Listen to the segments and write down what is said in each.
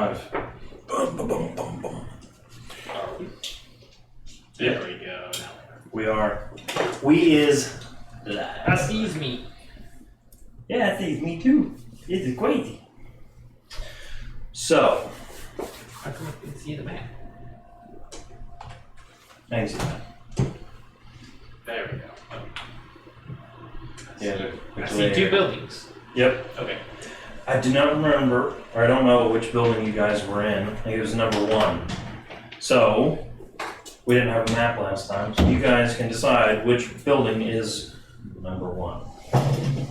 Boom, boom, boom, boom, boom. There we go. We are. We is live. That sees me. Yeah, it sees me too. This is crazy. So. How come I can see the map? I can see that. There we go. Yeah, I see two buildings. Yep. Okay. I do not remember, or I don't know which building you guys were in. I think it was number 1. So, we didn't have a map last time, so you guys can decide which building is number 1.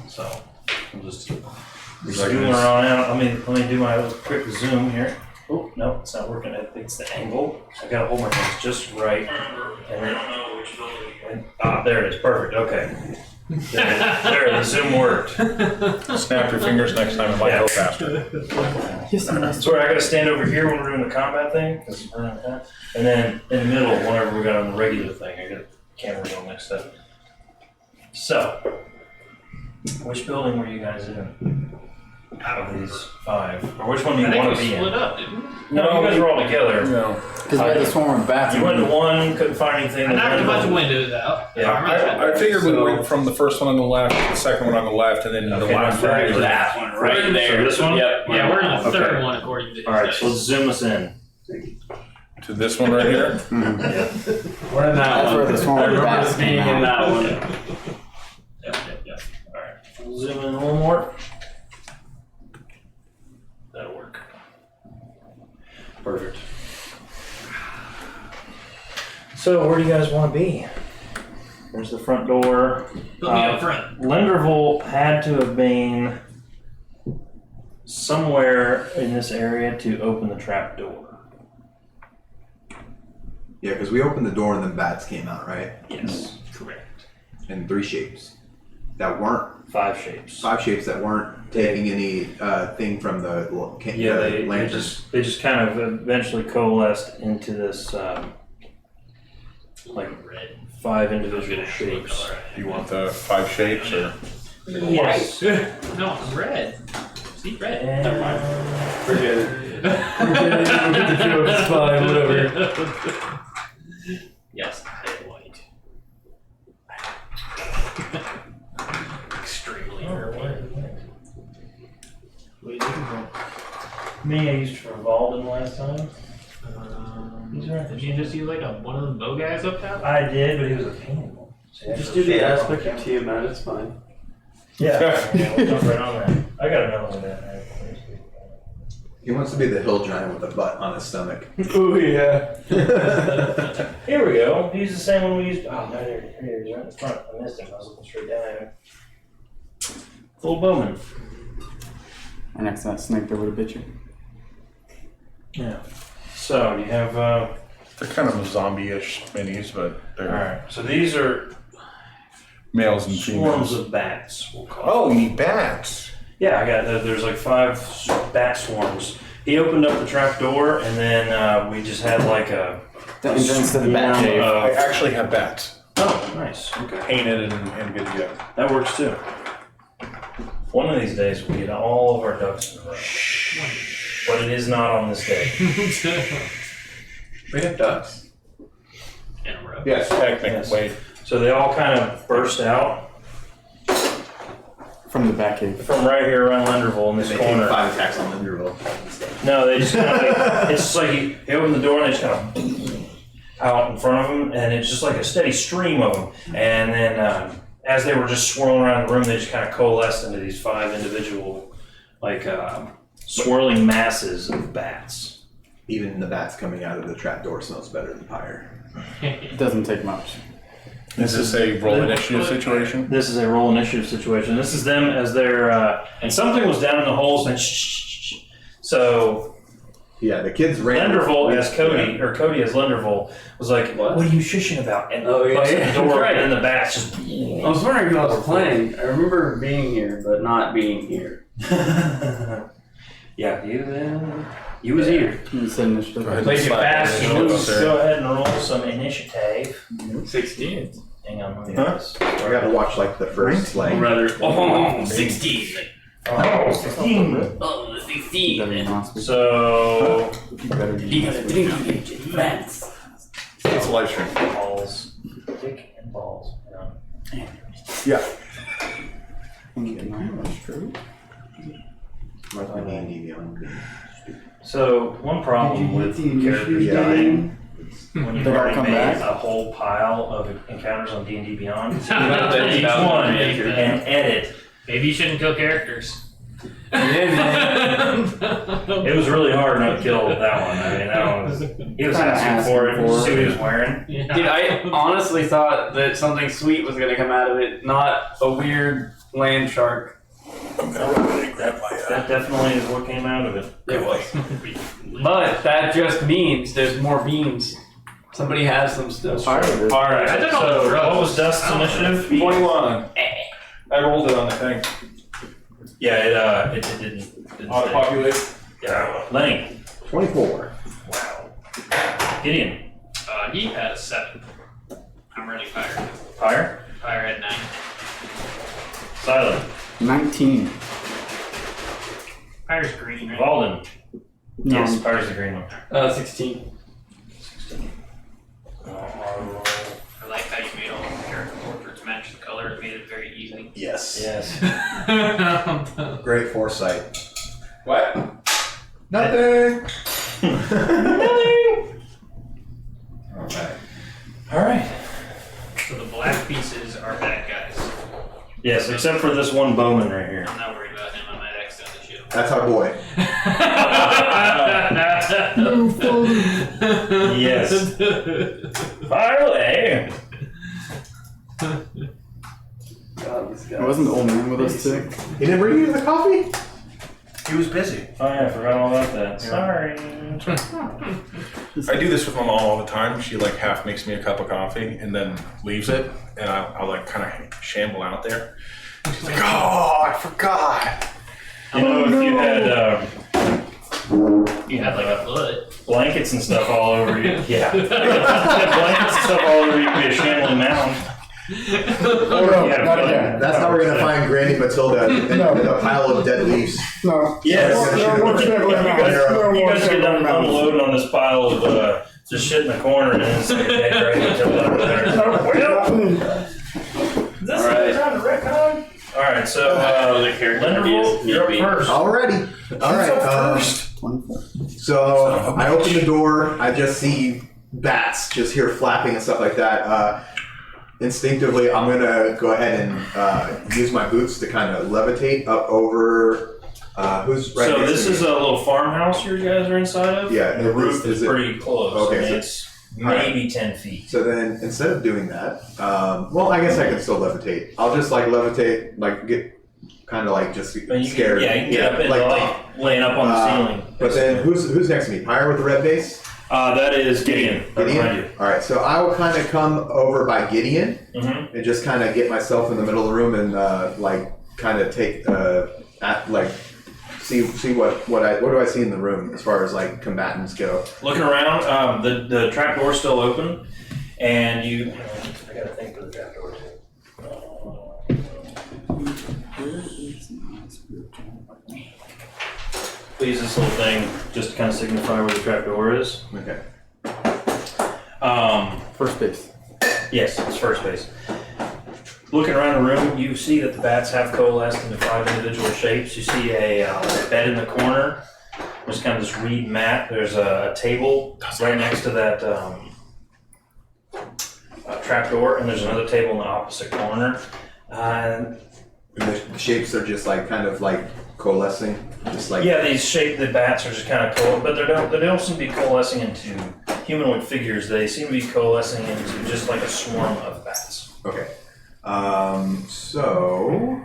So, I'm just zooming around out. Let me do my little quick zoom here. Oh, no, it's not working. I think it's the angle. I gotta hold my hands just right. And then, there it is. Perfect. Okay. There, the zoom worked. Snap your fingers next time, it might go faster. Sorry, I gotta stand over here when we're doing the combat thing, and then in the middle, whenever we got on the regular thing, I got the camera going mixed up. So, which building were you guys in? Out of these 5, or which one do you want to be in? Split up, didn't we? No, you guys were all together. No. Because we had this one with bats. You went to one, couldn't find anything. I knocked a bunch of windows out. Yeah. I figured we went from the first one on the left, the second one on the left, and then the last one. right. That one right there. So this one? Yep. Yeah, we're in the Okay. third one according to Alright, so let's zoom us in. To this one right here. We're in that That's one. where this one I with remember bats us being came in out. that one. Yep. Alright, we'll zoom in a little more. That'll work. Perfect. So, where do you guys want to be? There's the front door. Put me up front. Lenderville had to have been somewhere in this area to open the trap door. Yeah, because we opened the door and then bats came out, right? Yes. Correct. In 3 shapes that weren't 5 shapes. 5 shapes that weren't taking any thing from the Yeah, they lantern. just kind of eventually coalesced into this like Red. 5 individual shapes. You want the 5 shapes or? Yes. No, I'm red. See, red. And Never mind. Forget it. It's fine, whatever. Yes, I am white. Extremely white. What are you looking for? Me, I used for Valden last time. Did you just use like one of the bow guys up top? I did, but he was a pain. So Just do the aspect of Tiamat, it's fine. Yeah, we'll jump right on that. I got another one that. He wants to be the hill giant with a butt on his stomach. Oh yeah. Here we go. He's the same one we used. Oh, no, there he is, right in front. I missed him. I was looking straight down at him. Full Bowman. Right next to that snake that would have bit you. Yeah. So, you have, They're kind of zombie-ish minis, but they're alright. So these are males and swarms females. of bats, we'll call Oh, them. you need bats. Yeah, I got, there's like 5 bat swarms. He opened up the trap door, and then we just had like a The entrance to the bat swarm cave. I of- actually have bats. Oh, nice. Okay. Painted and good to go. That works too. One of these days we'll get all of our ducks in a row. But it is not on this day. We have ducks. In a row. Yes, technically. Yes. Wait. So they all kind of burst out From the bat cave. from right here around Lenderville in this They take corner. 5 attacks on Linderville. No, they just kind of like, it's just like he opened the door and they just kind of out in front of him, and it's just like a steady stream of them. And then as they were just swirling around the room, they just kind of coalesced into these 5 individual, like swirling masses of bats. Even the bats coming out of the trap door smells better than fire. It doesn't take much. Is this a roll initiative situation? This is a roll initiative situation. This is them as they're, and something was down in the holes and shh. So Yeah, the kids ran. Lenderville as Cody, or Cody as Lenderville, was like, What? "What are you shushing about?" And Oh, yeah, busted yeah, the door, that's right. and then the bats just. I was wondering who I was playing. I remember being here, but not being here. Yeah, you was here. It's initiative. Go ahead. Played your fast. Slap You it lose. there. Go ahead and roll some initiative. 16. Hang on, let me Huh? get this. I gotta watch like the first like. Rather, 16. Oh, 16. Oh, the 16. 15. So You better Because of 3 events. It's a live stream. balls, dick and balls. Yeah. That's true. Must be D&D Beyond. So one problem with characters Yeah. dying when you've They don't already come made back? a whole pile of encounters on D&D Beyond, is you have to take each about one make them. and edit. Maybe you shouldn't kill characters. It was really hard not to kill that one. I mean, that one was. He was asking for it. Did you see what he was wearing? Yeah. Dude, I honestly thought that something sweet was gonna come out of it, not a weird land shark. That definitely is what came out of it. It was. But that just means there's more beams. Somebody has them still. Fire it. All right. I don't know So the roads. what was Dust's I don't know. initiative? 21. I rolled it on the thing. Yeah, it didn't Auto stay. populate. Yeah. Lenny. 24. Wow. Gideon. He had a 7. I'm running fire. Fire. Fire at 9. Silent. 19. Fire's green, right? Walden. No. Yes, fire's the green one. 16. I like how you made all the character portraits match the color. It made it very easy. Yes. Yes. Great foresight. What? Nothing. Alright. All right. So the black pieces are bad guys. Yes, except for this one bowman right here. I'm not worried about him. I might accidentally shoot him. That's our boy. Yes. Fire away. God, this guy. Wasn't the old man with us too? He didn't bring you the coffee? He was busy. Oh yeah, I forgot all about that. Sorry. I do this with my mom all the time. She like half makes me a cup of coffee and then leaves it, and I'll like kind of shamble out there. She's like, "Oh, I forgot." You know, if you had You had like a foot. blankets and stuff all over you, yeah. If you had blankets and stuff all over you, it'd be a shambling mound. Oh, no, Yeah, not but- again. That's how we're gonna find Granny Matilda in a pile of dead leaves. No. Yes. No more shambling You mounds. guys, No you more guys get done shambling mounds. unloading on this pile of just shit in the corner and then say, hey, Greg, until over there. Well, is this All right. trying to retcon? Alright, so, Another character Lenderville, you're up first. Alrighty. Alright. 24. So I open the door. I just see bats just here flapping and stuff like that. Instinctively, I'm gonna go ahead and use my boots to kind of levitate up over. Who's right So next this to me? is a little farmhouse you guys are inside of? Yeah, The roof is is it- pretty close. Okay, I mean, so- it's maybe 10 feet. So then, instead of doing that, well, I guess I can still levitate. I'll just like levitate, like get kind of like just But you scared. Can, yeah, you can get up and like laying up on the ceiling. But then, who's next to me? Pyre with the red base. That is Gideon. Right behind you. All right, so I will kind of come over by Gideon Mm-hmm. and just kind of get myself in the middle of the room and like kind of take see what do I see in the room as far as like combatants go. Looking around, the trap door's still open, and you. I gotta think for the trap door too. Please, this little thing just to kind of signify where the trap door is. Okay. First base. Yes, it's first base. Looking around the room, you see that the bats have coalesced into 5 individual shapes. You see a bed in the corner. There's kind of this reed mat. There's a table right next to that trap door, and there's another table in the opposite corner. And the shapes are just like kind of like coalescing, just like Yeah, the bats are just kind of cool, but they don't seem to be coalescing into humanoid figures. They seem to be coalescing into just like a swarm of bats. Okay. So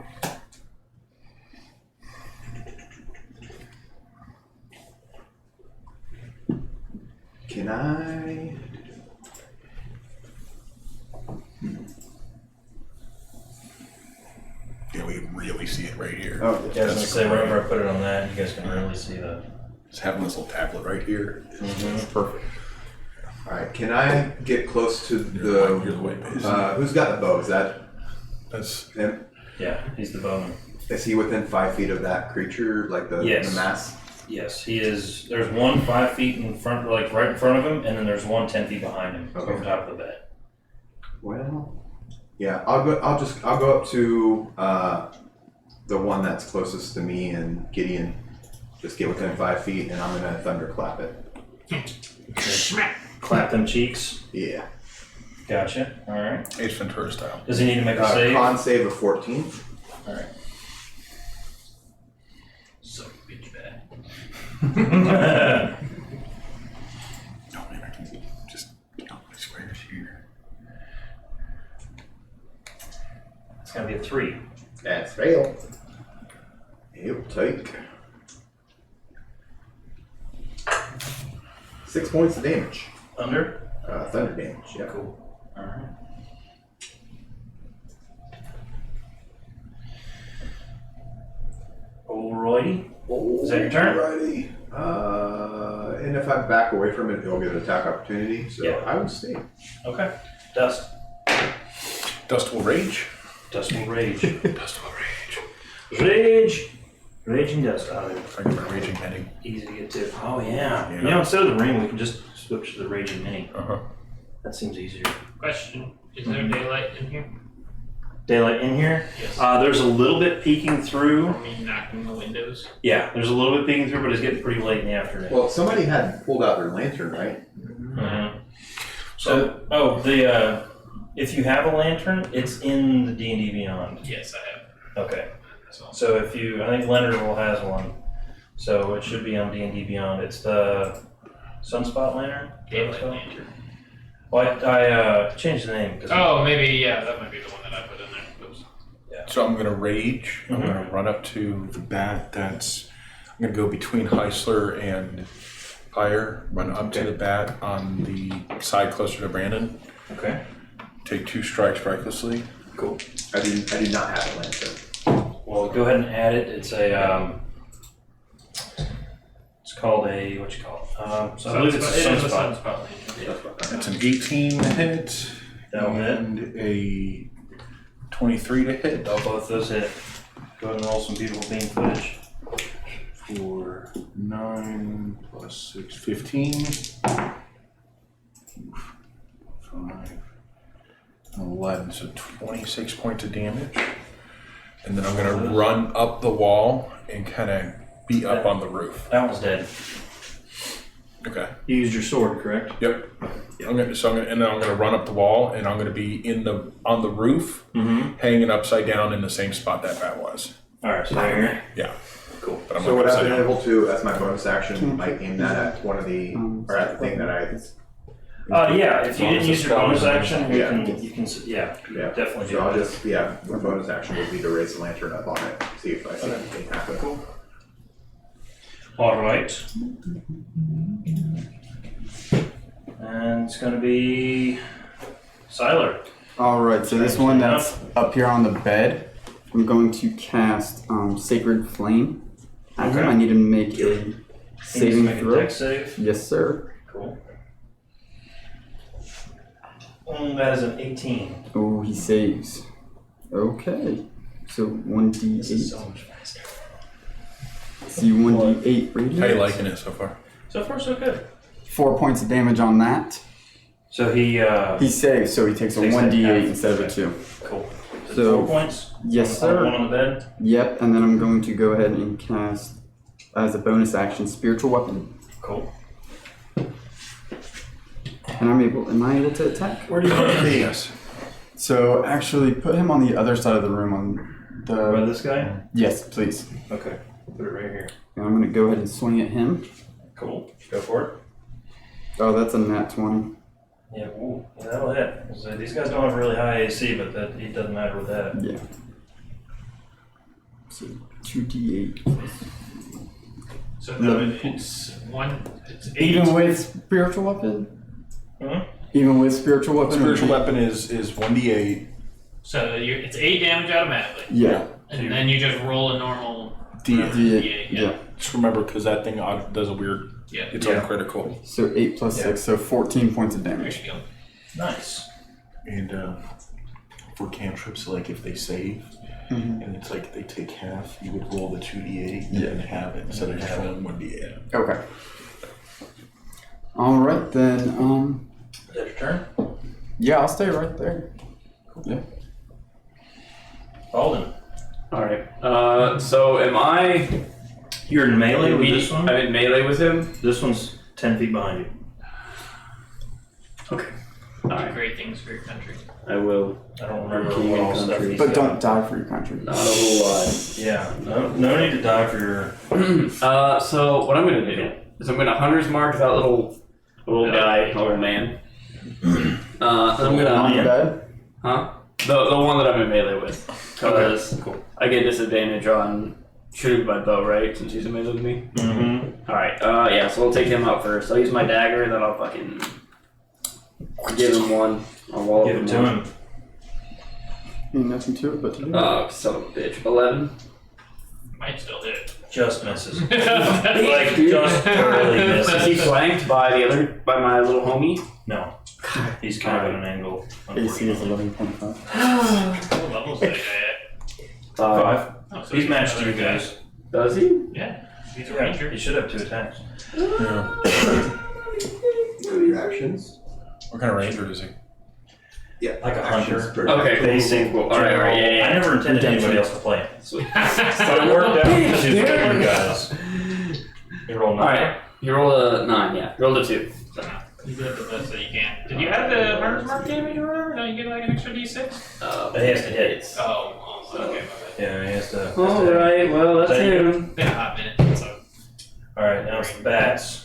can I? Yeah, we can really see it right here. Oh, Yeah, I was gonna say whenever I put it on that, you guys can really see the. Just having this little tablet right here. Perfect. all right. Can I get close to You're the white base. who's got the bow? Is that That's him? Yeah, he's the bowman. Is he within 5 feet of that creature, like the Yes. mass? Yes, he is. There's one 5 feet in front, like right in front of him, and then there's one 10 feet behind him, Okay. over top of the bed. Well, yeah, I'll go up to the one that's closest to me and Gideon. Just get within 5 feet, and I'm gonna thunderclap it. Smack. Clap them cheeks. Yeah. Gotcha. All right. Ace Ventura style. Does he need to make a save? Con save of 14. All right. So bitch bad. No, man, I can just get all my squares here. It's gonna be a 3. That's fail. He'll take 6 points of damage. Under. Thunder damage. Yeah. Cool. All right. Alrighty. Is that your turn? Alrighty. And if I back away from it, he'll get an attack opportunity. So Yeah. I would stay. Okay. Dust. Dust will rage. Dust will rage. Dust will rage. Rage. Raging dust. Oh, I get my raging heading. easy to get to. Oh yeah. Yeah. You know, instead of the ring, we can just switch to the raging mini. Uh-huh. That seems easier. Question: is there daylight in here? Daylight in here. Yes. There's a little bit peeking through. I mean, knocking the windows. Yeah, there's a little bit peeking through, but it's getting pretty late in the afternoon. Well, somebody had pulled out their lantern, right? Mhm. So, if you have a lantern, it's in the D&D Beyond. Yes, I have. Okay. So So I think Leonard has one. So it should be on D&D Beyond. It's the Sunspot Lantern? daylight lantern. Well, I changed the name. Oh, maybe that might be the one that I put in there. Oops. So I'm gonna rage. I'm gonna run up to the bat that's. I'm gonna go between Heisler and Pyre. Run up to the bat on the side closer to Brandon. Okay. Take 2 strikes recklessly. Cool. I do not have a lantern. Well, go ahead and add it. It's a, it's called a, what you call it? So I believe it's a It is a Sunspot. sunspot lantern. Yeah. It's an 18 to hit. That'll hit. And a 23 to hit. Oh, both those hit. Go ahead and roll some beautiful beam footage. 4, 9 plus 6, 15. 5, 11. So 26 points of damage. And then I'm going to run up the wall and kind of beat up on the roof. That one's dead. Okay. You used your sword, correct? Yep. And then I'm going to run up the wall, and I'm going to be on the roof, hanging upside down in the same spot that bat was. Alright, so there. Yeah. Cool. But I'm So would I upside have been down. able to, as my bonus action, like aim that at one of the, or at the thing that I. Yeah, if you didn't use your bonus action, you Yeah. can, Yeah. definitely do So I'll that. just, my bonus action would be to raise the lantern up on it, see if I see anything happen. Cool. Alright. And it's gonna be Siler. Alright, so this one that's up here on the bed, I'm going to cast Sacred Flame at him. Okay. I need him to make a He needs to saving make a throw. dex save. Yes, sir. Cool. That is an 18. Oh, he saves. Okay. So This is 1d8. so much faster. See 1d8 radiant. How you liking it so far? So far, so good. 4 points of damage on that. So he He saves, so he takes a Takes 1d8 half. instead of a Okay. 2. Cool. So- 4 points. Yes, On the sir. one on the bed. Yep, and then I'm going to go ahead and cast, as a bonus action, Spiritual Weapon. Cool. And am I able to attack? Where do you want to be? Yes. So actually, put him on the other side of the room on By the... this guy? Yes, please. Okay. Put it right here. And I'm going to go ahead and swing at him. Cool. Go for it. Oh, that's a nat 20. Yeah, ooh, yeah, that'll hit. So these guys don't have really high AC, but it doesn't matter with that. Yeah. So 2d8. So it's 8. Even with Spiritual Weapon? Hmm? Even with Spiritual Weapon? Spiritual weapon is 1d8. So it's 8 damage automatically. Yeah. And then you just roll a normal D8. D8. Yeah. Yeah. Just remember, because that thing does a weird. Yeah. It's Yeah. uncritical. So 8 plus 6, so 14 points of There damage. you go. Nice. And for cantrips, like if they save, and it's like they take half. You would roll the 2d8 and then have it instead of just rolling 1d8. Okay. All right then. Is that your turn? Yeah, I'll stay right there. Yeah. Alden. Alright. So am I You're in melee with this one? I'm in melee with him? This one's 10 feet behind you. Okay. Do Alright. great things for your country. I will. I don't remember King what and all stuff country. he's But got. don't die for your country. Not a whole lot. Yeah, no need to die for your... So what I'm gonna do is I'm gonna hunter's mark that little guy, little man. And I'm gonna On the bed. Huh? The one that I'm in melee with. Because I get disadvantage on shooting by bow, right? Since he's in melee with me. Mm-hmm. Alright, yeah, so we'll take him out first. I'll use my dagger and then I'll fucking give him one. I'll wall Give it to him. Ain't nothing to it but to do. Oh, son of a bitch. 11. Might still hit. Just misses. Like, just barely Is he misses. flanked by my little homie? No. He's kind of at an angle. AC is 11.5. What level's that guy at? 5. Oh, so He's matched another you guys. Uh, Does he? Yeah, he's a Yeah, ranger. he should have 2 attacks. What are your actions? What kind of ranger is he? Yeah, Like a actions hunter. per- Okay, cool. Basic. Cool. Alright, yeah. I never intended anybody else to play it. So it worked out because he was with you guys. You rolled 9. Alright, you rolled a 9, yeah. You rolled a 2. You did the best that you can. Did you have the hunter's mark damage or whatever? No, you get like an extra d6? He has to hit. Oh, okay. Yeah, he has to. Alright, well, that's him. Been a hot minute, so. Alright, now it's the bats.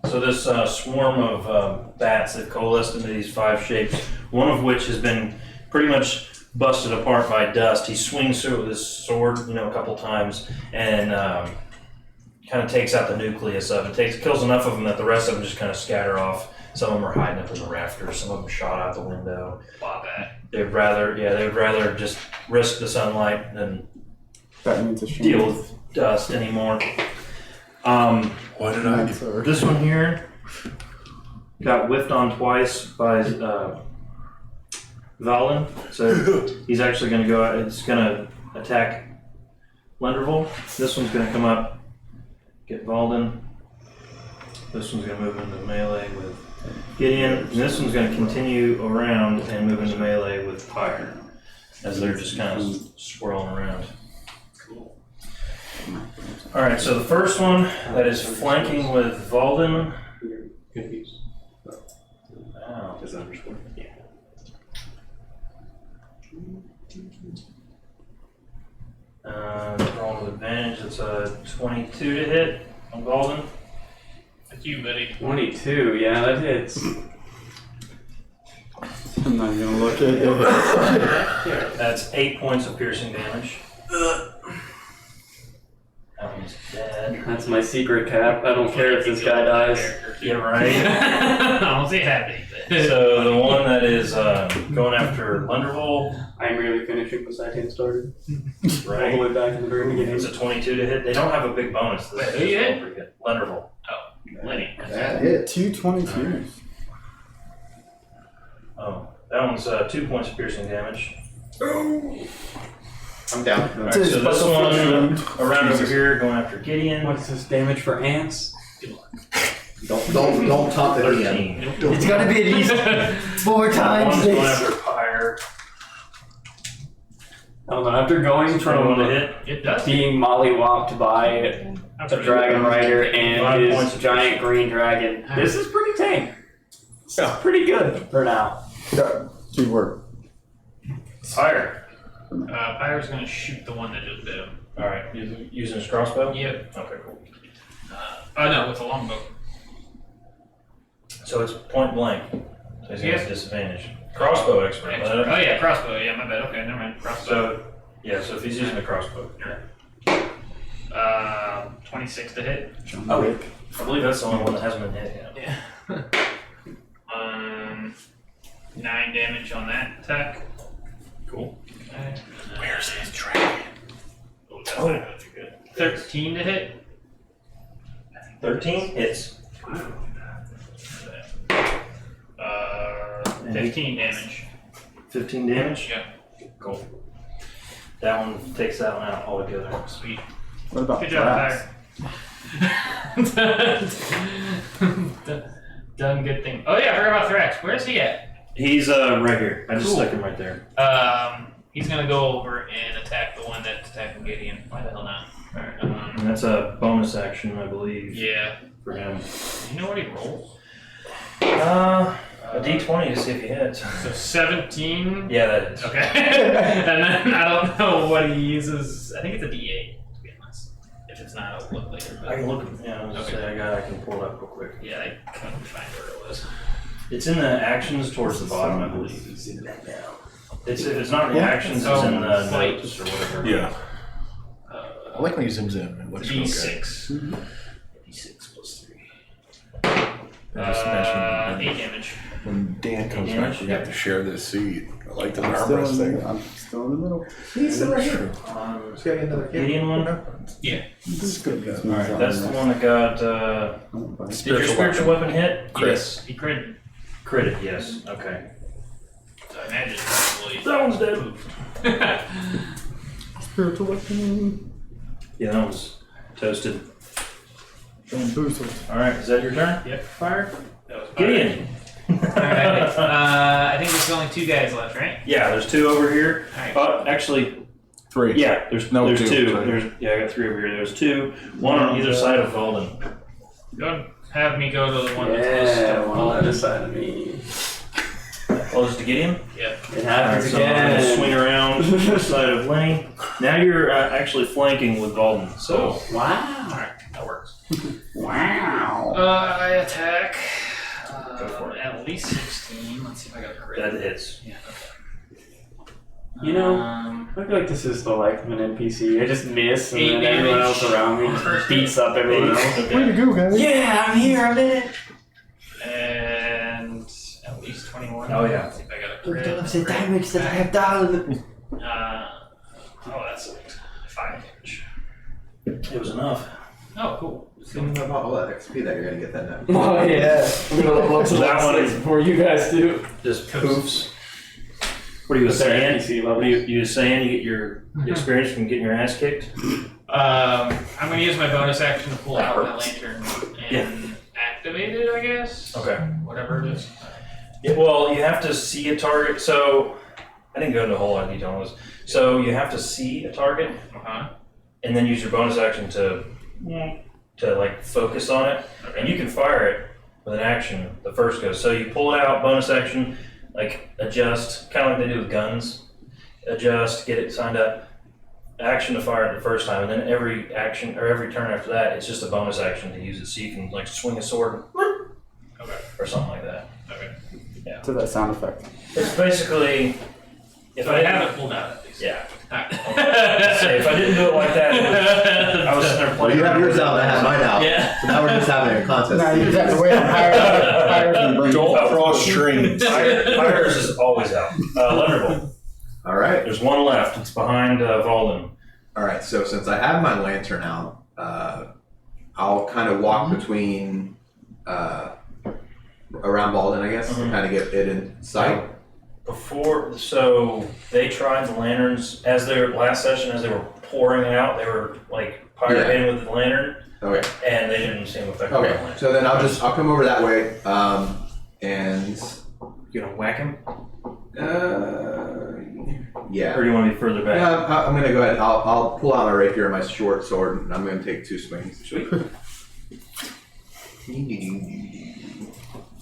So this swarm of bats have coalesced into these 5 shapes, one of which has been pretty much busted apart by dust. He swings through it with his sword, a couple times, and kind of takes out the nucleus of it. Kills enough of them that the rest of them just kind of scatter off. Some of them are hiding up in the rafters. Some of them shot out the window. Bought that. They would rather just risk the sunlight than That means a shame. deal with dust anymore. What did I do? Sorry. This one here got whiffed on twice by Valen, so he's actually going to go out. It's going to attack Lenderville. This one's going to come up, get Valden. This one's going to move into melee with Gideon. And this one's going to continue around and move into melee with Pyre, as they're just kind of swirling around. Alright, so the first one that is flanking with Valden. Wow. Rolling with advantage, it's a 22 to hit on Valden. That's you, buddy. 22, yeah, that hits. I'm not even gonna look at it. That's 8 points of piercing damage. That one's dead. That's my secret cap. I don't care if this guy dies. Yeah, right. I don't see it happening. So the one that is going after Lenderville, I'm really finishing what Satan started. All the right? way back in the very beginning. It's a 22 to hit. They don't have a big bonus. This Wait, is who you hit? pretty good. Lenderville. Lenny. That hit. 222s. Oh, that one's 2 points of piercing damage. I'm down. Alright, so this one around over here going after Gideon. What's this damage for ants? Don't taunt the DM. 13. It's gotta be at least 4 One's times going this. after Pyre. I don't know, after going 21 to from hit. It does. being mollywopped by a dragon rider and 5 points his of giant green dragon, this is pretty tame. This is pretty good for now. Yeah, keyword. Pyre. Pyre's gonna shoot the one that just bit him. Alright, using his crossbow? Yep. Okay, cool. Oh no, with a longbow. So it's point blank. So he's Yeah. got disadvantage. Crossbow expert. Oh yeah, crossbow. Yeah, my bad. Okay, never mind. Crossbow. So, yeah, so if he's using a crossbow. 26 to hit. Oh, I believe that's the only one that hasn't been hit yet. Yeah. 9 damage on that attack. Cool. Okay. Where's his dragon? Oh, that's not gonna be good. 13 to hit. 13 hits. 15 damage. 15 damage? Yeah. Cool. That one takes that one out altogether. Sweet. What about Good job, Thrax? Tyre. Done good thing. Oh yeah, I forgot about Thrax. Where's he at? He's right here. I just Cool. stuck him right there. He's gonna go over and attack the one that's attacking Gideon. Why the hell not? Alright, And that's a bonus action, I believe, yeah. for him. Do you know what he rolls? A D20 to see if he hits. So 17. Yeah, that is. Okay. And then I don't know what he uses. I think it's a D8, to be honest. If it's not, I'll look later. I can look. Yeah, I was just Okay. saying, I can pull it up real quick. Yeah, I couldn't find where it was. It's in the actions towards the bottom, I believe. It's if it's not in the actions, it's in the Flight. notes or whatever. Yeah. I like when you zoom in. It looks real good. D6. D6 plus 3. I just mentioned 8 damage. when Dan comes Damage? back, we have to share this seat. I like the I'm armrest thing. still in the middle. He's still right here. On Just gotta get another kid. Gideon one? Yeah. This is good. Alright, that's the one that got, did your spiritual weapon hit? Yes. He crit. Critted, yes. Okay. So I imagine probably. That one's dead. Spiritual weapon. Yeah, that was toasted. Bamboozled. Alright, is that your turn? Yep. Fire. That was fire. Gideon! Alright. I think there's only 2 guys left, right? Yeah, there's 2 over here. Alright. Actually, 3. yeah, there's No, there's 2. 2. Sorry. I got 3 over here. There's 2. One on either side of Volden. Go and have me go to the one that's closest Yeah, to one on the other side of me. Close to Gideon. Yep. It happens So I'm gonna again. swing around to the side of Lenny. Now you're actually flanking with Volden. So Wow. Alright, that works. Wow. I attack. Go for it. At least 16. Let's see if I got a crit. that hits. Yeah. You know, Um, I feel like this is the life of an NPC. I just miss, and 8 then everyone damage. else around me just beats up everyone else. Way to go, guys. Yeah, I'm here, I'm in it. and at least 21. Oh, yeah. Let's see if I got a crit. that I have done. Oh, that's 5 damage. It was enough. Oh, cool. Think about all that XP that you're gonna get then. Oh yeah, I'm gonna level up to So that level one 6 is- before you guys do. Just poofs. What are you With their saying? NPC What are levels. you saying? You get your experience from getting your ass kicked? I'm gonna use my bonus action to pull That out my hurts. lantern and activate it, I guess. Okay. Whatever it is. Yeah, well, you have to see a target. So I didn't go into a whole lot of detail on this. So you have to see a target Uh-huh. and then use your bonus action to like focus on it, and you can fire it with an action. The first goes. So you pull it out, bonus action, like adjust, kind of like they do with guns. Adjust, get it signed up. Action to fire it the first time, and then every action or every turn after that, it's just a bonus action to use it. So you can like swing a sword, Okay. or something like that. Okay. To that sound effect. It's basically if So I have it pulled out at least. Yeah. Alright. Say, if I didn't do it like that, I was sitting there Well, playing. you have yours out, I have mine out. Yeah. So now we're just having a contest. Now you just have to wait on higher than brain. Don't cross strings. Fires is always out. Leonard, All right. there's one left. It's behind Volden. All right. So since I have my lantern out, I'll kind of walk between around Balden, I guess, Mhm. kind of get it in sight. So they tried the lanterns as their last session, as they were pouring it out. They were like pirating with the lantern, Okay. and they didn't seem effective. on the Okay. lantern. So then I'll come over that way, and You gonna whack him, yeah. or do you want to be further back? Yeah, I'm gonna go ahead. I'll pull out my rapier and my short sword, and I'm gonna take 2 swings. Sweet.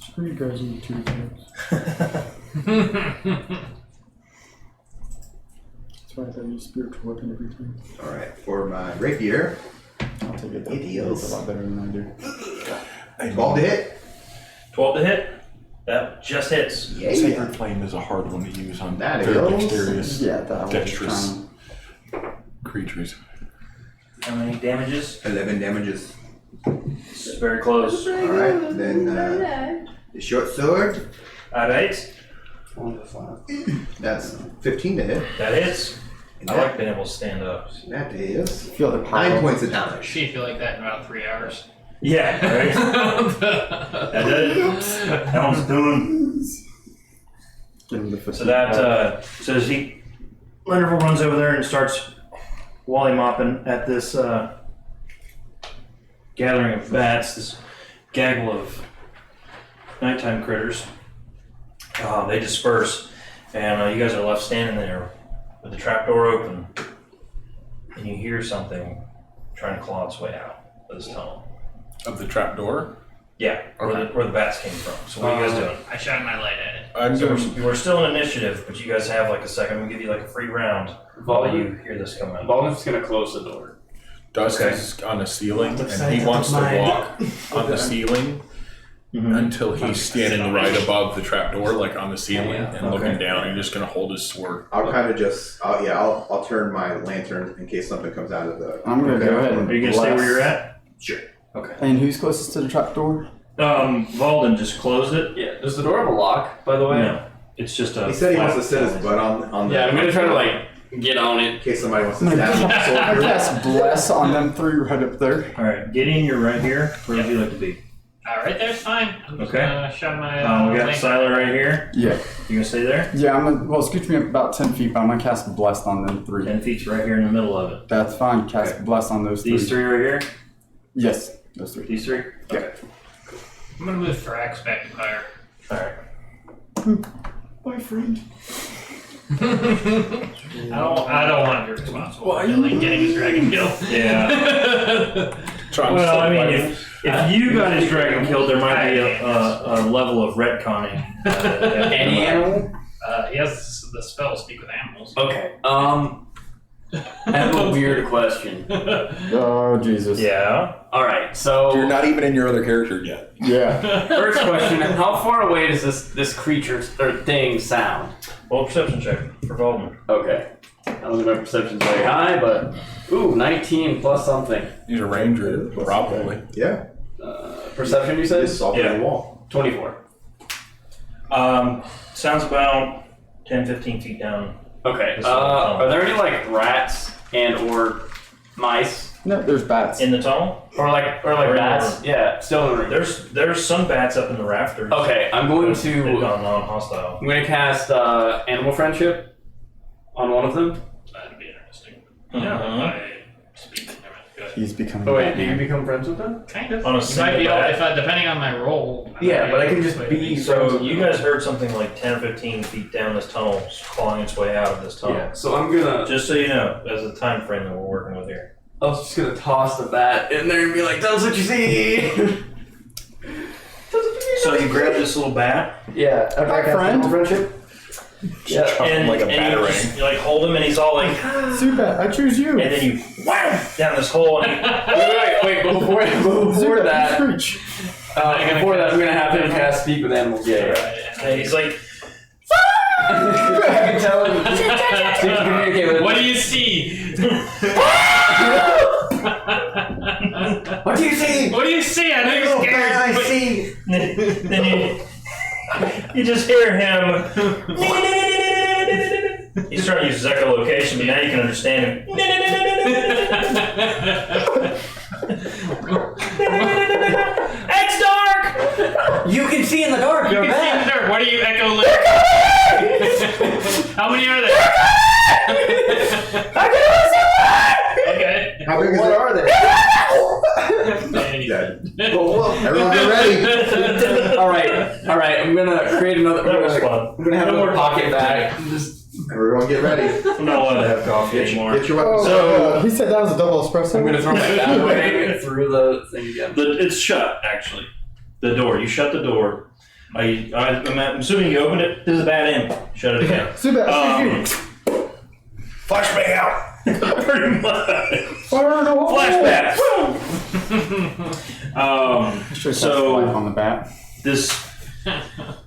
Screw you guys in 2 times. That's why I use spiritual weapon every time. All right, for my rapier, I'll take it. Idiots. It's a lot better than I do. 12 to hit. 12 to hit. That just hits. Yeah. Sacred Flame is a hard one to use on That very is. dexterous Yeah, that was dexterous trying. creatures. How many damages? 11 damages. It's very close. All right, then the short sword. Alright, That's 15 to hit. that hits. And I like being able to stand up. that is Feel the power. 9 points of damage. She feel like that in about 3 hours. Yeah, right? That did it. That one's done. Give him the 15. So that, so as he Lenderville runs over there and starts wally mopping at this gathering of bats, this gaggle of nighttime critters. They disperse, and you guys are left standing there with the trapdoor open, and you hear something trying to claw its way out of this tunnel. Of the trap door? Yeah, where the bats came from. So what are you guys doing? I shine my light at it. I'm So doing. we're still in initiative, but you guys have like a second. We'll give you like a free round while Volume. you hear this come out. Volume's gonna close the door. Dust Okay. is on the ceiling, and Science he wants to of mind. walk on the ceiling until he's standing right above the trap door, like on the ceiling, and looking down. He's just gonna hold his sword. I'll kind of just, I'll turn my lantern in case something comes out of the. I'm gonna go ahead and Are you gonna stay bless. where you're at? Sure. Okay. And who's closest to the trapdoor? Valden just closed it. Yeah. Does the door have a lock, by the way? No, it's just a. He said he flat- wants to sit his butt on the. Yeah, I'm gonna try to like get on it. In case somebody wants to I'm gonna stab him. I cast bless on them three right up there. All right, Gideon, you're right here. Where would you like to be? Right there's fine. I'm just Okay. gonna shine my. We got lantern. Siler right here. Yeah. You gonna stay there? Yeah, I'm gonna, well, scooch me up about 10 feet, but I'm gonna cast blessed on them three. 10 feet's right here in the middle of it. That's fine. Cast Okay. blessed on those These three. three right here. Yes, those three. These three. Okay. I'm gonna move Thrax back in fire. All right. My friend. I don't want to be responsible for getting his dragon killed. Yeah. Trying to Well, I save mean, life. if you got his dragon killed, there might be a level of retconning. Any animal? He has the spell Speak with Animals. Okay. I have a weird question. Oh, Jesus. Yeah. All right. So You're not even in your other character yet. Yeah. first question: how far away does this creature or thing sound? Roll perception check for Valden. Okay. I don't think my perception's very high, but 19 plus something. He's a ranger, probably. Yeah. Perception, you said? Just solve Yeah. the wall. 24. Sounds about 10, 15 feet down. Okay. This one. Are there any like rats and or mice No, there's bats. Oh, In the tunnel, or like Or in the bats? room. Yeah, still in the room. there's some bats up in the rafters. Okay, I'm going They've to gone non-hostile. cast animal friendship on one of them. That'd be interesting. Uh-huh. If I speak, never mind. Go ahead. He's becoming Oh wait, do you Batman. become friends with them? Kind of. On a You might single be able, bat? if I, depending on my role. Yeah, but I can just might be- So you guys heard something like 10 or 15 feet down this tunnel, clawing its way out of this tunnel. Yeah. So I'm gonna. Just so you know, there's a time frame that we're working with here. I was just gonna toss the bat in there and be like, "Tell us what you see." So you grab this little bat, Yeah. Hi, friend. Animal friendship. Yeah. and, like a and you batarang. just, you like hold him, and he's all like, Zubat, I choose you. and then you wham down this hole, and Wait. But before Zubat, that, screech. before that, I'm gonna have him cast Speak with Animals. Yeah. and he's like, I can tell him. So you can communicate with him. What do you see? What do you see? What do you see? I know you're scared. but- see. then you just hear him. He's trying to use his echolocation, but now you can understand him. It's dark. You can see in the dark. You You're can see in bad. the dark. What are you echo? How many are there? Okay. How big is What it? are they? Dead. Everyone get ready. All right. I'm gonna create another. That was fun. I'm gonna have No another more pocket coffee. bag. and Just Everyone get ready. I'm not allowed to have coffee Get anymore. your weapons. So- he said that was a double espresso. I'm gonna throw my bat away through the thing again. It's shut, actually. The door. You shut the door. I'm assuming you opened it, threw the bat in, shut it again. Zubat, I choose you. Flashbang out! Pretty much. Fire in a hole. Flashback. Should have So- life on the bat. This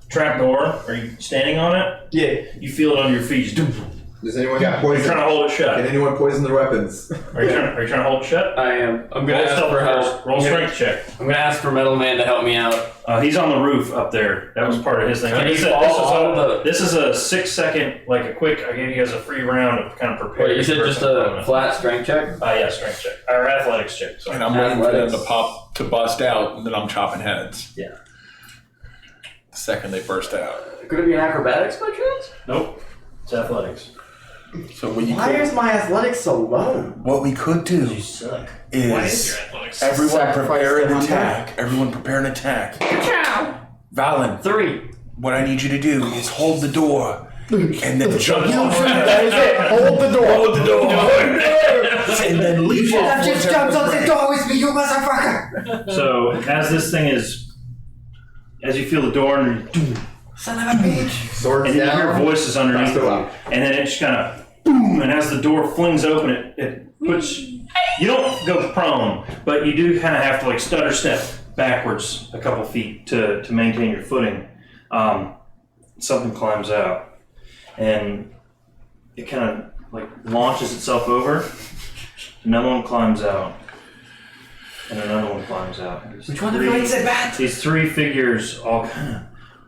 trap door, are you standing on it? Yeah. You feel it on your feet. Just Does anyone got Are you poison? trying to hold it Can shut? anyone poison their weapons? Are you trying to hold it shut? I am. I'm gonna Roll ask stealth for first. help. Roll I'm gonna- strength check. I'm gonna ask for Metal Man to help me out. He's on the roof up there. That was part of his thing. Can Like I he said, fall out of this is a 6 second, like a quick. I gave you guys a free round of kind of prepare. Wait, you said your just first a opponent. flat strength check? Yeah, strength check or athletics check. Sorry. And I'm waiting for them Athletics. to bust out, and then I'm chopping heads. Yeah. The second they burst out. Could it be an acrobatics by chance? Nope. It's athletics. So what you Why could, is my athletics so low? what we could do You suck. is Why is your athletics? everyone Sacrifice prepare an the attack. Everyone prepare an attack. Valen, 3. what I need you to do is hold the door and then jump off. That is it. Hold the door. Hold the door. And then leap off. just jumped on the door with me, you motherfucker! So as this thing is, as you feel the door, and Son of a bitch! Swords then you hear down. voices underneath Faster you, up. and then it just kind of boom, and as the door flings open, it puts. You don't go prone, but you do kind of have to like stutter step backwards a couple feet to maintain your footing. Something climbs out, and it kind of like launches itself over. Another one climbs out, and another one climbs out. Which one of you is it, Bat? These 3 figures all kind of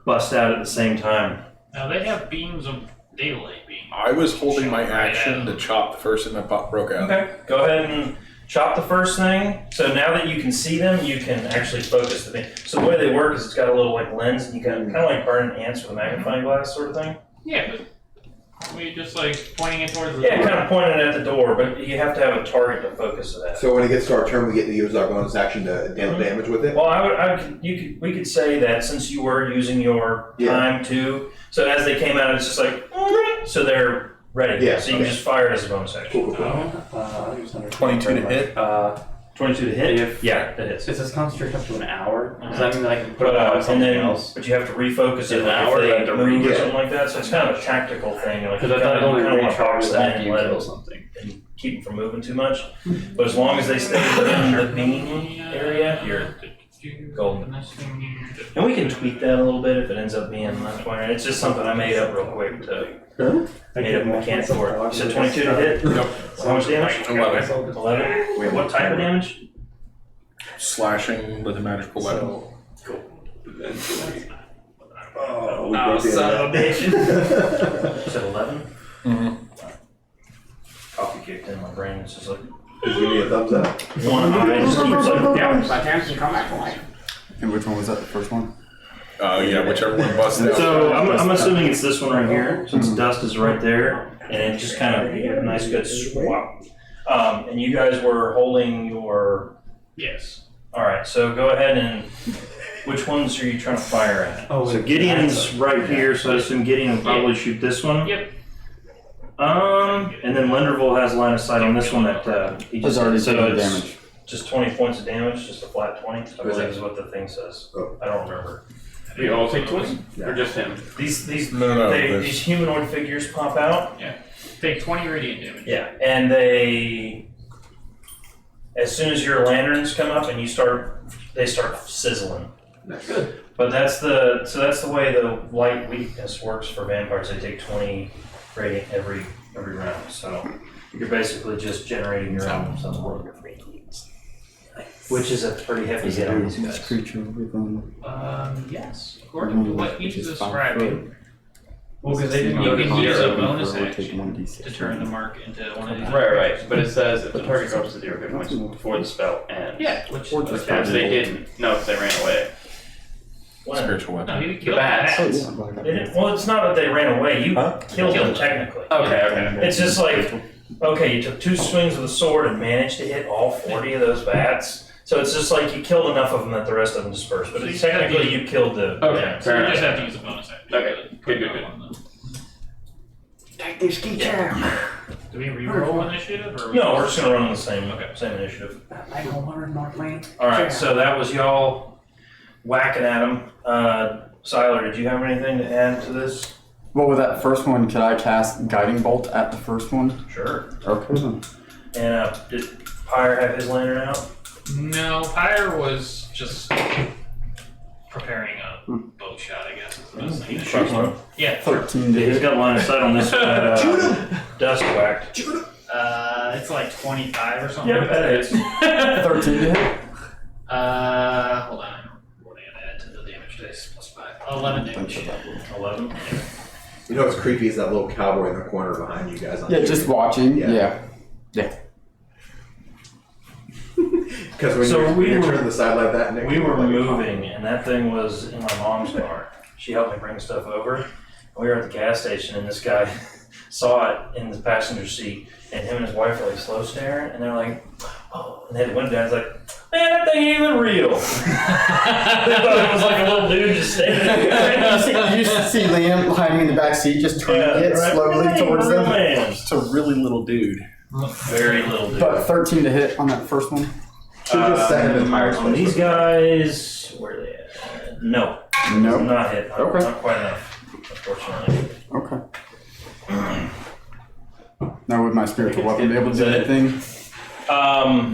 bust out at the same time. Now they have beams of daylight being. I was holding my action to chop the first thing that broke out. Okay, go ahead and chop the first thing. So now that you can see them, you can actually focus the thing. So the way they work is it's got a little like lens, and you can kind of like burn ants with a magnifying glass sort of thing. Yeah, but are we just like pointing it towards the Yeah, door? kind of pointing it at the door, but you have to have a target to focus it at. So when it gets to our turn, we get to use our bonus action to deal damage with it? Well, we could say that since you were using your time too. So as they came out, it's just like, so they're ready. Yeah, So you can just fire it as a bonus action. Cool, cool, cool. 22 to hit. 22 to hit? If- Yeah, that hits. It says concentrate up to an hour. Does that mean that I can put But, it on and something then, else? but you have to refocus it An hour, if I have they to move or re- something like that. So it's kind of a tactical thing. Like Because I thought it only want to box recharges them after in you and let kill it something. and keep them from moving too much. But as long as they stay within the beam area, you're golden. And we can tweak that a little bit if it ends up being less point. It's just something I made up real quick to made up a mechanic for it. You said 22 to hit? Nope. How much damage? 11. 11? Wait, what type of damage? Slashing with a magical weapon. Oh, we Oh, broke the son of a internet. bitch. You said 11? Mm-hmm. Coffee kicked in my brain. It's just like, Just give me a thumbs up. one eye just keeps like, yeah. My chance can come back to life. And which one was that? The first one? Yeah, whichever one busted out. So I'm assuming it's this one right here, since dust is right there, and it just kind of you get a nice good swap. And you guys were holding your. Yes. All right, so go ahead and. Which ones are you trying to fire at? Oh, So Gideon's right here, so I assume Gideon will probably shoot this one. Yep. And then Lenderville has line of sight on this one that he Has just already so taken it's damage. just 20 points of damage, just a flat 20. I believe is what the thing says. Oh. I don't remember. We all take 20? Or just him? These No, there's- these humanoid figures pop out. Take 20 radiant damage. Yeah, and they, as soon as your lanterns come up and they start sizzling. That's good. But that's the way the light weakness works for vampires. They take 20 radiant every round. So you're basically just generating your own something. Which is a pretty hefty hit on these Each guys. creature within. Yes. According to what he's describing, Well, because they didn't You go can to use zero. a bonus Take action 1d6. to turn the mark into one of these. Right. But it says if the target drops to 0 hit points before the spell ends. Yeah, which Or was just Which they didn't. No, because they ran away. When? Spiritual No, weapon. you The killed bats. the Oh, bats. yeah. They didn't, well, it's not that they ran away. You Huh? killed them technically. Okay. It's just like, okay, you took 2 swings with a sword and managed to hit all 40 of those bats. So it's just like you killed enough of them that the rest of them dispersed. But So it's you technically you killed the. Okay. Yeah. So you just have to use a bonus action. Okay, good. Take this key jam. Do we reroll initiative or? No, we're just gonna run on the same Okay. same initiative. I don't want to North Lane. All right, so that was y'all whacking at him. Siler, did you have anything to add to this? Well, with that first one, could I cast Guiding Bolt at the first one? Sure. Okay then. And did Pyre have his lantern out? No, Pyre was just preparing a bow shot, I guess. Is the best thing. Shoots one. Yeah. 13 to He's hit. got line of sight on this one. Dust whacked. It's like 25 or something. Yep, that is. 13 to hit. Hold on. What did I add to the damage dice? Plus 5. 11 damage. 11. You know what's creepy is that little cowboy in the corner behind you guys. Yeah, just watching. Yeah. Yeah. Because when So we you're were- turning the side like that, Nick, We were like, moving, and that thing was in my mom's car. She helped me bring stuff over. And we were at the gas station, and this guy saw it in the passenger seat, and him and his wife were like slow staring, and they're like, oh, and they went down. He's like, man, that thing ain't even real. They thought it was like a little dude just standing there. You see Liam hiding in the back seat, just turning it right. slowly That ain't towards real, them. man. It's a really little dude. Very little dude. But 13 to hit on that first one. Should just set him in higher On these space. guys, where are they at? No. Nope. Not hit. Not, Okay. not quite enough, unfortunately. Okay. Now would my spiritual weapon be able to do anything?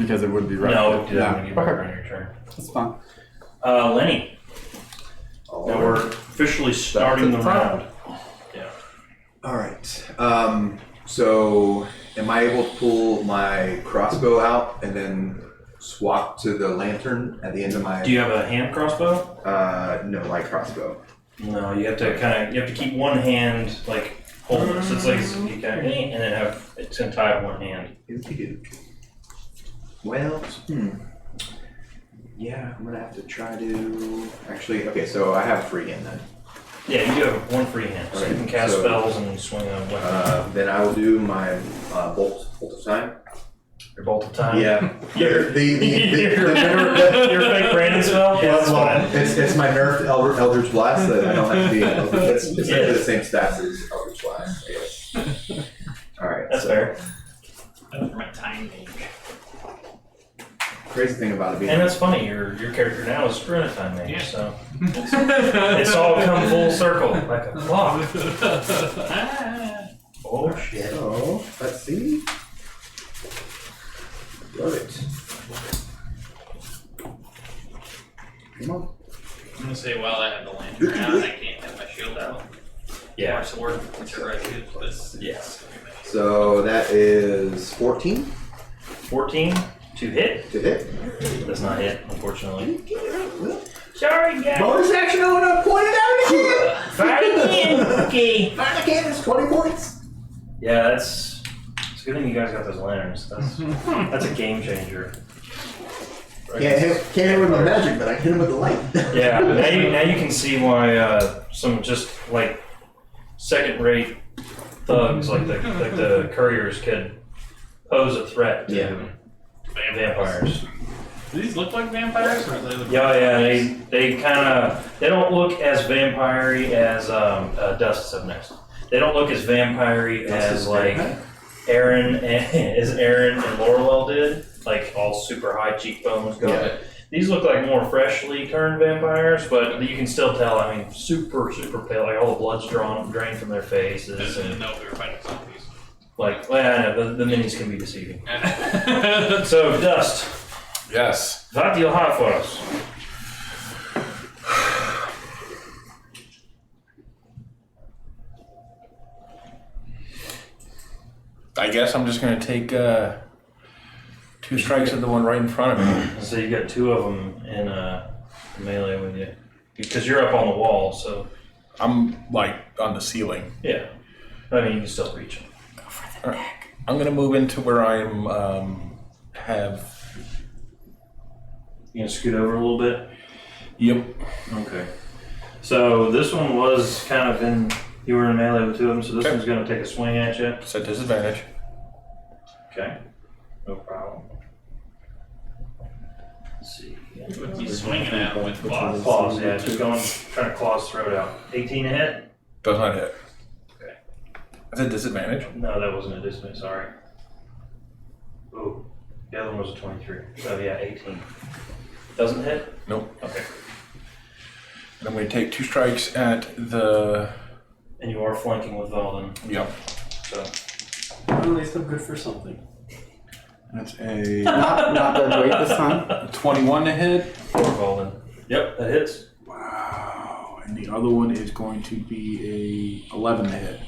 Because it would be right. No, do that when you get back Okay. on your turn. That's fine. Lenny. Now we're officially starting the round. Yeah. All right. So, am I able to pull my crossbow out and then swap to the lantern at the end of my? Do you have a hand crossbow? No, light crossbow. No, you have to keep one hand like hold it. So it's like you kind of and then have it's gonna tie up one hand. Well, yeah, I'm gonna have to try to. Actually, okay, so I have a free hand then. Yeah, you do have one free hand, so you can cast So, spells and swing a weapon. Then I will do my bolt of time. Your bolt of time. Yeah, Your the fake Brandon spell. Yeah, that's fine. it's my nerfed Eldritch Blast that I don't have to be. It's essentially the same stats as Eldritch Blast. I guess. All right, That's so fair. For my time mage. crazy thing about it being. And that's funny. Your character now is screwing a time mage, Yeah. so it's all come full circle like a clock. Oh shit. So let's see. Love it. Come on. I'm gonna say while I have the lantern out, I can't have my shield out. Yeah. Or sword, whichever I choose. This. Yes. So that is 14 14 to hit. to hit. Does not hit, unfortunately. Well, Sorry, guys. bonus action, I want to point it out again. Fire again. Okay. Fire again is 20 points. Yeah, it's a good thing you guys got those lanterns. That's a game changer. Can't hit him with the magic, but I hit him with the light. Yeah, now you can see why some just like second-rate thugs like the couriers could pose a threat to Yeah. vampires. Do these look like vampires, or do they look? Yeah, they kind of don't look as vampire-y as Dust's up next. They don't look as vampire-y as like Aaron and Laurel did, like all super high cheekbones going. Yeah. These look like more freshly turned vampires, but you can still tell. I mean, super pale. Like all the blood's drained from their I faces, didn't and know if we were fighting zombies. like, well, I know the minis can be deceiving. So, Dust, Yes. what do you have for us? I guess I'm just gonna take 2 strikes at the one right in front of me. So you got 2 of them in melee with you because you're up on the wall. So I'm like on the ceiling. yeah, I mean you can still reach them. I'm gonna move into where I'm have. You gonna scoot over a little bit? Yep. Okay. So this one was kind of in. You were in melee with 2 of them, so this Okay. one's gonna take a swing at you. It's at disadvantage. Okay. No problem. Let's see. What's he swinging at with claws? Claws, yeah, just trying to claw his throat out. 18 to hit? Does not hit. Okay. It's at disadvantage. No, that wasn't a distance, sorry. Ooh, the other one was a 23. So yeah, 18. Doesn't hit? Nope. Okay. And I'm gonna take 2 strikes at the. And you are flanking with Valden, Yep. so. Well, at least I'm good for something. That's a Not dead weight this time. 21 to hit. For Valden. Yep, that hits. Wow. And the other one is going to be a 11 to hit.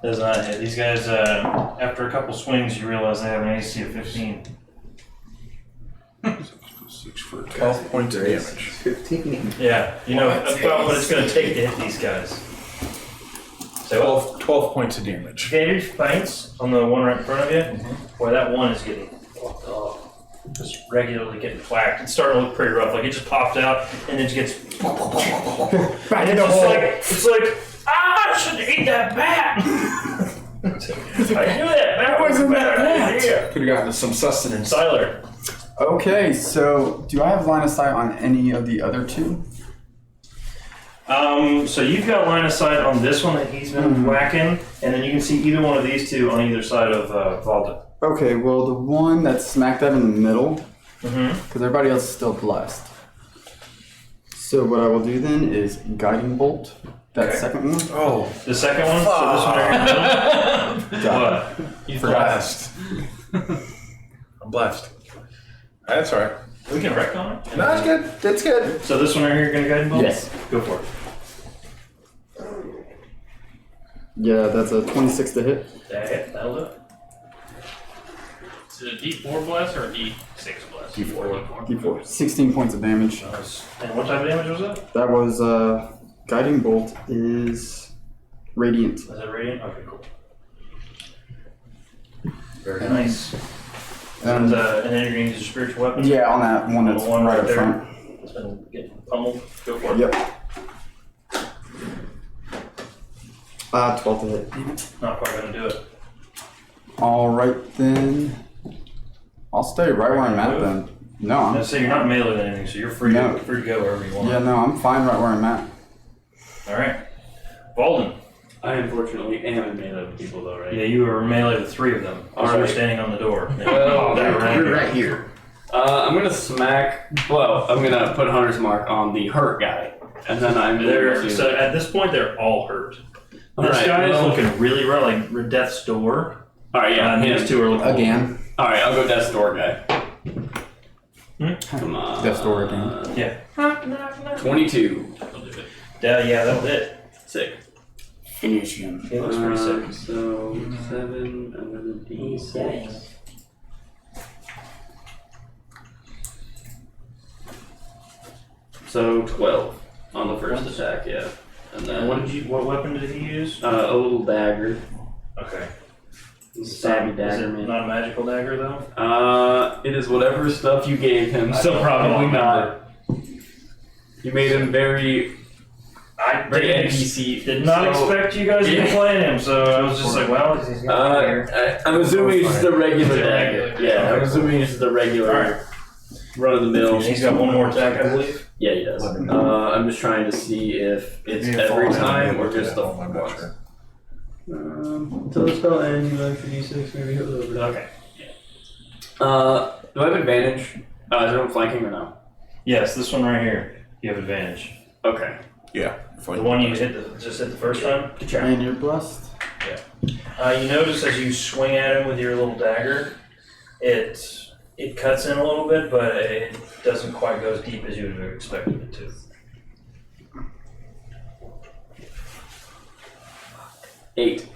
Does not hit. These guys, after a couple swings, you realize they have an AC of 15. 6 for 12 points of damage. 15. Yeah, you know about what it's going to take to hit these guys. So 12 points of damage. Gator pints on the one right in front of you. Boy, that one is getting just regularly getting whacked. It's starting to look pretty rough. Like it just popped out and it just gets. And it's just like ah, I should have ate that bat. I knew that bat wasn't that bad. Could have gotten some sustenance. Tyler. Okay, so do I have line of sight on any of the other two? So you've got line of sight on this one that he's been whacking, and then you can see either one of these two on either side of Valda. Okay, well, the one that's smack dab in the middle, Mm-hmm. because everybody else is still blessed. So what I will do then is Guiding Bolt, that Okay. second one. Oh, The second one, so this one right here. Got it. What? blessed. I'm blessed. That's all right. We can wreck on it. No, that's good. That's good. So this one right here, you're gonna guide bolt? Yes. Go for it. Yeah, that's a 26 to hit. That'll do it. Is it a D4 bless or a D6 bless? D4. D4. 16 points of damage. Nice. And what type of damage was that? That was, Guiding Bolt is Radiant. Is that radiant? Okay, cool. Very nice. And then you're gonna use your spiritual weapon? Yeah, on that one that's The one right right up there. front. It's been getting pummeled. Go for it. Yep. 12 to hit. Not quite gonna do it. Alright then. I'll stay right where I'm at then. No, I'm. Let's say you're not melee or anything, so you're free, No. free to go wherever you want. Yeah, no, I'm fine right where I'm at. Alright. Valden. I unfortunately am in melee with people though, right? Yeah, you were melee with 3 of them. Because you were Alright. standing on the door. Well, You're right here. I'm gonna smack. Well, I'm gonna put Hunter's Mark on the hurt guy, and then I'm going to. So at this point, they're all hurt. This Alright, guy is well- looking really rough, like Death's Door. All right, yeah, And him. these 2 are looking Again. All right, I'll go Death's Door guy. Come on. Death's Door again. Yeah. 22. Yeah, that'll hit. Sick. Finish him. He looks pretty sick. So 7 and then a D6. So 12 on the first attack, yeah. And then What weapon did he use? a little dagger. Okay. Stabby Is dagger, it man. not a magical dagger though? It is whatever stuff you gave him, so probably not. You made him very I NPC. did not so- expect you guys to be playing him, so I was just like, well, he's got here. I'm assuming it's just a regular It's a dagger. regular. Yeah, I'm assuming it's just a regular run of the mill. He's got one more attack, I believe. Yeah, he does. I'm just trying to see if it's every time or just the I'm not once. sure. Until the spell ends, you like the d6, maybe hit over. Okay. Do I have advantage? Is everyone flanking or no? Yes, this one right here. You have advantage. Okay. Yeah. The one you just hit the first time. Good job. And you're blessed. You notice as you swing at him with your little dagger, it cuts in a little bit, but it doesn't quite go as deep as you would have expected it to. 8.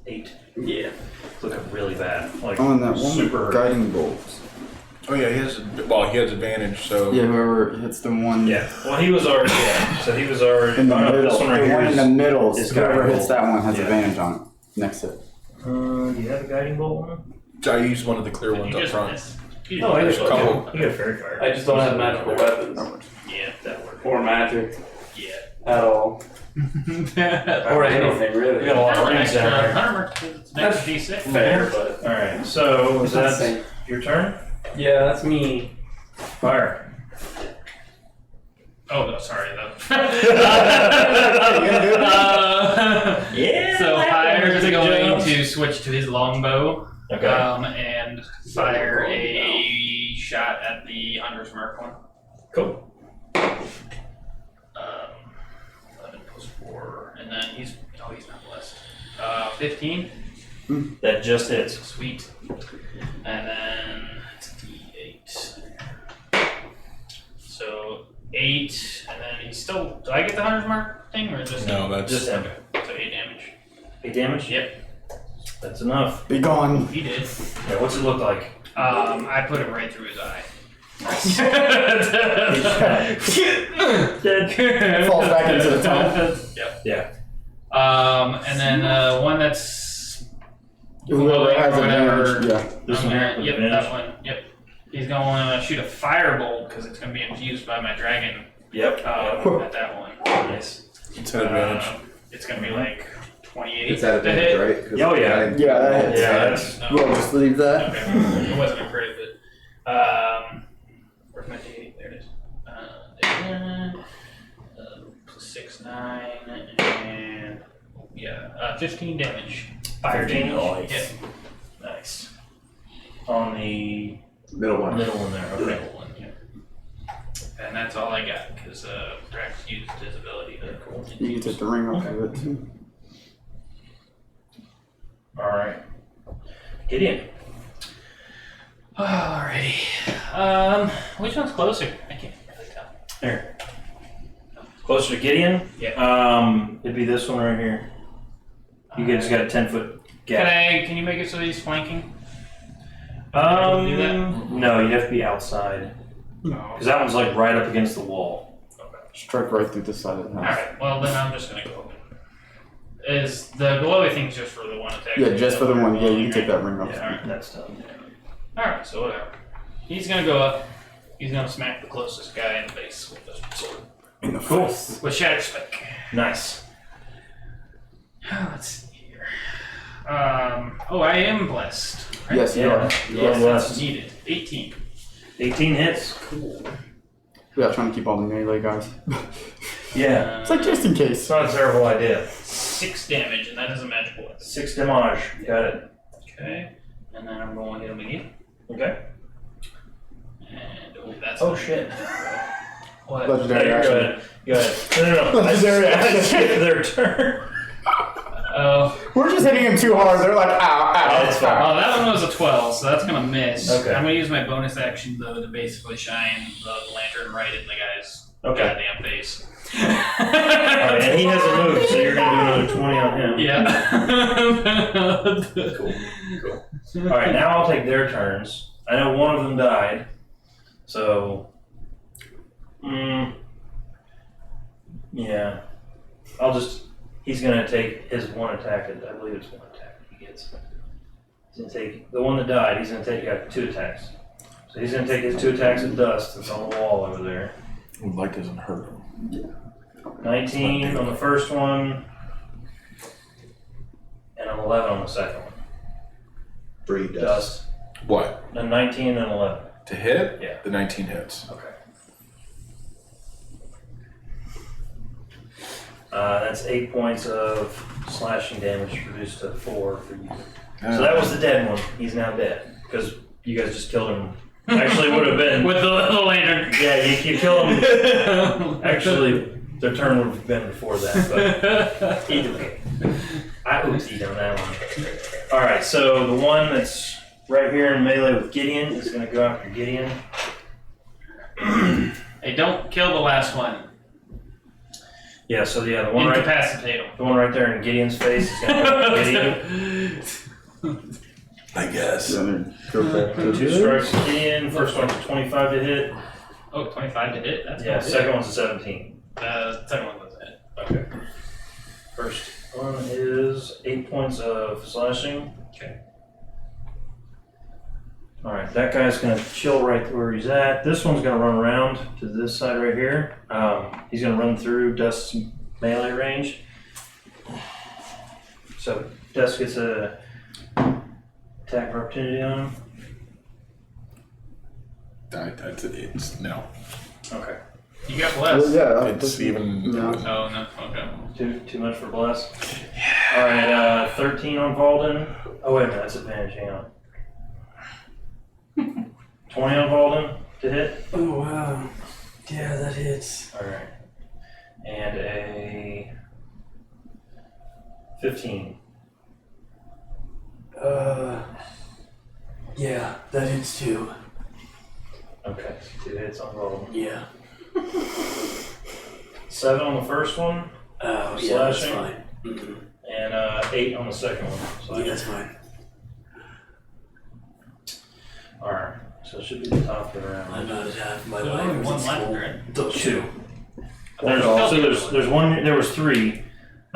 8. Yeah. It's looking really bad. Like Oh, and that one super with hurt. Guiding Bolt. Oh yeah, he has advantage. So Yeah, whoever hits the one Yeah. Well, he was already. Yeah. So he was already. in the oh, no, middle. This one right The here one in is- the middle. is Whoever Guiding hits Bolt. that one has Yeah. advantage on it. Next hit. Do you have a guiding bolt one? I used one of the clear ones You up just front. missed. Oh, I There's a couple. You got fairy fire. I just don't have magical weapons. Yeah, that worked. Or magic Yeah. at all. Or anything, We really. got a lot of rings down there. It's an extra D6. Fair, but. All right. So is that Insane. your turn? Yeah, that's me. Fire. Oh, no, sorry. Yeah. So Fire is Big going jumps. to switch to his longbow Okay. and fire a shot at the Hunter's Mark one. Cool. 11 plus 4, and then he's not blessed. 15, That just hits. sweet, and then it's D8. So 8, and then he's still. Do I get the Hunter's Mark thing or just No, that's Just him. So 8 damage. 8 damage. Yep, That's enough. Be gone. he did. Yeah. What's it look like? I put it right through his eye. Dead. Falls back into the tunnel. Yep. Yeah. And then one that's Whoever has or whatever. advantage. Yeah. This I'm one gonna- here with Yep, advantage? that one. Yep. He's going to shoot a firebolt because it's going to be infused by my dragon Yep. at that one. Nice. it's an advantage. it's gonna be like 28 It's at to advantage, hit. right? 'Cause Oh, yeah. I- Yeah, that hits. Yeah, that's No. We'll just leave that. Okay, it wasn't a crit, but where's my D8? There it is. 6, 9, and 15 damage. Fire 15? damage. Nice. Nice. On the Middle one. middle one there. Yeah, Okay. middle one, yeah. And that's all I got because Drax used his ability to. Cool. You can take the ring off of it too. All right. Gideon. Alrighty. Which one's closer? I can't really tell. Here. Closer to Gideon? Yeah. It'd be this one right here. You guys got a 10-foot gap. Can you make it so he's flanking? do No, you'd have to be outside. No. Because that one's like right up against the wall. Strike right through the side of the house. Alright, well then I'm just gonna go. Is the glowy thing just for the one attack? Yeah, just for the one. Yeah, you can take that ring off. Yeah, that's done. Alright, so whatever. He's gonna go up. He's gonna smack the closest guy in the face with the sword. In the Cool. face. With Shatter Spike. Nice. Let's see here. I am blessed. Right? Yes, you are. You are Yes, that's blessed. needed. 18. 18 hits. Cool. Yeah, trying to keep all the melee guys. Yeah. It's like just in It's case. not a terrible idea. 6 damage, and that is a magical weapon. 6 damage. Got it. Okay. And then I'm going to hit him again. Okay. And that's Oh shit. What? Legendary Go action. ahead. Go ahead. No. Legendary action. Skip their turn. Oh. We're just hitting him too hard. They're like, ow, ow. That's fine. Oh, that one was a 12, so that's gonna miss. Okay. I'm gonna use my bonus action though to basically shine the lantern right in the guy's Okay. goddamn face. Alright, and he hasn't moved, so you're gonna do another 20 on him. Yeah. Cool. Alright, now I'll take their turns. I know one of them died. So yeah. He's gonna take his one attack. I believe it's one attack he gets. He's gonna take the one that died, he's gonna take 2 attacks. So he's gonna take his 2 attacks of dust that's on the wall over there. Light doesn't hurt him. 19 on the first one, and an 11 on the second one. 3 dust. Dust. What? A 19 and 11. To hit? Yeah. The 19 hits. Okay. That's 8 points of slashing damage reduced to 4 for you. So that was the dead one. He's now dead because you guys just killed him. Actually, would have been. With the little lantern. Yeah, you kill him. Actually, their turn would have been before that, but either way. I oopsied on that one. Alright, so the one that's right here in melee with Gideon is going to go after Gideon. Hey, don't kill the last one. Yeah, so the one right, Incapacitate him. the one right there in Gideon's face is going to go after Gideon. I guess. Then go back to 2 strikes to Gideon. First one's a 25 to hit. Oh, 25 to hit? That's Yeah, good. second one's a 17. Second one was a hit. Okay. First one is 8 points of slashing. Okay. Alright, that guy's gonna chill right where he's at. This one's gonna run around to this side right here. He's gonna run through Dust's melee range. So Dust gets a attack of opportunity on him. That's it. It's no. Okay. You got blessed. Yeah, It's even. No. Oh, no. Okay. Too much for Bless. Alright, 13 on Valden. Oh wait a minute, that's advantage, hang on. 20 on Valden to hit. Oh wow. Yeah, that hits. Alright. And a 15. Yeah, that hits too. Okay, so 2 hits on Valden. Yeah. 7 on the first one, Oh yeah, that's Slashing. fine. Mm-hmm. and 8 on the second one. Yeah, that's fine. Alright, so it should be the top of the round. I'm not at half my There's life. only is one it left, full? right? Those 2. There's There's one. There was 3.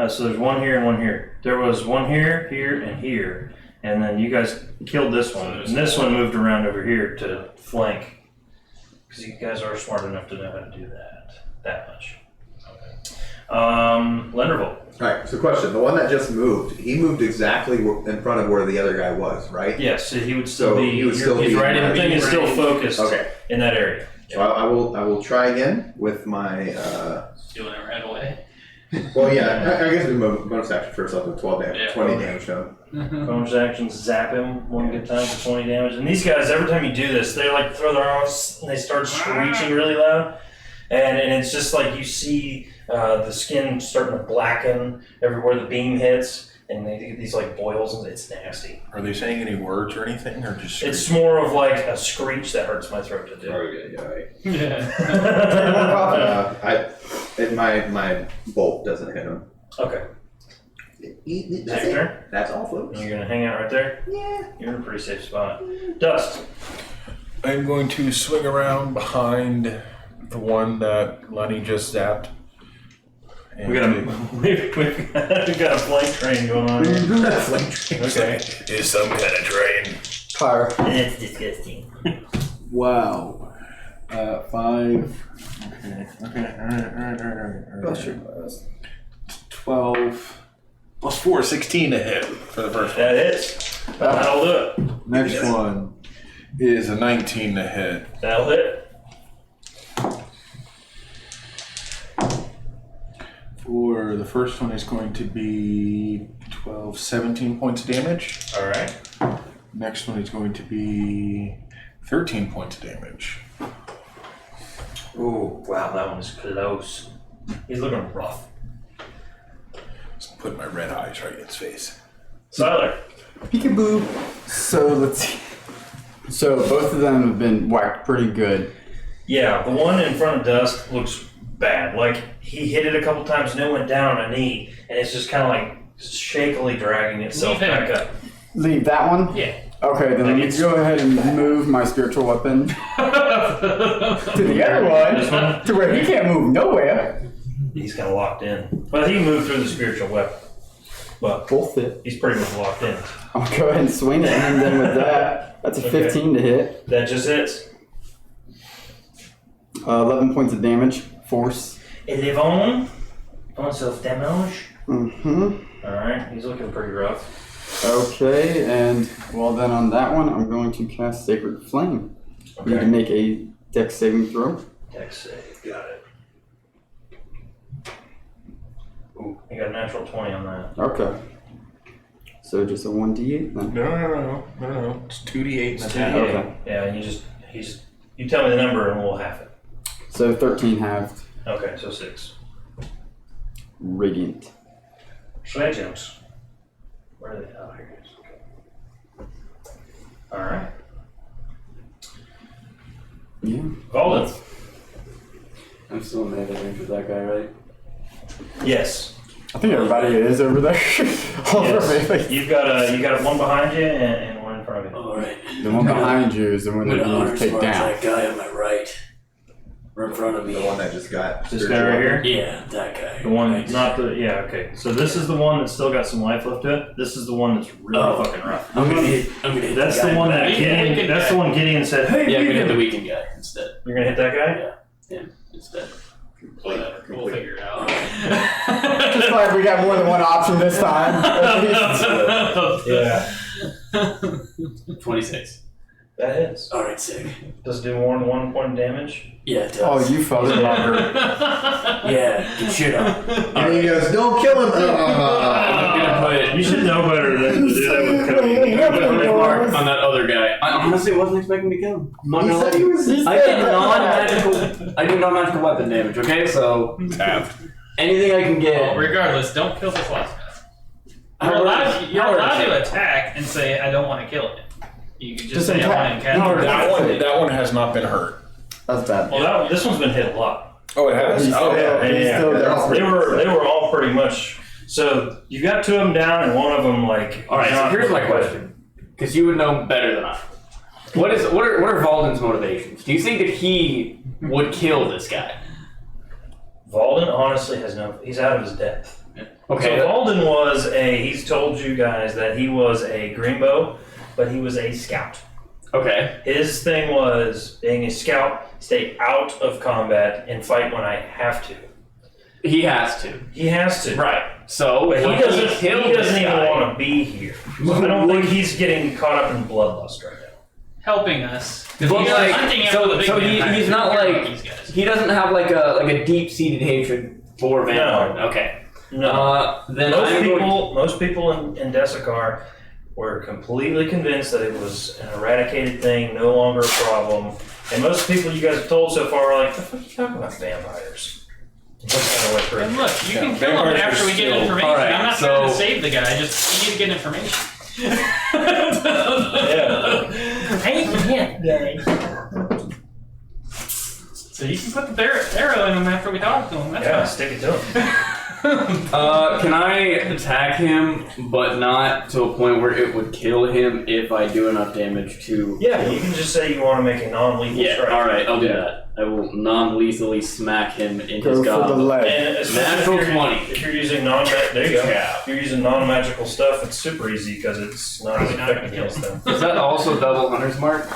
So there's 1 here and 1 here. There was 1 here, here, and here, and then you guys killed this one, and this one moved around over here to flank, because you guys are smart enough to know how to do that much. Okay. Lenderville. Alright, so question. The one that just moved, he moved exactly in front of where the other guy was, right? Yes, so he would still So be. he would still he's be right in. right- The thing is still right- focused Okay. in that area. So I will try again with my Doing it right away. well yeah, I guess we move bonus action first up to 12 damage, Yeah. 20 damage to him. Bonus action, zap him one good time for 20 damage. And these guys, every time you do this, they like throw their arms and they start screeching really loud. And it's just like you see the skin starting to blacken everywhere the beam hits. And they get these like boils and it's nasty. Are they saying any words or anything, or just? It's more of like a screech that hurts my throat to do. Okay, alright. Yeah. My bolt doesn't hit him. Okay. That's Your it. turn. That's all, folks. You're gonna hang out right there? Yeah. You're in a pretty safe spot. Dust. I'm going to swing around behind the one that Lenny just zapped. And We've got a flank train going on here. Flame train. Okay. Is some kind of train. Fire. That's disgusting. Wow. 5. Okay. Alright. 12 plus 4, 16 to hit for the first one. That is. That'll do it. Next one is a 19 to hit. That'll hit. For the first one is going to be 12, 17 points of damage. Alright. Next one is going to be 13 points of damage. Ooh, wow, that one is close. He's looking rough. Just put my red eyes right in his face. Siler. Peekaboo. So let's see. So both of them have been whacked pretty good. Yeah, the one in front of Dust looks bad. Like, he hit it a couple times and it went down on a knee, and it's just kind of like shakily dragging itself Leave him. back up. Leave that one? Yeah. Okay, then let me go ahead and move my spiritual weapon to the other This one, one, to where he can't move nowhere. he's kind of locked in. Well, he can move through the spiritual weapon, but Both hit. he's pretty much locked in. I'll go ahead and swing it, and then with that, that's a 15 to hit. That just hits. 11 points of damage. Force. 11 points of damage. Mm-hmm. Alright, he's looking pretty rough. Okay, and well then on that one, I'm going to cast Sacred Flame. You need to make a Dex saving throw. Dex save, got it. Ooh, you got a natural 20 on that. Okay. So just a 1d8 then. No. It's 2d8 and a It's half. 2d8. Okay. Yeah, and you tell me the number and we'll half it. So 13 halved. Okay, so 6. Radiant. Radiant. Where are they? Oh, here it is. Okay. Alright. Yeah. Golden. I'm still in melee range with that guy, right? Yes. I think everybody is over there. All Yes. right. You got one behind you and one in front of you. Alright. The one behind you is the one I'm that gonna you honor need to take charge down. that guy on my right. Right in front of me. The one that just got This guy right here? Yeah, that guy. The one, Right. not the, yeah, okay. So this is the one that's still got some life left to it. This is the one that's really Oh. fucking rough. I'm gonna hit That's the the guy. one that Yeah, Gideon, that's the one Gideon said, hey, Yeah, I'm gonna hit the Gideon. weakened guy instead. You're gonna hit that guy? Him instead. Whatever. We'll figure it out. Just like we got more than one option this time. Yeah. 26. That hits. Alright, sick. Does it do more than 1 point of damage? Yeah, it Oh, does. you fucker. Yeah, get shit up. And he goes, don't kill him! I'm gonna put You should know better than to do that with Cody. I'm gonna put a mark on that other guy. I honestly wasn't expecting to kill him. I'm not gonna lie. I do non-magical weapon damage, okay? So Tapped. anything I can Well, get. regardless, don't kill this last guy. You're How allowed are to you? attack and say, I don't want to kill it. You can just Just say, I want to attack. cast it. That one has not been hurt. That's bad. Well, this one's been hit a lot. Oh, it has? He's Oh, still- yeah. he's Yeah, still they're all desperate. They were all pretty much. So you got 2 of them down and one of them like. All right, so here's my question, because you would know better than I. What are Valden's motivations? Do you think that he would kill this guy? Valden honestly has no. He's out of his depth. Okay. So Valden was he's told you guys that he was a greenbow, but he was a scout. Okay. His thing was being a scout, stay out of combat and fight when I have to. He has to. He has to. Right. So But he when doesn't killed this even guy- want to be here. So I don't think he's getting caught up in bloodlust right now. Helping us. But He's like, hunting after the big vampires. he's not We're care like about these guys. he doesn't have like a deep seated hatred for vampires. Okay. No. Then Most people in Desakar were completely convinced that it was an eradicated thing, no longer a problem. And most people you guys have told so far are like, the fuck are you talking about vampires? And look, you can kill him vampires after are we get still- information. Alright, I'm not so- trying to save the guy, just we need to get information. So you can put the arrow in him after we talk to him. That's Yeah, fine. stick it to him. can I attack him, but not to a point where it would kill him if I do enough damage to? Yeah, you can just say you want to make a non-lethal Yeah. strike. All right, I'll do that. I will non-lethally smack him in Go his for the goblet. leg. And especially Natural if you're, 20. If you're using there you go. Yeah. If you're using non-magical stuff, it's super easy because it's not as Probably not effective gonna against them. Is that also double hunter's mark?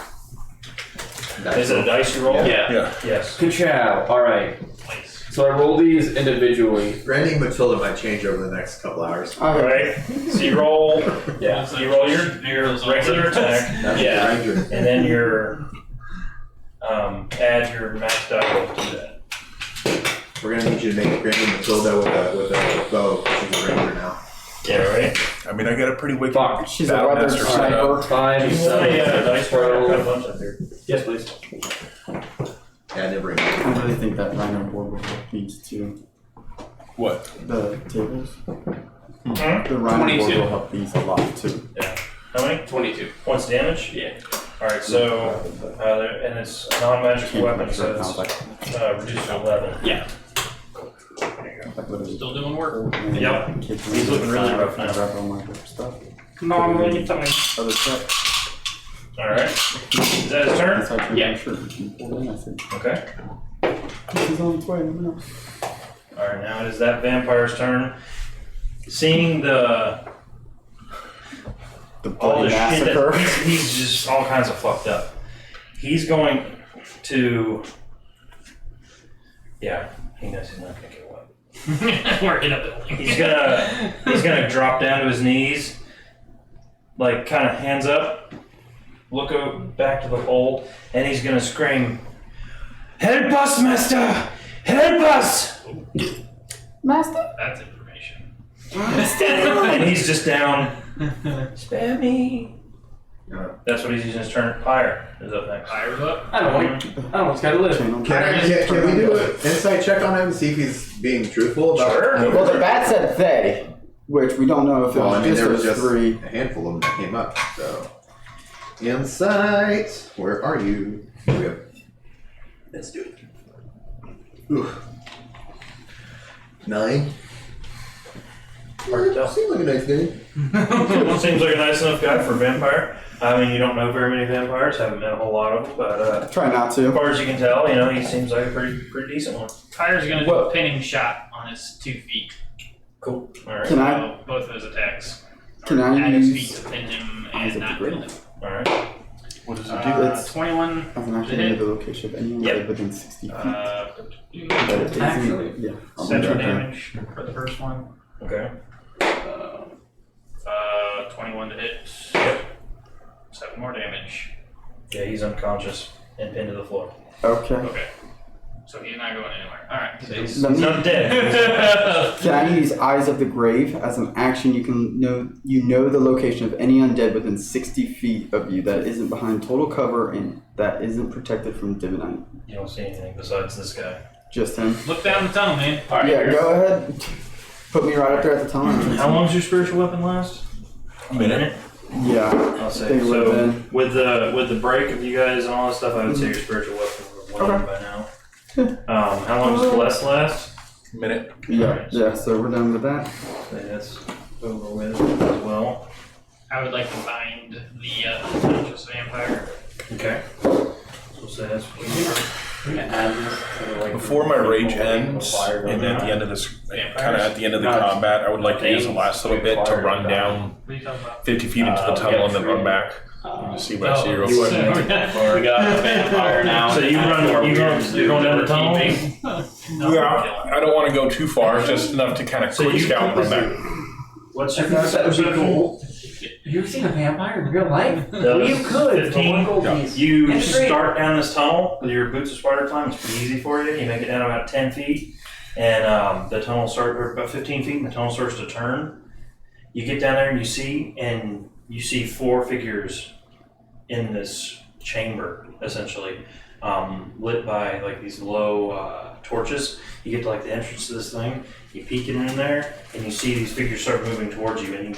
Is it a dice you roll? Yeah. Yeah. Yes. Ka-chow. All right. So I roll these individually. Randy and Matilda might change over the next couple hours. All right. So you roll. Yeah. You roll your regular attack, That's Yeah. the Ranger. and then your add your max die roll to that. We're gonna need you to make Randy and Matilda with a bow. She's a ranger now. Yeah. Right. I mean, I got a pretty wicked Fuck. She's a weapon Battlemaster sniper. 5, Do you want 7, a dice roll? I've got a 12. bunch up here. Yes, please. Yeah, never. I really think that rhino board would help these two. What? The tables. Hmm? The rhino board 22. will help these a lot too. How many 22. points damage? Yeah. All right. So and it's a non-magical weapon, so it's reduced to 11. Yeah. Still doing work. Yep. He's looking really rough now. Stuff. Non-lethally. Other stuff. All right. Is that his turn? That's how I Yeah. sure we can pull in. I said, Okay. he's on its way. Let me know. All right. Now it is that vampire's turn. Seeing the all bloody the shit massacre. that he's just all kinds of fucked up. He's going to. Yeah, he knows he's not gonna get away. Working up the He's gonna drop down to his knees, like kind of hands up, look back to the hole, and he's gonna scream, "Help us, master! Help us!" Master? That's information. And he's just down. Spare me. That's what he's using his turn. Pyre is up next. Fire's up. I don't want this guy to live. Channel. Can we do an insight check on him and see if he's being truthful about Sure. Well, the bat said they, which we don't know if it Well, was I mean, just there was those just three. a handful of them that came up. So, insight. Where are you? Here we go. Let's do it. Oof. 9. Hard to tell. Seems like a nice guy. Seems like a nice enough guy for a vampire. I mean, you don't know very many vampires, haven't met a whole lot of them, but Try not as to. far as you can tell, he seems like a pretty decent one. Fire's gonna do Well- a pinning shot on his 2 feet. Cool. All right. Can I? So both of his attacks. Can I At his use- feet to pin him Eyes and of not the kill Great. him. All right. What does it do? It's- 21. As an action, Hit. near the location of anyone Yep. within 60 feet. Uh, But it isn't- Actually, yeah. I'll do 7 that. damage for the first one. Okay. 21 to hit. 7 more damage. Yeah, he's unconscious and pinned to the floor. Okay. Okay. So he's not going anywhere. Alright. So he's Let He's me- not dead. Can I use Eyes of the Grave as an action? You know the location of any undead within 60 feet of you that isn't behind total cover and that isn't protected from divinite. You don't see anything besides this guy. Just him. look down the tunnel, man. Alright. Yeah, go ahead. Put me right up there at the time. How long does your spiritual weapon last? A minute. Yeah. I'll say. They would have So been. with the break of you guys and all that stuff, I would say your spiritual weapon would have won by now. How long does Bless last? Minute. Yeah. Yeah. So we're done with that. Okay, that's over with as well. I would like to bind the unconscious vampire. Okay. So we'll say that's I'm gonna add this to, like, Before my rage ends, and at the end of this, kind of at the end of the combat, I would like to use the last little bit to run down What are you talking about? 50 feet into the tunnel and then run back. See what I see real You quick. wouldn't make it that far. We got a vampire now. So you're going down the tunnel? Yeah, I don't want to go too far, just enough to kind of So quick you- scout and run back. What's your That would be perception? cool. Have you ever seen a vampire in real life? Does You could. 15. Yeah. You That's great. start down this tunnel with your boots of spider climb. It's pretty easy for you. You make it down about 10 feet, and the tunnel starts about 15 feet, and the tunnel starts to turn. You get down there and you see 4 figures in this chamber, essentially, lit by like these low torches. You get to like the entrance to this thing. You peek in there, and you see these figures start moving towards you, and you.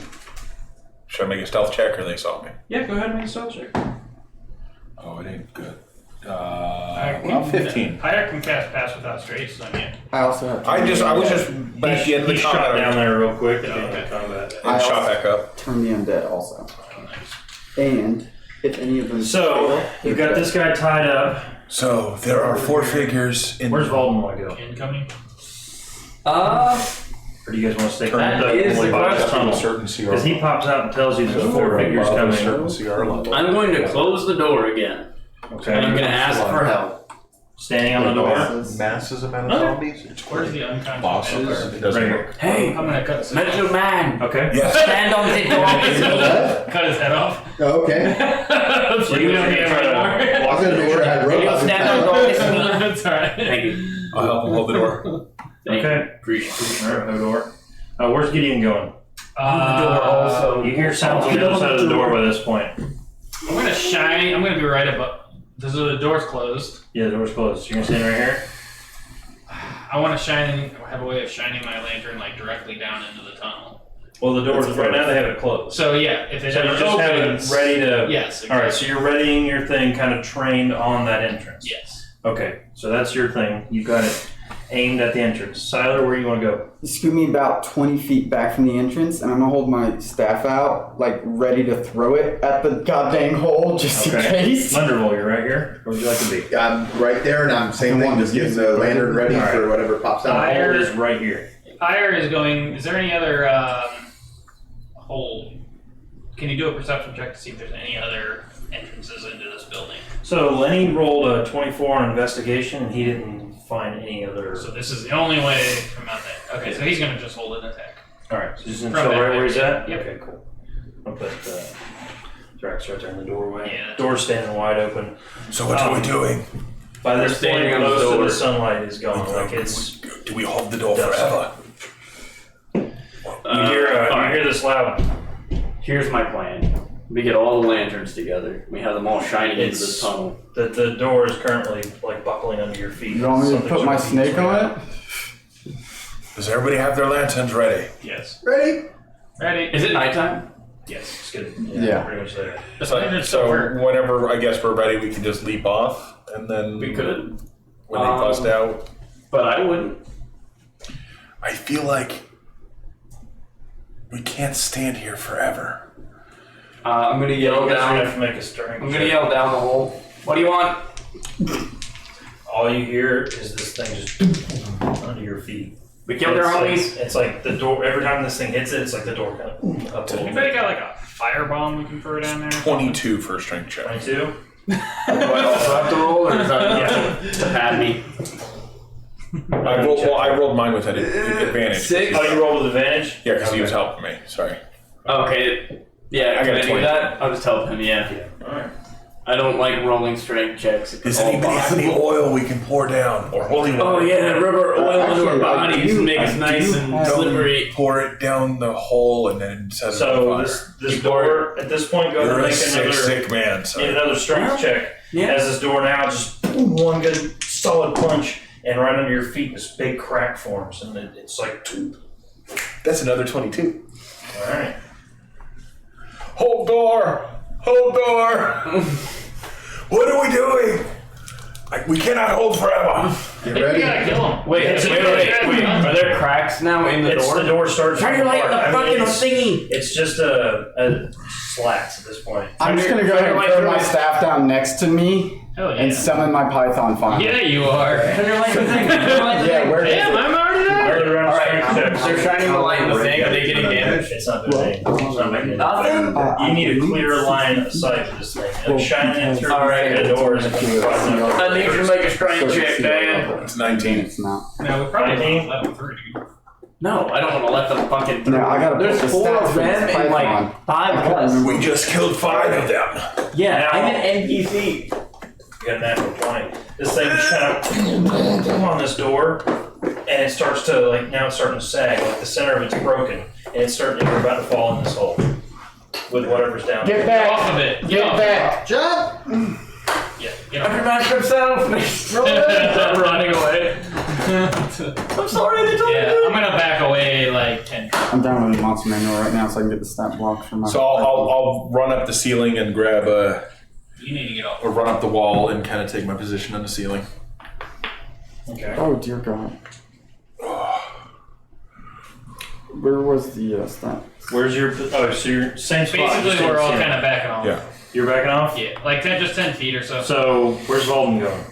Should I make a stealth check or they saw me? Yeah, go ahead and make a stealth check. Oh, it ain't good. I Well, 15. Higher can cast Pass Without Trace on you. I also have. I was just back at the end of He the shot combat down there real quick. Yeah, okay. Combat. and shot back up. Turn the undead also. And if any of them. So you got this guy tied up. So there are 4 figures in. Where's Voldemort go? Incoming. Or do you guys want to stay That cramped up is and the wait by this question. tunnel? certain CR. Because he pops out and tells you there's 4 figures coming. CR level. I'm going to close the door again. Okay. And I'm going to ask for help. Standing on the door. Massive amount of zombies. Where's the unconscious? Bosses. It doesn't Right work. Hey, I'm gonna cut his metal man, Okay. Yes. stand on the door. cut his head off. Oh, okay. So you don't need him I anymore. was gonna make sure I had You'll robots. stand on the door with me. That's alright. Thank you. I'll help him hold the door. Thank Okay. you. Appreciate Alright, no door. Where's Gideon going? You hear sounds on the other side of the door by this point. I'm gonna be right above. The door's closed. Yeah, the door's closed. You're gonna stand right here? I want to have a way of shining my lantern like directly down into the tunnel. Well, the doors right now they have it closed. So yeah, if it So you ever just have opens, it ready to. yes. All right, so you're readying your thing, kind of trained on that entrance. Yes. Okay, so that's your thing. You got it aimed at the entrance. Siler, where do you want to go? Scoot me about 20 feet back from the entrance, and I'm gonna hold my staff out, like ready to throw it at the goddamn hole, just in case. Thunderbolt, you're right here. Where would you like to be? I'm right there, and I'm same thing, just getting the lantern ready Alright. for whatever pops The out. hole is right here. Pyre is going. Is there any other hole? Can you do a perception check to see if there's any other entrances into this building? So Lenny rolled a 24 on investigation, and he didn't find any other. So this is the only way from out there. Okay, so he's gonna just hold an attack. All right, so just From until that right where he's at. Yep. Okay, cool. I'll put Drax right there in the doorway. Yeah. Door's standing wide open. So what are we doing? By We're this point, standing on the most of door. the sunlight is gone. Like it's. Do we hold the door Dusk. forever? You hear this loud. Here's my plan. We get all the lanterns together. We have them all shining into It's- this tunnel. The door is currently like buckling under your feet. You want me to Something's put my sort of snake on it? Does everybody have their lanterns ready? Yes. Ready? Ready? Is it nighttime? Yes. It's good. Yeah. Pretty much there. So whenever I guess we're ready, we can just leap off, and then We could, when they bust out. but I wouldn't. I feel like we can't stand here forever. I'm gonna yell You guys are gonna have down. to make a strength I'm check. gonna yell down the hole. What do you want? All you hear is this thing just under your feet. We killed their homies. It's like the door. Every time this thing hits it, it's like the door kind of up a little Anybody bit. got like a firebomb we can throw down there? 22 for a strength check. 22. Do I also have to roll, or is that enough to pad me? I rolled mine with advantage. 6. Oh, you roll with advantage? Yeah, because he was helping me. Sorry. Okay. Yeah, I can got I do 20. that? I'll just help him, yeah. Alright. I don't like rolling strength checks. If Does it's all anybody have any possible. oil we can pour down? Or holy water? Oh yeah, rubber oil into our Actually, bodies and make us nice and have- slippery. Pour it down the hole and then set it So on fire. this door at this point, go ahead You're and a make sick, another sick man, need son. another strength check. Yeah. As this door now just one good solid punch, and right under your feet this big crack forms, and it's like. That's another 22. All right. Hold door! Hold door! What are we doing? We cannot hold forever. Get You ready. gotta kill him. Wait, Are there cracks now in the It's door? the door starts. Turn your light in the apart. I mean, fucking thingy. It's just a slats at this point. I'm just gonna go ahead and throw my staff down next to me Hell yeah. and summon my python finally. Yeah, you are. Turn your light in the thing. Yeah, where is Damn, it? I'm already there. Another round of Alright, strength check. they're shining the light in the thing. Are they getting damaged? It's not doing anything. It's not making it Nothing? better. You need a clear line of sight for this thing. And shining it through the doors and I need you to make a strength check, Dan. It's 19. It's not. No, we probably don't let them through. No, I don't want to let them fucking. No, I gotta There's put the 4 stats of for this them and Python. like 5 of us. We just killed 5 of them. Yeah, Now- I'm an NPC. You got a natural 20. This thing just kind of on this door, and it starts to, like, now it's starting to sag. Like, the center of it's broken, and it's starting to, you're about to fall in this hole with whatever's down there. Get off of it. Get off back! Jump! Yeah, get off. Master himself. Running away. I'm sorry, they told Yeah, me. I'm gonna back away like 10 feet. I'm downloading the monster manual right now so I can get the stat block for my. So I'll run up the ceiling and grab You need to get off. or run up the wall and kind of take my position on the ceiling. Okay. Oh dear God. Where was the stat? Where's your, oh, so you're same spot. Basically, just we're all in the kind of backing off. Yeah. You're backing off? Yeah, like 10 feet or so. So, where's Valden going?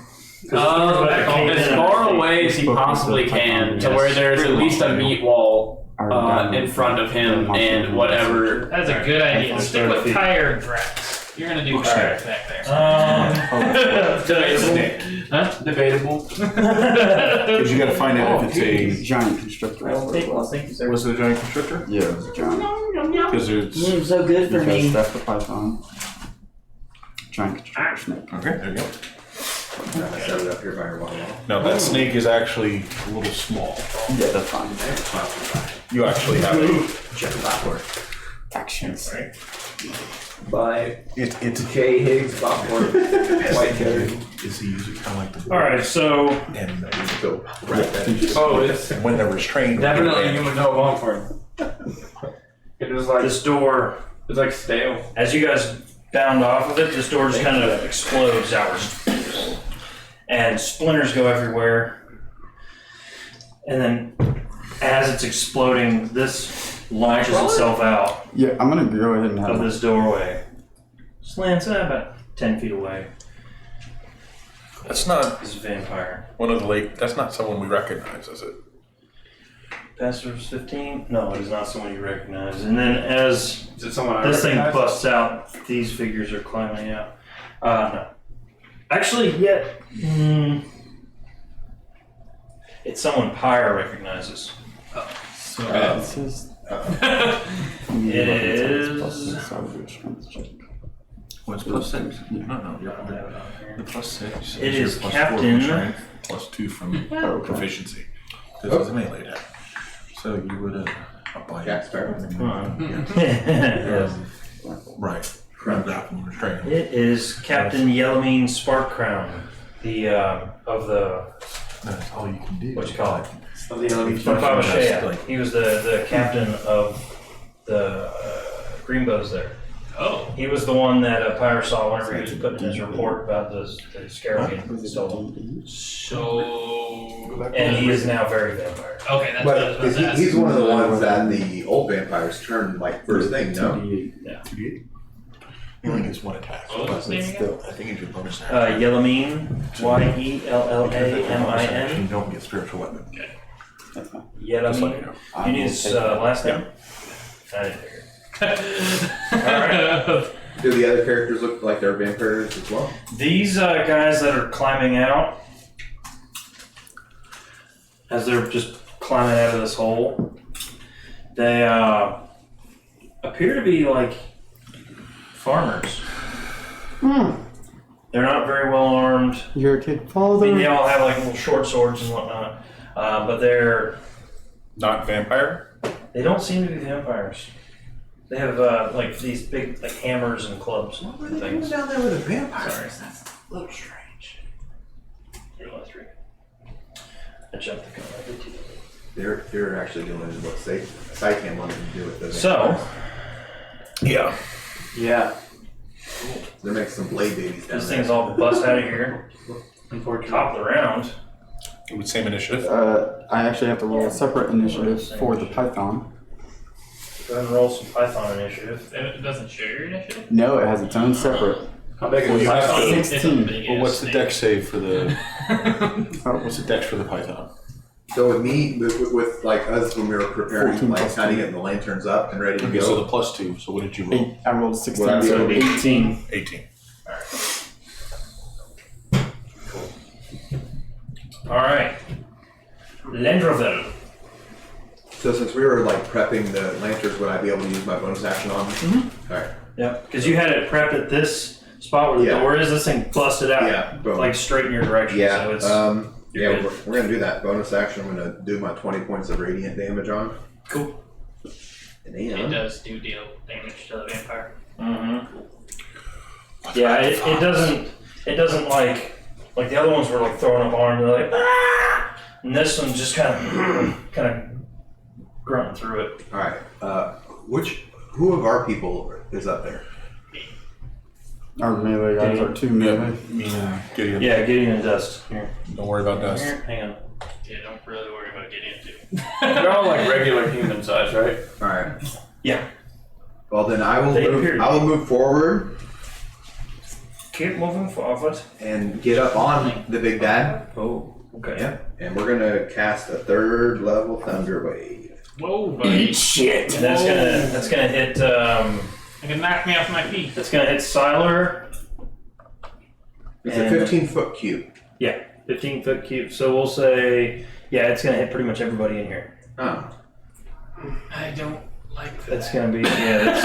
'Cause the door's about to cave in As at far our feet. away as he possibly can, to where there's at least a meat wall in front of him and whatever. That's a good idea. Let's Stick start with feet. tire and Drax. You're gonna do tires back there. Huh? Debatable. Because you got to find out if it's Giant constrictor. Thank you, sir. Was it a giant constrictor? Yeah, it was a giant. Because there's. So good Because that's the python. Giant constrictor snake. Okay, there you go. I set it up here by your wall. Now that snake is actually a little small. Yeah, that's fine. You actually have a. Check it backward. Actions. by It's J. Higgs Popcorn. White Cherry. is he usually kind of like the. Alright, so, And So, right then. Oh, it's when they're restrained. definitely you would know long for him. It was like this door, it's like stale. as you guys bound off of it, this door just kind of explodes outwards. And splinters go everywhere. And then, as it's exploding, this launches itself out Yeah, I'm gonna go ahead and of have this doorway. Slants about 10 feet away. That's not This vampire. one of the late. That's not someone we recognize, is it? Pastor's 15? No, it is not someone you recognize. And then as Is it someone I this thing recognize? busts out, these figures are climbing out. No. Actually, yeah. It's someone Pyre recognizes. So Okay. this is. It is- What's plus 6? Yeah. No, the plus 6. It your is plus Captain- 4 strength, plus 2 from Okay. proficiency. Because it's a melee attack. So you would have up by Jack Sparrow. Come on. Yes. right. Grapple and restraining. It is Captain Yellowmane Sparkcrown, the of the That's all you can do. what you call it? Of the enemy. From Baba Shea. Like- He was the captain of the Greenbows there. Oh. He was the one that Pyre saw whenever he was putting his report about the scarab getting stolen. So. And he is now very vampire. Okay, that's what I was But about is to ask. he's one of the ones that the old vampires turn like first thing, no? He only gets one attack. What was his name again? I think it's your bonus attack. Yellowmane, Because at the bonus action, Yellamain. you don't get spiritual weapon. Just like you Yellowmane. know. You need his last name? I didn't figure. Alright. Do the other characters look like they're vampires as well? These guys that are climbing out, as they're just climbing out of this hole, they appear to be like farmers. They're not very well armed. You're a kid. Follow I mean, they them. all have like little short swords and whatnot, but Not vampire? they don't seem to be vampires. They have like these big like hammers and clubs and things. down there with the vampires? Sorry. That's a little strange. Your last three. I jumped the gun. I did too. They're actually doing what Saitan wanted to do with the So, Yeah. Yeah. they're making some blade babies down this there. thing's all bust out of here, Unfortunately. toppled around. With same initiative. I actually have to roll a separate initiative for the python. Go ahead and roll some Python initiative. It doesn't show your initiative? No, it has its own separate. How big Well, is you the have python? to- It's a 16. big Well, ass what's the snake. dex save for the? Oh, What's the dex for the python? So with me, with like us when we were preparing, 14 like plus kind of 2. getting the lanterns up and ready to Okay, go. so the +2. So what did you roll? 8. I rolled 16, Well, so that'd be 18. 18. Alright. Lendroville. So since we were like prepping the lanterns, would I be able to use my bonus action on them? Mm-hmm. All right. Yep, because you had it prepped at this spot where the Yeah. door is. This thing busted out, Yeah, boom. like straight in your direction. Yeah. So it's yeah, you're good. we're gonna do that bonus action. I'm gonna do my 20 points of radiant damage on. Cool. And It then does do deal damage to the vampire. Mm-hmm. Yeah, it doesn't like the other ones were like throwing up arms, they're like ah! And this one's just kind of grunting through it. all right. Who of our people is up there? Our melee guys are 2 melee. Me and Gideon. Yeah, Gideon and Dust. Here. Don't worry about dust. Here, hang on. Yeah, don't really worry about getting into. They're all like regular human size, right? All right. Yeah. Well, then I will They appear- move forward Keep moving forward. and get up on the big bad. Oh, okay. Yeah. And we're gonna cast a 3rd level Thunder Wave. Whoa, buddy. Shit. And that's gonna hit You can knock me off my feet. that's gonna hit Siler. It's And- a 15-foot cube. Yeah, 15-foot cube. So we'll say it's gonna hit pretty much everybody in here. Oh. I don't like that. That's gonna be that's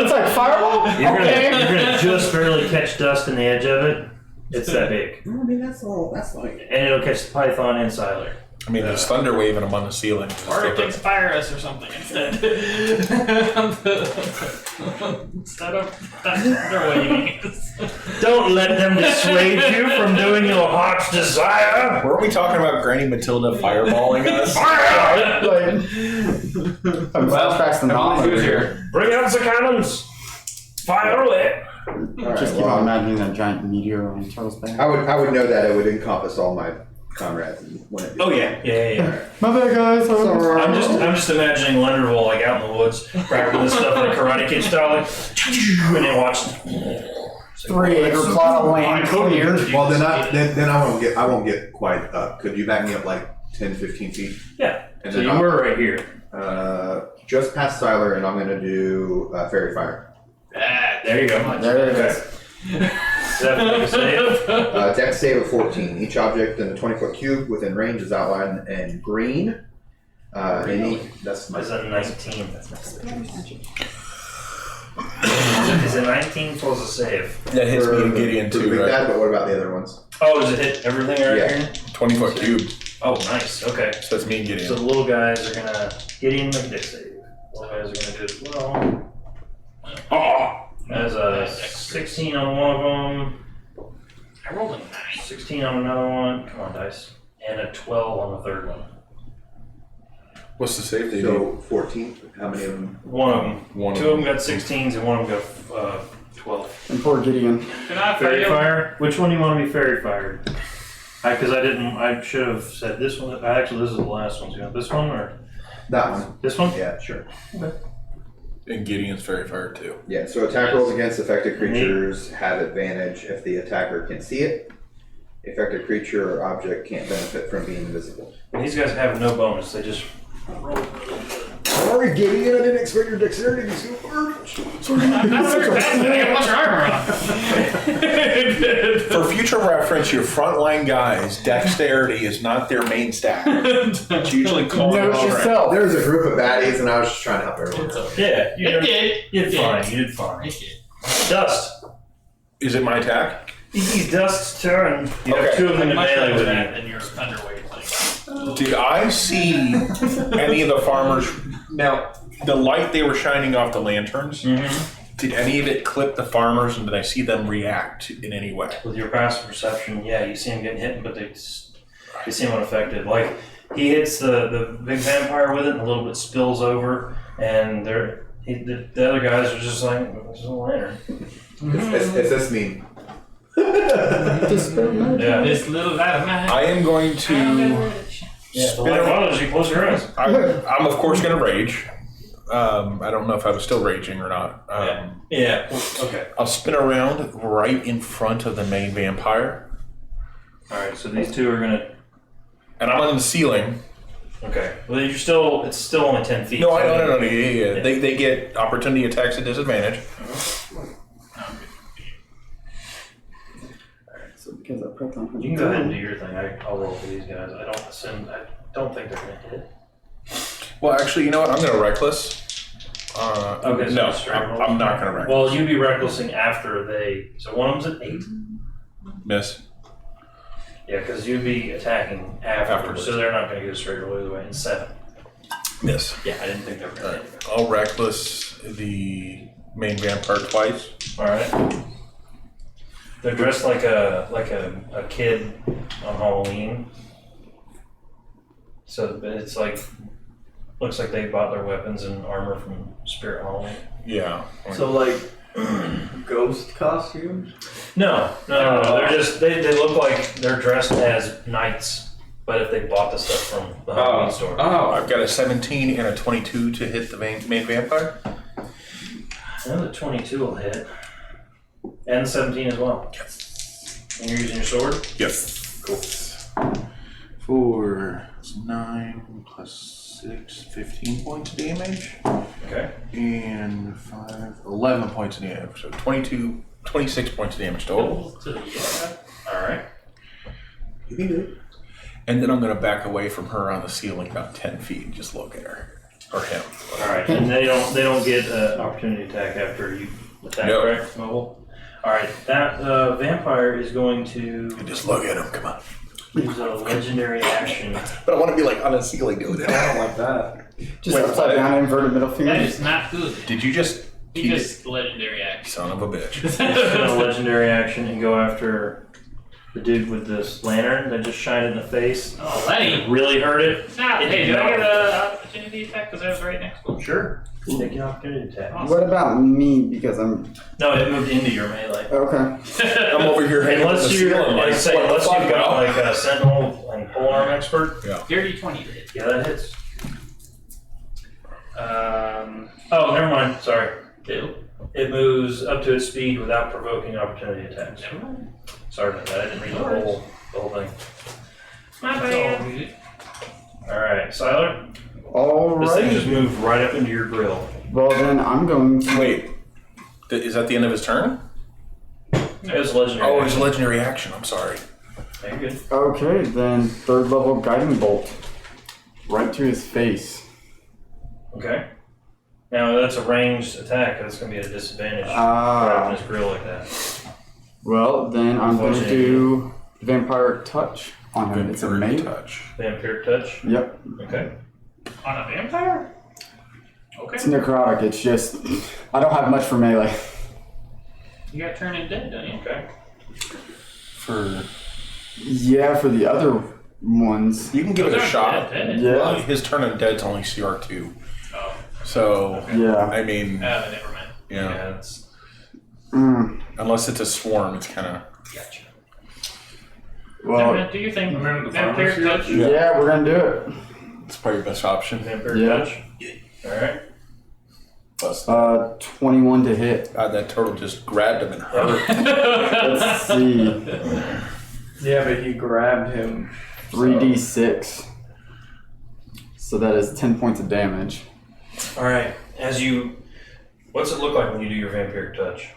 It's like fireball? you're gonna just barely catch Dust in the edge of it. It's that big. I mean, that's like. And it'll catch the Python and Siler. I mean, there's thunder waving them on the ceiling. Or it can fire us or something instead. Instead of thunder waving. Don't let them dissuade you from doing your heart's desire. Weren't we talking about Granny Matilda fireballing us? I'm flashbacks to Nom over Who's here. here? Bring out the cannons. Fire away. Just keep on imagining that giant meteor on Turtle's back. I would know that it would encompass all my comrades and when it. Oh yeah. My bad, guys. I'm just imagining Lenderville like out in the woods, practicing this stuff like Karate Kid style, like, and then watch. 3 acre plot of land cleared. Well, then I won't get quite up. Could you back me up like 10, 15 feet? Yeah. And So then you I'll- were right here. Just past Siler, and I'm gonna do Fairy Fire. There you go. There it is. Is that what you say? Dex save of 14. Each object in a 20-foot cube within range is outlined in green. That's my. Is that 19? Is it 19 for the save? That hits me and Gideon for the too, big right? bad, but what about the other ones? Oh, does it hit everything right Yeah. here? 20-foot cube. Oh, nice. Okay. So that's me and So Gideon. the little guys are gonna get in make a dex save. Little guys are gonna do it as well. Oh! There's a 16 on one of them, I rolled a 9. 16 on another one. Come on, dice. And a 12 on the third one. What's the save they do? So 14. How many of them? One of them. One Two of them got 16s and one of them got 12. And poor Gideon. Can I Fairy fail? fire? Which one do you want to be fairy fired? Because I should have said this one. Actually, this is the last one. So you want this one or That one. this one? Yeah, sure. And Gideon's very fire too. Yeah, so attack rolls against affected creatures have advantage if the attacker can see it. Affected creature or object can't benefit from being invisible. And these guys have no bonus. They just roll. Sorry, Gideon, I didn't expect your dexterity to be so garbage. I'm not very fast, but I got a bunch of armor on. For future reference, your frontline guys, dexterity is not their main stat. It's usually called Note strength. yourself. There was a group of baddies, and I was just trying to help everyone. Yeah, You did. You did It fine. You did fine. It did. Dust. Is it my attack? It's Dust's turn. You have Okay. two of them in Much melee better with that you. than your thunderwave thing. Did I see any of the farmers? Now, the light they were shining off the lanterns, did any of it clip the farmers, and did I see them react in any way? With your passive perception, yeah, you see them getting hit, but they seem unaffected. Like, he hits the big vampire with it, and a little bit spills over, and the other guys are just like, this is a lantern. It's this mean. Yeah. This little light of mine. I am going to. Yeah, the light follows you, close your eyes. I'm of course going to rage. I don't know if I was still raging or not. Yeah, okay. I'll spin around right in front of the main vampire, Alright, so these two are gonna. and I'm on the ceiling. Okay. Well, it's still only 10 feet. No, I don't know. Yeah. They get opportunity attacks at disadvantage. So because I prepped on You can go ahead and do your thing. I'll roll for these guys. I don't think they're gonna hit. Well, actually, you know what? I'm gonna reckless. Okay, so no, it's straight roll. I'm not gonna reckless. Well, you'd be recklessing after they. So one of them's at 8. Miss. Yeah, because you'd be attacking afterwards, so they're not gonna go straight roll either way. And 7. Miss. Yeah, I didn't think they were gonna hit. I'll reckless the main vampire twice. All right. They're dressed like a kid on Halloween. So it's like looks like they bought their weapons and armor from Spirit Halloween. Yeah. So like ghost costumes? No. They're just they look like they're dressed as knights, but if they bought the stuff from the Halloween store. Oh, I've got a 17 and a 22 to hit the main vampire. And the 22 will hit. And the 17 as well. Yes. And you're using your sword? Yes. Cool. 4 is 9 plus 6, 15 points of damage. Okay. And 5, 11 points of damage. So 22, 26 points of damage total. Alright. You can do it. And then I'm going to back away from her on the ceiling about 10 feet and just look at her. Or him. Alright. And they don't get an opportunity attack after you attack, No. right? Mobile? Alright. That vampire is going to And just look at him, come on. use a legendary action. But I want to be like on a ceiling doing it. I don't like that. Just Wait, upside down inverted middle That finger. is not good. Did you just He keep just legendary it? action. Son of a bitch. A legendary action and go after the dude with this lantern that just shined in the face. Oh, Lenny. Really hurt it. Nah, It hey, did do I not. get an opportunity attack? Because I was right next to him. Sure. Take an opportunity attack. What about me? Because I'm No, it moved into your melee. okay. I'm over here hanging with the Unless you're, ceiling. like, say, what the unless fuck, you've got bro? like a sentinel and polearm expert. Dirty 20 to hit. Yeah, that hits. Oh, never mind. Sorry. It moves up to its speed without provoking opportunity attacks. Never mind. Sorry about that. I didn't read the whole thing. My bad. All right, Siler. This thing just Alright. moved right up into your grill. Well then I'm going to Wait, is that the end of his turn? It was legendary. Oh, it's a legendary action. I'm sorry. Very good. okay, then 3rd level guiding bolt. Right to his face. Okay. Now that's a ranged attack. That's going to be at a disadvantage. Ah. Grabbing his grill like that. Well then I'm going to do Vampiric Touch on him. It's a Vampiric melee. touch. Vampiric touch. Yep. Okay. On a vampire? Okay. It's necrotic, it's just I don't have much for melee. You got turned in dead, don't you? Okay. For Yeah, for the other ones. you can give it a Those aren't shot. dead. Yeah. Well, his turn in dead's only CR2. Oh. So Yeah. I mean, Never mind. yeah. It's Unless it's a swarm, it's kind of. Gotcha. Well, Never mind. Do your thing. Remember the Vampiric farmer's touch. yeah, we're gonna do it. It's probably your best option. Vampiric Yeah. touch. All right. Plus, 21 to hit. God, that turtle just grabbed him and hurt. Let's see. Yeah, but he grabbed him. 3d6. So that is 10 points of damage. All right. What's it look like when you do your vampiric touch?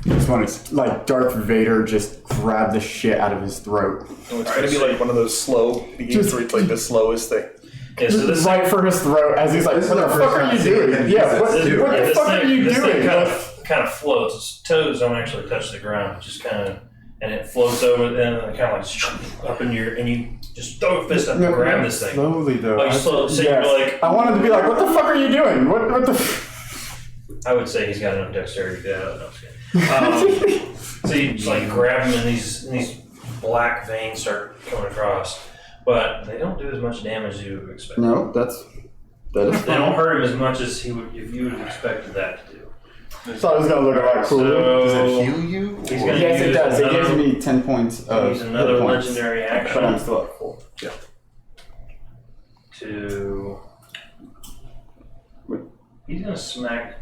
This one is like Darth Vader just grabbed the shit out of his throat. It's gonna be like one of those slow games where it's like the slowest thing. Yeah, so this Right for his throat as he's like, This is what the our fuck first are time you seeing doing? him Yeah, use what this too, what right? the fuck are you this thing doing? kind of floats. Its toes don't actually touch the ground. It just kind of, and it floats over and kind of like up in your, and you just throw a fist up and grab this thing. Slowly though. Like slow, so Yes. you're like, I wanted to be like, what the fuck are you doing? What the I would say he's got enough dexterity to do that. No, I'm just kidding. So you just like grab him and these black veins start coming across. But they don't do as much damage as you would expect. No, that is They don't fine. hurt him as much as he would if you would have expected that to do. Thought it was gonna look a lot cooler. Does So it heal you? he's or- gonna Yes, it use does. It another- gives me 10 points of use another hit points, legendary action. but I'm still at full. To he's gonna smack.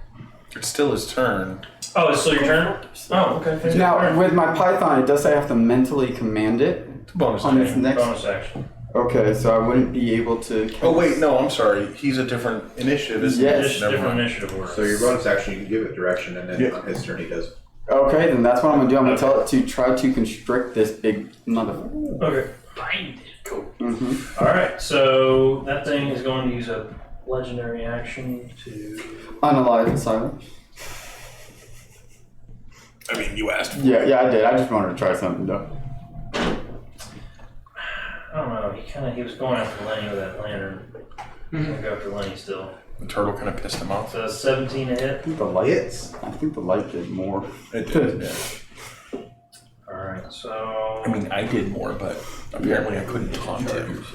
It's still his turn. Oh, it's still your turn. Oh, okay. Finish your Now, turn. with my Python, it does say I have to mentally command it It's a bonus on its action. next. Bonus action. Okay, so I wouldn't be able to. Oh wait, no, I'm sorry. He's a different initiative, isn't Yes. he? Never Different mind. initiative order. So your bonus action, you can give it direction, and then on his turn he does. Okay, then that's what I'm gonna do. I'm gonna tell it to try to constrict this big motherfucker. Okay. Bind it. Cool. Mm-hmm. Alright, so that thing is going to use a legendary action to. Unalive silent. I mean, you asked. Yeah, I did. I just wanted to try something though. I don't know, he was going after Lenny with that lantern. He's gonna go after Lenny still. The turtle kind of pissed him off. So that's 17 to hit. The lights. I think the light did more. It did. Yeah. Alright, so. I mean, I did more, but apparently I couldn't taunt him.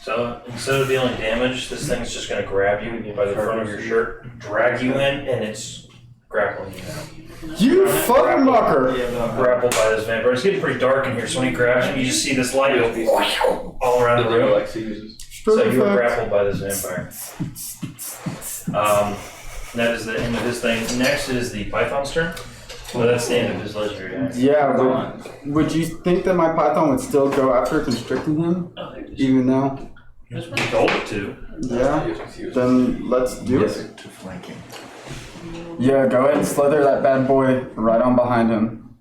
So instead of dealing damage, this thing's just gonna grab you by the front of your shirt, drag you in, and it's grappling you now. You fucking mucker! Grappled by this vampire. It's getting pretty dark in here, so when he grabs you, you just see this light go all around the room. So you were grappled by this vampire. That is the end of his thing. Next is the Python's turn. So that's the end of his legendary action. Yeah, would you think that my python would still go after constricting him? Even though? He told it to. Yeah? Then let's do it. To flanking. Yeah, go ahead and slither that bad boy right on behind him.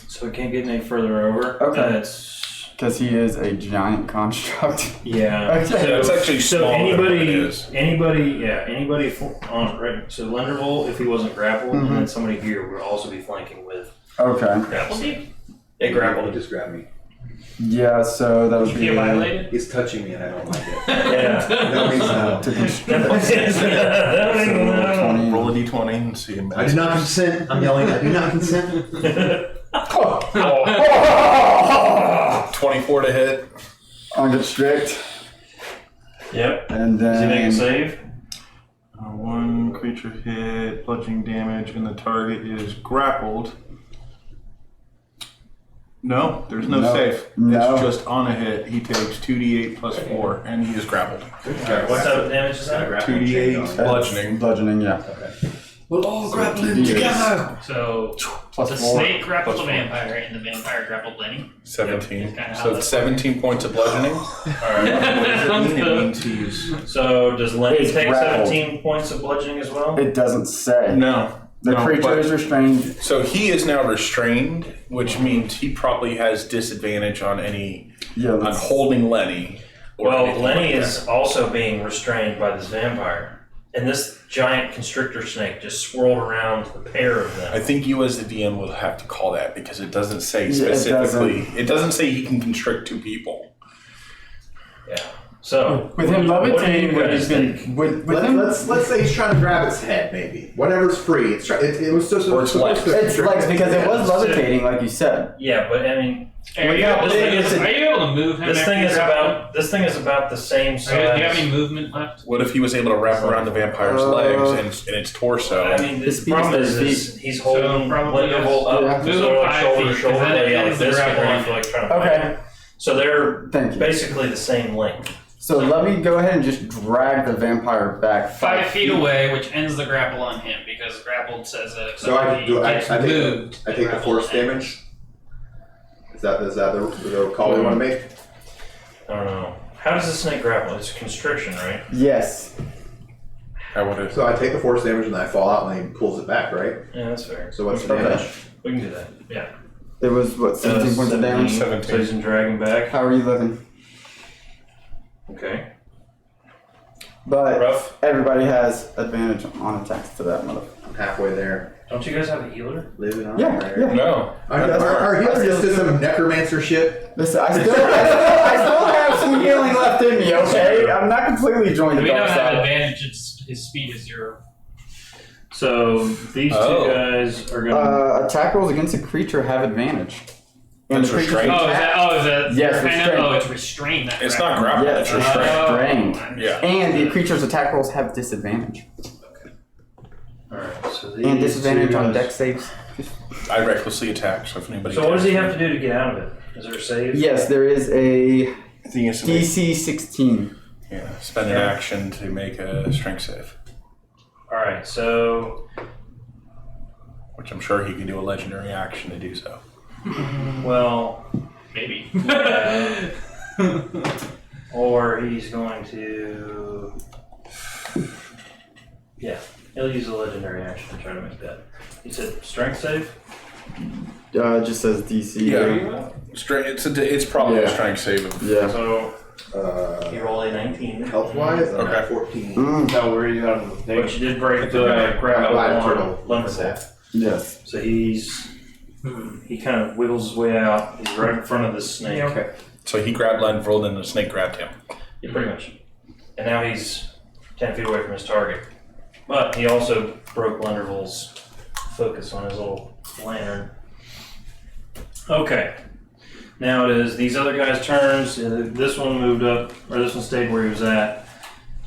So it can't get any further over. Okay. That's. Because he is a giant construct. Yeah. Okay. So, It's actually so smaller than what it is. anybody on right. So Lenderville, if he wasn't grappled, and then somebody here would also be flanking with Okay. grappled. It grappled. Just grab me. Yeah, so that would You be. get violated? He's touching me, and I don't like it. Yeah. No, he's not. To constrict. Roll a d20 and see him. I do not consent. I'm yelling. I do not consent. 24 to hit. On constrict. Yep. And Does he make a then. save? One creature hit, bludgeoning damage, and the target is grappled. No, there's no No. save. No. It's just on a hit. He takes 2d8 plus 4, and he is grappled. Alright, what type of damage is that? 2d8 bludgeoning. Bludgeoning, yeah. We'll all grapple him Yes. together. So Plus the 4. snake grappled the vampire, and the vampire grappled Lenny. 17. Kinda how So that- it's 17 points of bludgeoning. Alright. What does it mean? It means he's... So does Lenny It's take grappled. 17 points of bludgeoning as well? It doesn't say. No. The no, creature but- is restrained. So he is now restrained, which means he probably has disadvantage on any... Yeah, on let's, holding Lenny. or Well, anything Lenny like is also being restrained by this vampire. And this giant constrictor snake just swirled around the pair of them. I think you as the DM will have to call that because it doesn't say Yeah, it specifically. It doesn't say he can constrict 2 people. Yeah. So, with him what do you levitating, what guys he's been think? with him. Let's say he's trying to grab its head, maybe. Whatever's free. It was just Or it's supposed to. It's like because it was Yeah. levitating, like you said. Yeah, but I mean, Hey, are you able to move him? this after thing you is grapple about the same him? size. Do you have any movement left? What if he was able to wrap around the vampire's legs and its torso? I mean, The the speed problem is is he's holding probably Lenderville up, Yeah. so Move they're like 5 shoulder to feet, shoulder, 'cause then it like ends the this, grapple and line. he's like trying to fight Okay. him. So they're Thank you. basically the same length. So let me go ahead and just drag the vampire back 5 feet away, which ends the grapple on him because grappled says that if So I somebody do. I gets take moved, the grapple force ends. damage. Is that the call we want to make? I don't know. How does the snake grapple? It's constriction, right? Yes. How would it? So I take the force damage and then I fall out and he pulls it back, right? Yeah, that's fair. So what's the Okay. damage? We can do that. Yeah. It was what 17 points of damage. 17. So he's in dragging back. How are you looking? Okay. But Rough. everybody has advantage on attacks to that motherfucker. I'm halfway there. Don't you guys have a healer? Living on. Yeah, right? yeah. No. Our healer just did some necromancer shit. Listen, I still have some healing left in me. Okay, I'm not completely joined the We don't dark have side. advantage. His speed is 0. So these two guys are gonna. Attack rolls against a creature have advantage. And That's the creature's restrained. Oh, is that? Yes, kind of, restrained. oh, it's restrained. That It's grapple. not grapple. Yeah, It's it's restrained. restrained. Yeah. And the creature's attack rolls have disadvantage. Alright, so these And disadvantage two on guys- deck saves. I recklessly attack, so if anybody. So what does he attacks have to do to get out of it? Is there a save? Yes, there is a me, I think it's to make- DC 16. Yeah, spend an action to make a strength save, Alright, so which I'm sure he can do a legendary action to do so. Well, Maybe. or he's going to. Yeah, he'll use a legendary action to try to make that. He said strength save? It just says DC. Yeah. It's probably a Yeah. strength save. Yeah. So he rolled a 19. Health-wise, I'm Okay. at 14. No, where are you at? But you did break the grab Black one turtle. Lunderbolt. Yes. So he kind of wiggles his way out. He's right in front of this snake. Yeah, okay. So he grabbed Lenvold and the snake grabbed him. Yeah, pretty much. And now he's 10 feet away from his target. But he also broke Lendervol's focus on his little lantern. Okay. Now it is these other guys' turns. This one moved up, or this one stayed where he was at,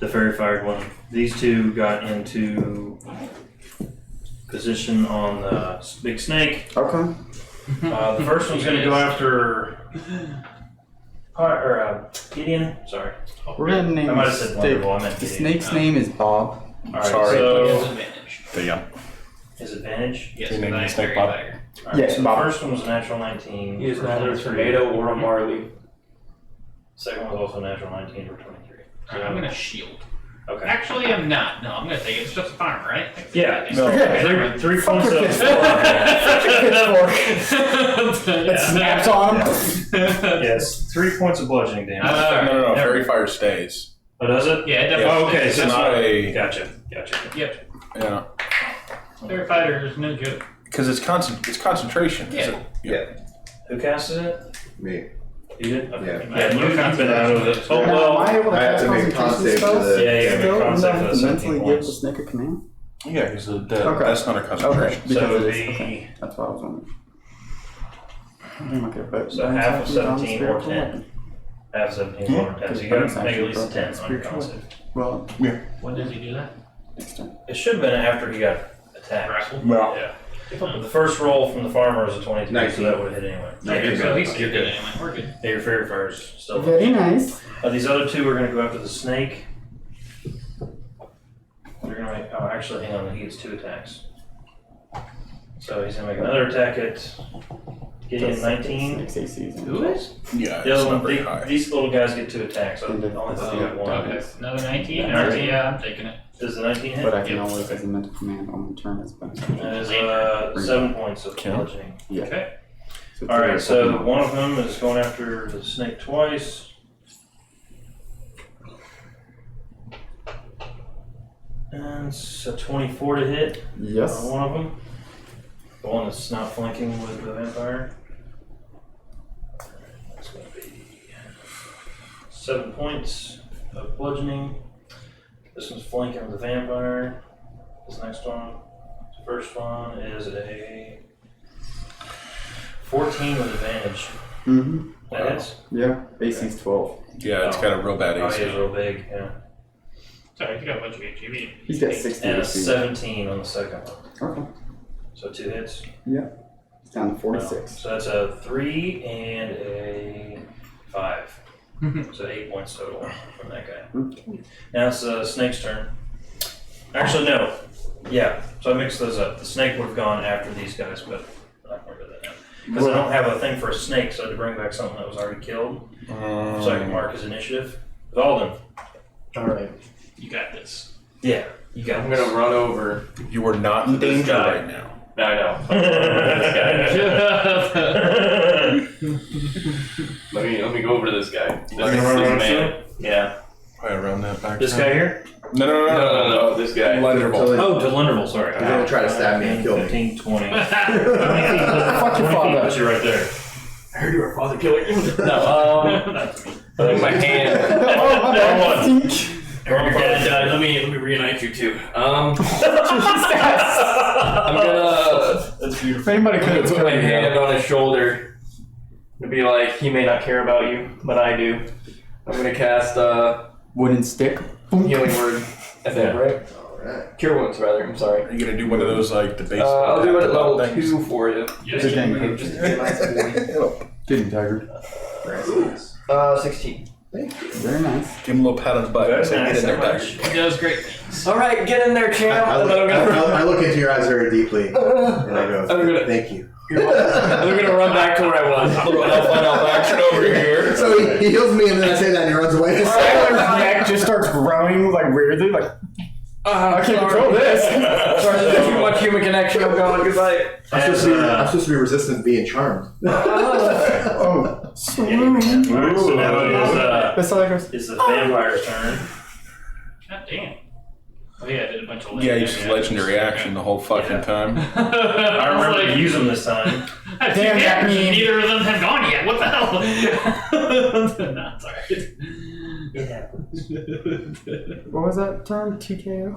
the fairy fired one. These two got into position on the big snake. Okay. The first one's going to go after Gideon. Sorry. We're gonna name I might have the said stick. Wonderful. I meant The Gideon. snake's name is Bob. Alright, Sorry. He has so advantage. There you go. his advantage. Yes, You named but the I snake very Bob? fire. Alright, Yes, so Bob. the first one was a natural 19. He is for neither a 23. tornado or a Marley. Second one was also a natural 19 for 23. Alright, I'm gonna shield. Okay. Actually, I'm not. No, I'm gonna take it. It's just a farmer, right? Yeah. No. Okay. Three points of. It snaps on him. Yes, 3 points of bludgeoning damage. No. Never. Fairy fire stays. Oh, does it? Yeah, it definitely. Oh, okay. It's So not a. Gotcha. Yep. Yeah. Fairy fighter is no joke. Because it's concentration. Yeah. Who casted it? Me. You did? Okay. Yeah. Yeah, you've been out of it. Oh, Now, well. am I able to I have cast to make a con concentration save spells? for the- Yeah, you gotta make Still, con and save I for have the to mentally 17 give points. the snake a command? Yeah, because Okay. that's not a Okay, concentration. because So it is. the- Okay, that's what I was wondering. Okay, but So half of 17 or 10. Half 17 or 10. So you gotta make at least 10 on your con save. Well, When does he do that? next turn. It should have been after he got attacked. Grapple? Yeah. But the first roll from the farmer was a 22, 19. so that would have hit anyway. Yeah, you're so at good. least you're good anyway. We're good. Yeah, your fairy fire's still Very nice. These other two are going to go after the snake. They're going to make. Oh, actually, hang on. He gets 2 attacks. So he's going to make another attack at Gideon 19. Snake's AC is Who is? Yeah, The it's other not one, very high. these little guys get 2 attacks. So And only the- have to get one. Okay. Another 19? Yeah, Alright, 19. yeah, I'm taking it. Does the 19 hit? But I can Yep. always, as a mental command, on the turn as bonus. That is 7 points of Kill. bludgeoning. Yeah. Okay. So All right, so it's- one of them is going after the snake twice. And it's a 24 to hit Yes. on one of them. The one that's not flanking with the vampire. That's going to be 7 points of bludgeoning. This one's flanking with the vampire. This next one, the first one is a 14 with advantage. Mm-hmm. That hits? Yeah. AC's 12. Yeah, it's got a real bad Oh, AC. he's real big, yeah. Sorry, you got a bunch of HGV. He's got 60 And a AC. 17 on the second one. Okay. So 2 hits. It's down to 46. So that's a 3 and a 5. So 8 points total from that guy. Okay. Now it's the snake's turn. Actually, no. Yeah, so I mixed those up. The snake would have gone after these guys, but I'm not going to do that now. Because I don't have a thing for a snake, so I had to bring back something that was already killed. So I can mark his initiative. Valden. Alright. You got this. Yeah, you got I'm this. gonna run over. You are not in This danger guy. right now. No, I know. Let me go over to this guy. This gonna run over man. Yeah. Why around that back? This guy here? No. This guy. Lendervold. Oh, to Lunderville, sorry. He's gonna try to stab me and kill me. 15, 20. Fuck your father. Puts you right there. I heard you were a father killer. No, That's me. my hand. Or your dad died. Let me reunite you two. I'm gonna That's beautiful. If anybody could have put my hand on his shoulder and be like, he may not care about you, but I do. I'm gonna cast wooden stick. healing word. I think, right? Alright. Cure wounds, rather. I'm sorry. Are you gonna do one of those like the base? I'll do it at level things? 2 for you. Yes, Good you thing. Just to be a nice boy. Didn't Tiger. 16. Very nice. Give him a little pat on the butt. Very Say, nice, get in there, very Tiger. much. He does great things. All right, get in there, champ. I And then I'm gonna- look into your eyes very deeply, and I go, I'm gonna- thank you. They're gonna run back to where I was. A little elf on elf action over here. So he heals me, and then I say that, and he runs away. Tyler's neck just starts growing like weirdly, like I can't control this. Sorry, there's too much human connection. I'm going. Goodbye. I'm supposed to be resistant to being charmed. Oh, Alright, so now it is, that's how that goes. it's the vampire's turn. God damn. Oh yeah, I did a bunch of Yeah, he's just legendary action the whole fucking time. I remember to use them this time. Damn, that means- neither of them have gone yet. What the hell? No, it's alright. It happens. What was that term? TKO?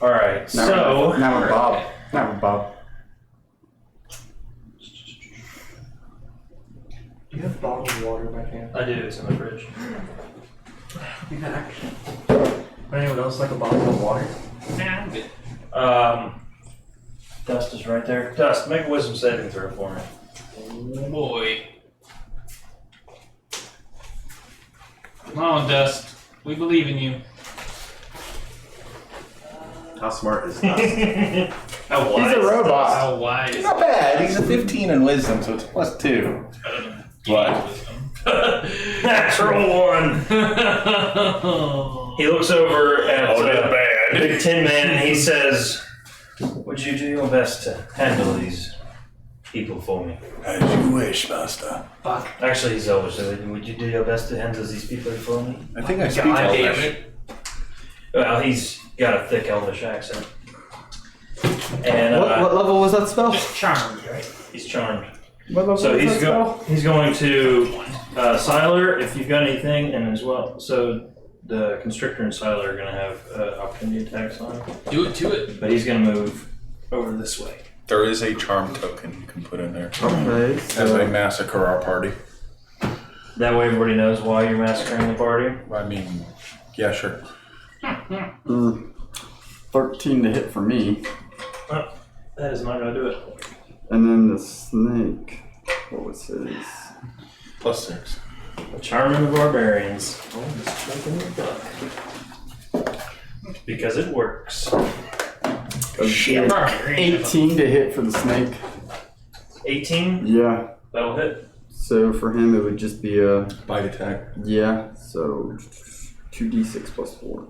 Alright, so Now we're Bob. Now we're Bob. Do you have bottled water by chance? I do, it's in the fridge. Be back. Anyone else like a bottle of water? Nah, I'm good. Dust is right there. Dust, make a wisdom saving throw for me. Oh boy. Come on, Dust. We believe in you. How smart is Dust? How wise He's a robot. How wise. Not bad. He's a 15 in wisdom, so it's +2. What? Natural one! He looks over at Big Tin Man and he says, would you do your best to handle these people for me? As you wish, master. Fuck. Actually, he's Elvish, so would you do your best to handle these people for me? I think I speak God damn Elvish. it. Well, he's got a thick Elvish accent. And What level was that spell? Charmed, right? he's charmed. What level So was that spell? he's going to Siler, if you've got anything, and as well, so the Constrictor and Siler are going to have opportunity attacks on him. Do it to it. But he's going to move over this way. There is a charm token you can put in there. Okay, As so they massacre our party. That way everybody knows why you're massacring the party. I mean, yeah, sure. 13 to hit for me. That is not going to do it. And then the snake. What was his? +6. The Charming the Barbarians. Because it works. Shit. 18 to hit for the snake. 18, Yeah. that'll hit. So for him, it would just be a Bite attack. yeah. So 2d6 plus 4.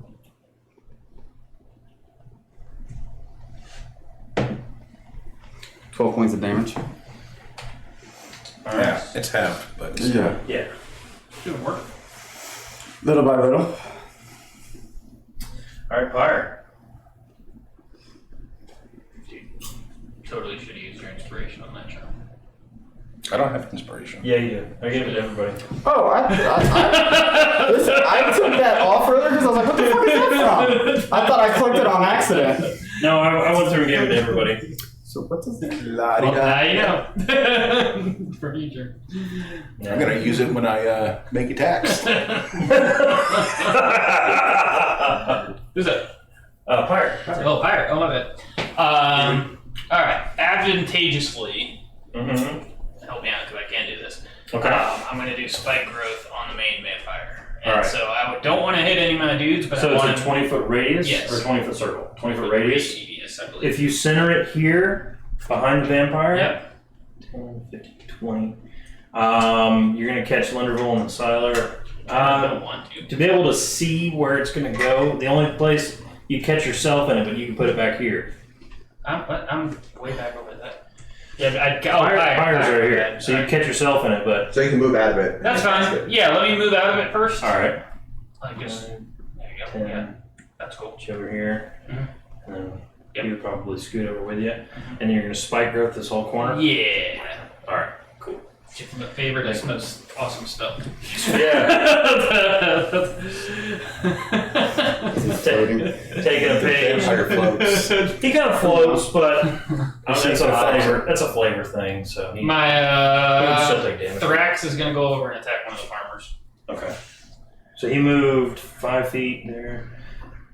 $12 points of damage. Alright. Yeah, it's halved, but it's Yeah. Yeah. Doing work. Little by little. Alright, Pyre. Totally should have used your inspiration on that charm. I don't have inspiration. Yeah, you do. I gave it to everybody. Oh, listen, I took that off earlier because I was like, what the fuck is that from? I thought I clicked it on accident. No, I went through and gave it to everybody. So what does that Well, now you know. For future. I'm gonna use it when I make attacks. Who's that? Pyre. Oh, pirate. Oh, my bad. Alright. Advantageously, Mm-hmm. help me out because I can't do this. Okay. I'm going to do spike growth on the main vampire. And Alright. so I don't want to hit any of my dudes, but So I it's want a 20-foot radius? Yes. Or 20-foot circle? 20-foot radius? Yes, I believe. If you center it here, behind the vampire, Yep. 10, 15, 20, you're going to catch Linderville and the Siler. I don't want to. To be able to see where it's going to go, the only place you catch yourself in it, but you can put it back here. I'm way back over that. Yeah, Pyre's right here. So you catch yourself in it, but... So you can move out of it. That's fine. Yeah, let me move out of it first. Alright. Like just, there you go. 10, Yeah, that's cool. Get over here. Mhm. And then Yep. you would probably scoot over with you. And then you're going to spike growth this whole corner. Yeah. Alright, cool. My favorite is most awesome stuff. Yeah. floating? Taking a page. Vampire floats. He kind of floats, but that's a flavor. That's a flavor thing. So he would My still take damage. Thorax is gonna go over and attack one of the farmers. Okay. So he moved 5 feet there,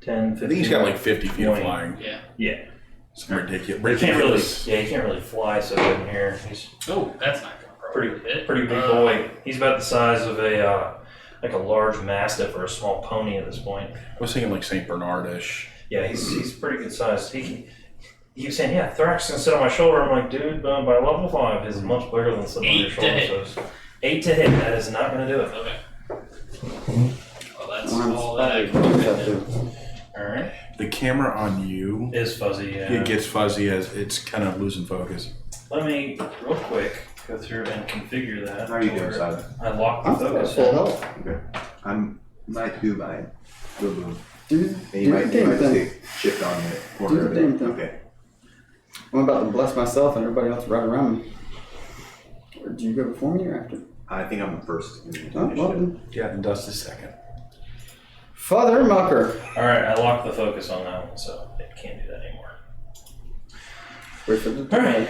10, 15. I think he's got like 50 feet of 20. flying. Yeah. Yeah. Some ridiculous. He can't really. Yeah, he can't really fly so good in here. He's Oh, that's not gonna probably hit. pretty big boy. He's about the size of a like a large mastiff or a small pony at this point. I was thinking like Saint Bernard-ish. Yeah, he's pretty good size. He's he keeps saying, yeah, Thrax is gonna sit on my shoulder. I'm like, dude, by level 5, he's much bigger than sitting on your 8 to shoulder. hit. So 8 to hit, that is not gonna do it. Okay. Well, that's I'm all that I spotted. can What does that do. do? Alright. The camera on you, Is fuzzy, yeah. it gets fuzzy as it's kind of losing focus. Let me, real quick, go through and configure that. How are you to doing, where Simon? I locked the I'm still at focus. full health. I'm might do my boo-boo. Do You the might damn just thing. shift on the Do corner the of damn it. thing. Okay. I'm about to bless myself and everybody else right around me. Or do you go before me or after? I think I'm first. In the Oh, well initiative. then. Yeah, and Dust is second. Father Mucker. Alright, I locked the focus on that one, so it can't do that anymore. Wait for the Alright,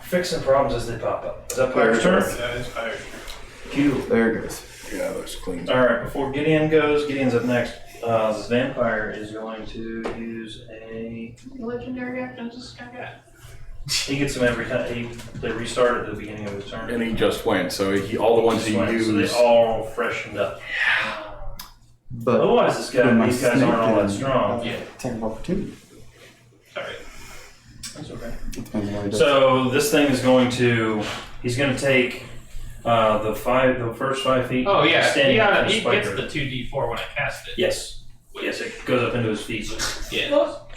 fixing problems as they pop up. Is that Pyre's turn? That is fire. Q. There it goes. Yeah, that looks clean. Alright, before Gideon goes, Gideon's up next. This vampire is going to use a. Legendary actions this guy got. He gets them every time. They restart at the beginning of his turn. And he just went, so all the ones he So used. they all freshened up. But Otherwise, these guys aren't all that strong. Yeah. attack of opportunity. Alright. That's okay. Depends on what he does. So this thing is going to. He's going to take the first 5 feet. Oh yeah, standing up he in the gets spiker. the 2d4 when I cast it. Yes. Yes, it goes up into his feet. Yeah.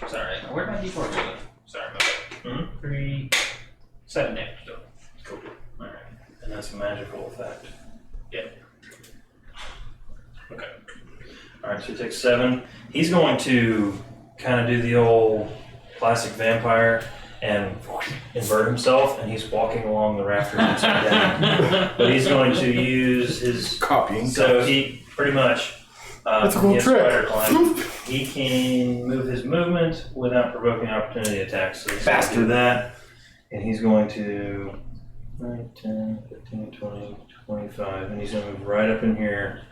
Sorry. Where'd my d4 go? Sorry, my bad. Hmm? 3, 7 damage though. Cool. Alright. And that's a magical effect. Yeah. Okay. Alright, so he takes 7. He's going to kind of do the old classic vampire and invert himself, and he's walking along the rafters upside down. But he's going to use his. Copying. So he pretty much. That's a cool he has trick. spider climb. He can move his movement without provoking opportunity attacks. So he's going to do that, and he's going to 9, 10, 15, 20, 25, and he's going to move right up in here.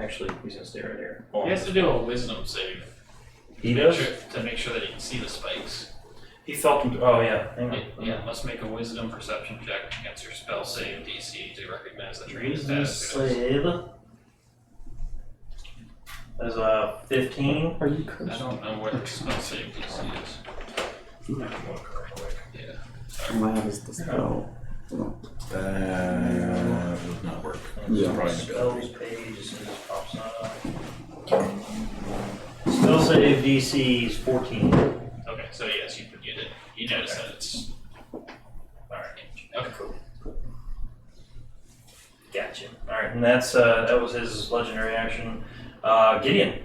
Actually, he's going to stay right here. He has to do a wisdom save. He does? To make sure that he can see the spikes. He felt him. Oh, yeah. Hang on. Yeah, must make a wisdom perception check against your spell save DC to recognize the tree Wisdom status. save. That's a 15. Are you I cursed? don't know what the spell save DC is. Yeah. I might have his dispel. That would not work. Yeah. Probably an Spells ability. page as soon as it pops up. Spell save DC is 14. Okay, so yes, you notice that it's. Alright. Okay, cool. Gotcha. Alright, and that was his legendary action. Gideon.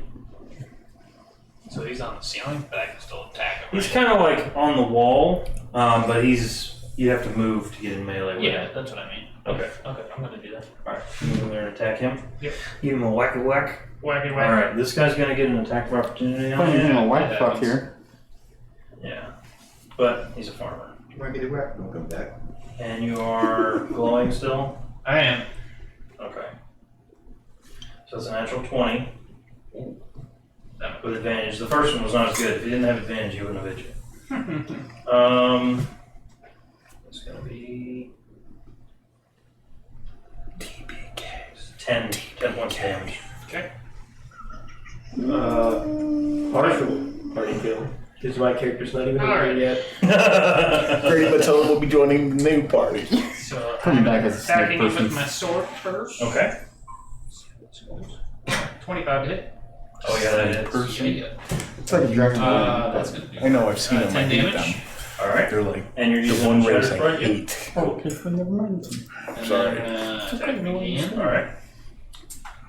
So he's on the ceiling, but I can still attack him. He's right? kind of like on the wall, but you have to move to get in melee with Yeah, him. that's what I mean. Okay. Okay, I'm gonna do that. Alright, move in there and attack him. Yep. Give him a whack whack. Wacky whack. Alright, this guy's gonna get an attack of opportunity on I'm you. a Yeah, white that fuck happens. here. Yeah. But he's a farmer. You might get a whack. Don't come back. And you are glowing still? I am. Okay. So it's a natural 20 That with advantage. The first one was not as good. If you didn't have advantage, you wouldn't have hit you. It's gonna be TPK. 10 points damage. Okay. Partial party kill. Because my character's not even in Alright. there yet. Grady Matilda will be joining the new party. So Coming I'm back as a snake attacking you person. with my sword first. Okay. 25 to hit. Oh yeah, that is. Yeah. It's like a dragon. That's gonna do I know, I've seen them. I 10 hate damage. them. Alright. They're like And you're the using one Shatter race I Strike? hate. Okay, well, never mind. And Sorry. then attack me again. Alright.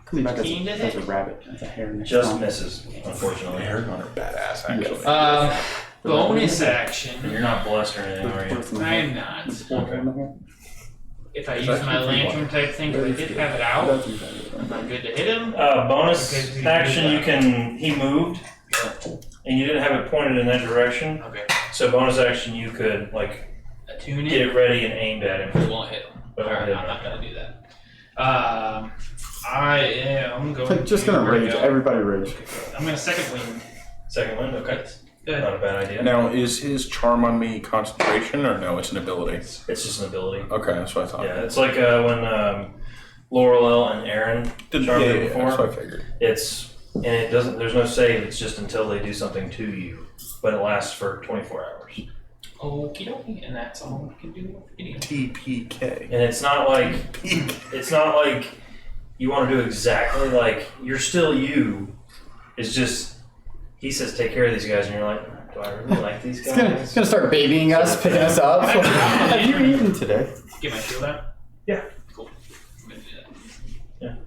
Coming back as 15 to a hit. rabbit. That's a hair. Just misses, The unfortunately. Aragon are badass, actually. Bonus And action. you're not blessed or anything, are you? I am not. Okay. If I It's use my actually lantern type thing, because I did have it out, I'm good to hit him. Bonus Okay, so you action, do you that. can. He moved, and you didn't have it pointed in that direction. Okay. So bonus action, you could like Attune get it. it ready and aimed at him. It won't hit him. But it won't Alright, hit I'm him. not gonna do that. I am going It's like, just gonna where to rage. go? Everybody rage. I'm gonna second wind. Second wind, okay. Good. Not a bad idea. Now, is his charm on me concentration, or no, it's an ability? It's just an ability. Okay, that's what I thought. Yeah, it's like when Laurel and Aaron charmed yeah, him that's what I before. figured. It's and it doesn't. There's no save. It's just until they do something to you. but it lasts for 24 hours. Okie dokie, and that's all we can do with video. TPK. And it's not like you want to do exactly like you're still you. It's just he says take care of these guys, and you're like, do I really like these guys? It's gonna start babying us, picking us up. Have you eaten today? Get my shield out? Yeah. Cool. I'm gonna do that.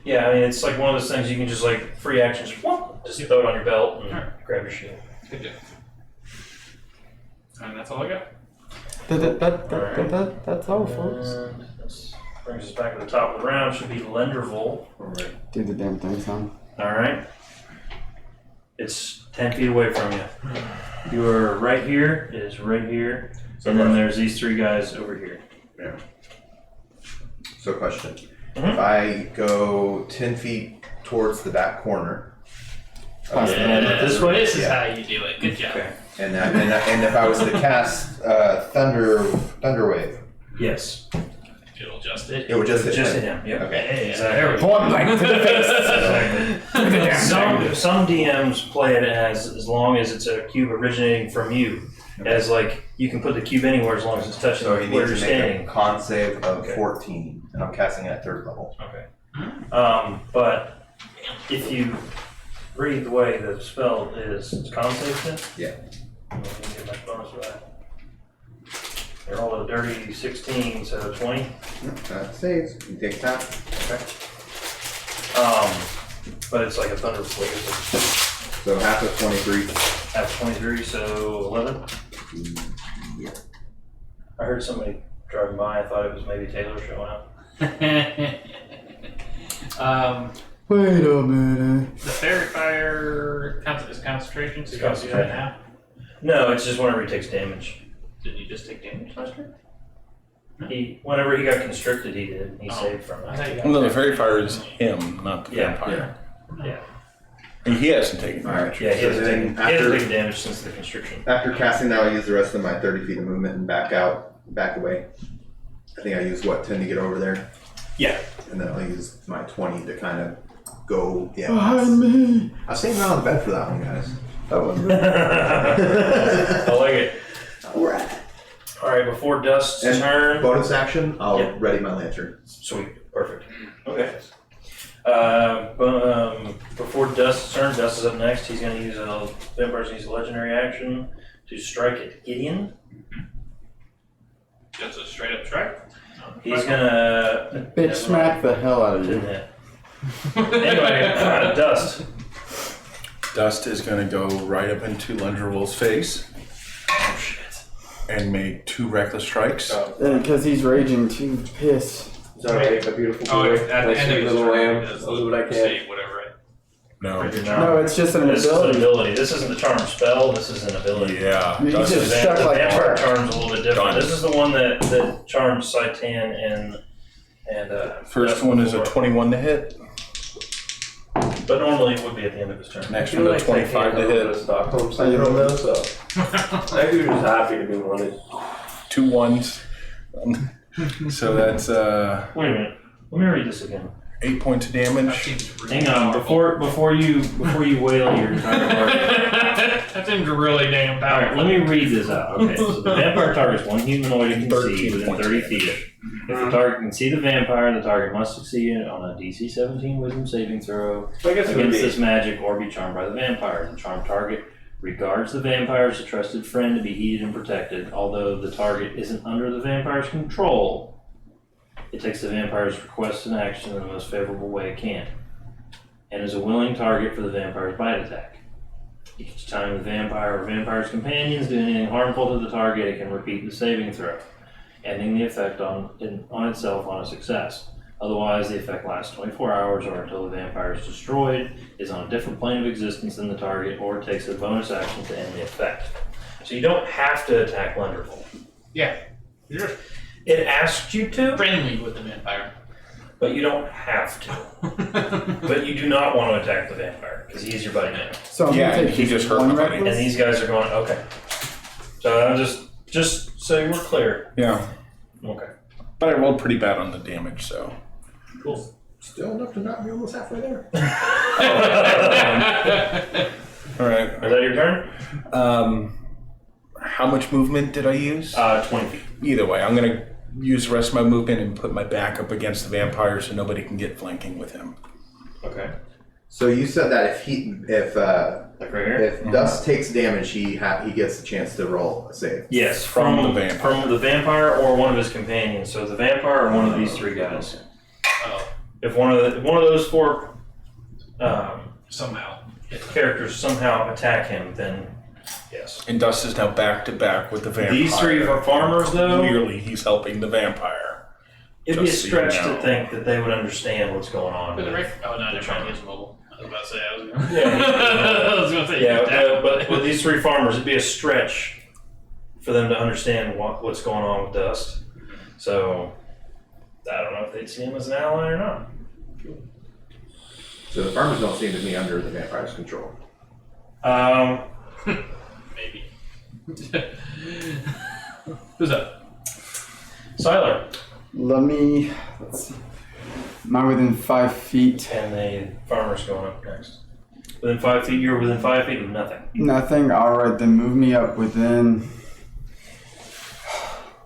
Yeah, I mean it's like one of those things you can just like free action, just throw it on your belt and grab your shield. Good job. And that's all I got. That's all, folks. And this brings us back to the top of the round. Should be Lenderville. Do the damn thing, son. All right. It's 10 feet away from you. You are right here. It is right here. And then there's these three guys over here. Yeah. So question. Mhm. If I go 10 feet towards the back corner. This way? This is how you do it. Good job. Okay. And if I was to cast Thunder Wave, Yes. It'll adjust it. it would just hit Just him. him. Yep. Okay. Exactly. Point blank to the face. Some DMs play it as long as it's a cube originating from you. As like you can put the cube anywhere as long as it's touching So he where needs you're to make standing. a con save of Okay. 14, and I'm casting at 3rd level. Okay. But if you read the way the spell is, it's con save then? Yeah. You don't get much bonus for that. They roll a dirty 16, so 20. That saves. You take that. Okay. But it's like a thunder wave. So half of 23. Half 23, so 11. Yeah. I heard somebody driving by. I thought it was maybe Taylor showing up. Wait a minute. The fairy fire counts as concentration, so you can do that now. No, it's just whenever he takes damage. Did you just take damage last turn? Whenever he got constricted, he did. He Oh. saved from I it. thought you got No, the fairy fire is him, not the Yeah. vampire. Yeah. And he hasn't taken All right. damage. Yeah, he So hasn't then taken, he hasn't after- taken damage since the constriction. After casting that, I'll use the rest of my 30 feet of movement and back away. I think I use 10 to get over there? Yeah. And then I'll use my 20 to kind of go. Yeah. Behind me. I was staying around the bed for that one, guys. That was I like it. Alright. Alright, before Dust's And turn. bonus action, I'll Yeah. ready my lantern. Sweet. Perfect. Okay. Before Dust's turn, Dust is up next. He's going to use Vampire's use a legendary action to strike at Gideon. Just a straight up strike. He's going to. bitch smack the hell out of Didn't you. hit. Anyway, Dust. Dust is going to go right up into Lenderville's face Oh shit. and make 2 reckless strikes. Because he's raging too pissed. Is that right? A beautiful Oh, boy. at the My end sweet of his little turn, lamb. he does I'll do what I can. save, whatever, right? No. No, it's just an This is an ability. ability. This isn't the charm spell. This is an ability. Yeah. You Dust just is stuck The like vampire that. charm's a little bit different. Done. This is the one that charms Saitan and First Dust one is a before. 21 to hit. But normally it would be at the end of his turn. Next I one feel a like 25 to taking a little bit hit. of Stockholm syndrome though, so I think just happy to be wanted. 2 1s. So that's Wait a minute. Let me read this again. 8 points of That damage. seems really Hang on. powerful. Before you wail your entire party. That seems really damn All right. powerful. Let me read this out. Okay. So the vampire targets one humanoid it can see 13 within points 30 of feet. damage. If the target can see the vampire, the target must succeed on a DC 17 Wisdom saving throw I guess it would against be. this magic or be charmed by the vampire. The charmed target regards the vampire as a trusted friend to be heeded and protected. Although the target isn't under the vampire's control, it takes the vampire's request and action in the most favorable way it can, and is a willing target for the vampire's bite attack. Each time the vampire or vampire's companions do anything harmful to the target, it can repeat the saving throw, ending the effect on itself on a success. Otherwise, the effect lasts 24 hours or until the vampire is destroyed, is on a different plane of existence than the target, or takes a bonus action to end the effect. So you don't have to attack Lenderville. Yeah. You're It asks you to, friendly with the vampire. but you don't have to. But you do not want to attack the vampire, because he's your buddy now. So I'm Yeah, gonna take he just hurt one my buddy. And reckless. these guys are going, okay. So I'm just so we're clear. Yeah. Okay. But I rolled pretty bad on the damage, so. Cool. Still enough to not be almost halfway there. All right. Is that your turn? How much movement did I use? 20 feet. Either way, I'm gonna use the rest of my movement and put my back up against the vampire so nobody can get flanking with him. Okay. So you said that if Like right here? Dust takes damage, he gets the chance to roll a save. Yes, From from the vampire. From the vampire or one of his companions. So the vampire or one of these three guys. Oh, If one of those four somehow. characters somehow attack him, then yes. And Dust is now back to back with the vampire. These three are farmers, though. Clearly, he's helping the vampire. It'd be a Just so you stretch know. to think that they would understand what's going on. But the with- right. Oh no, they're trying to get mobile. I was about to say. I was gonna. Yeah. I was gonna say. Yeah, but with these three farmers, it'd be a stretch for them to understand what's going on with Dust. So I don't know if they'd see him as an ally or not. So the farmers don't seem to be under the vampire's control. Maybe. Who's up? Siler. Let's see. Am I within 5 feet? And the farmer's going up next. Within 5 feet, you're within 5 feet of nothing. Nothing. Alright, then move me up within.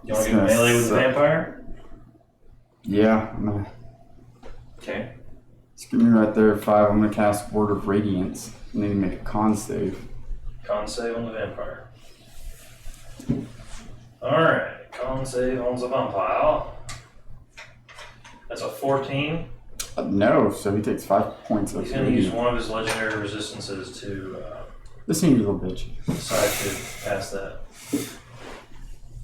You want to get melee with the vampire? Yeah. I'm gonna, Okay. just give me right there at 5. I'm going to cast Word of Radiance. I need to make a con save. Con save on the vampire. Alright, con save on the vampire. That's a 14. No, so he takes 5 points of He's going to use radiant. one of his legendary resistances to This needs a little bitch. decide to pass that.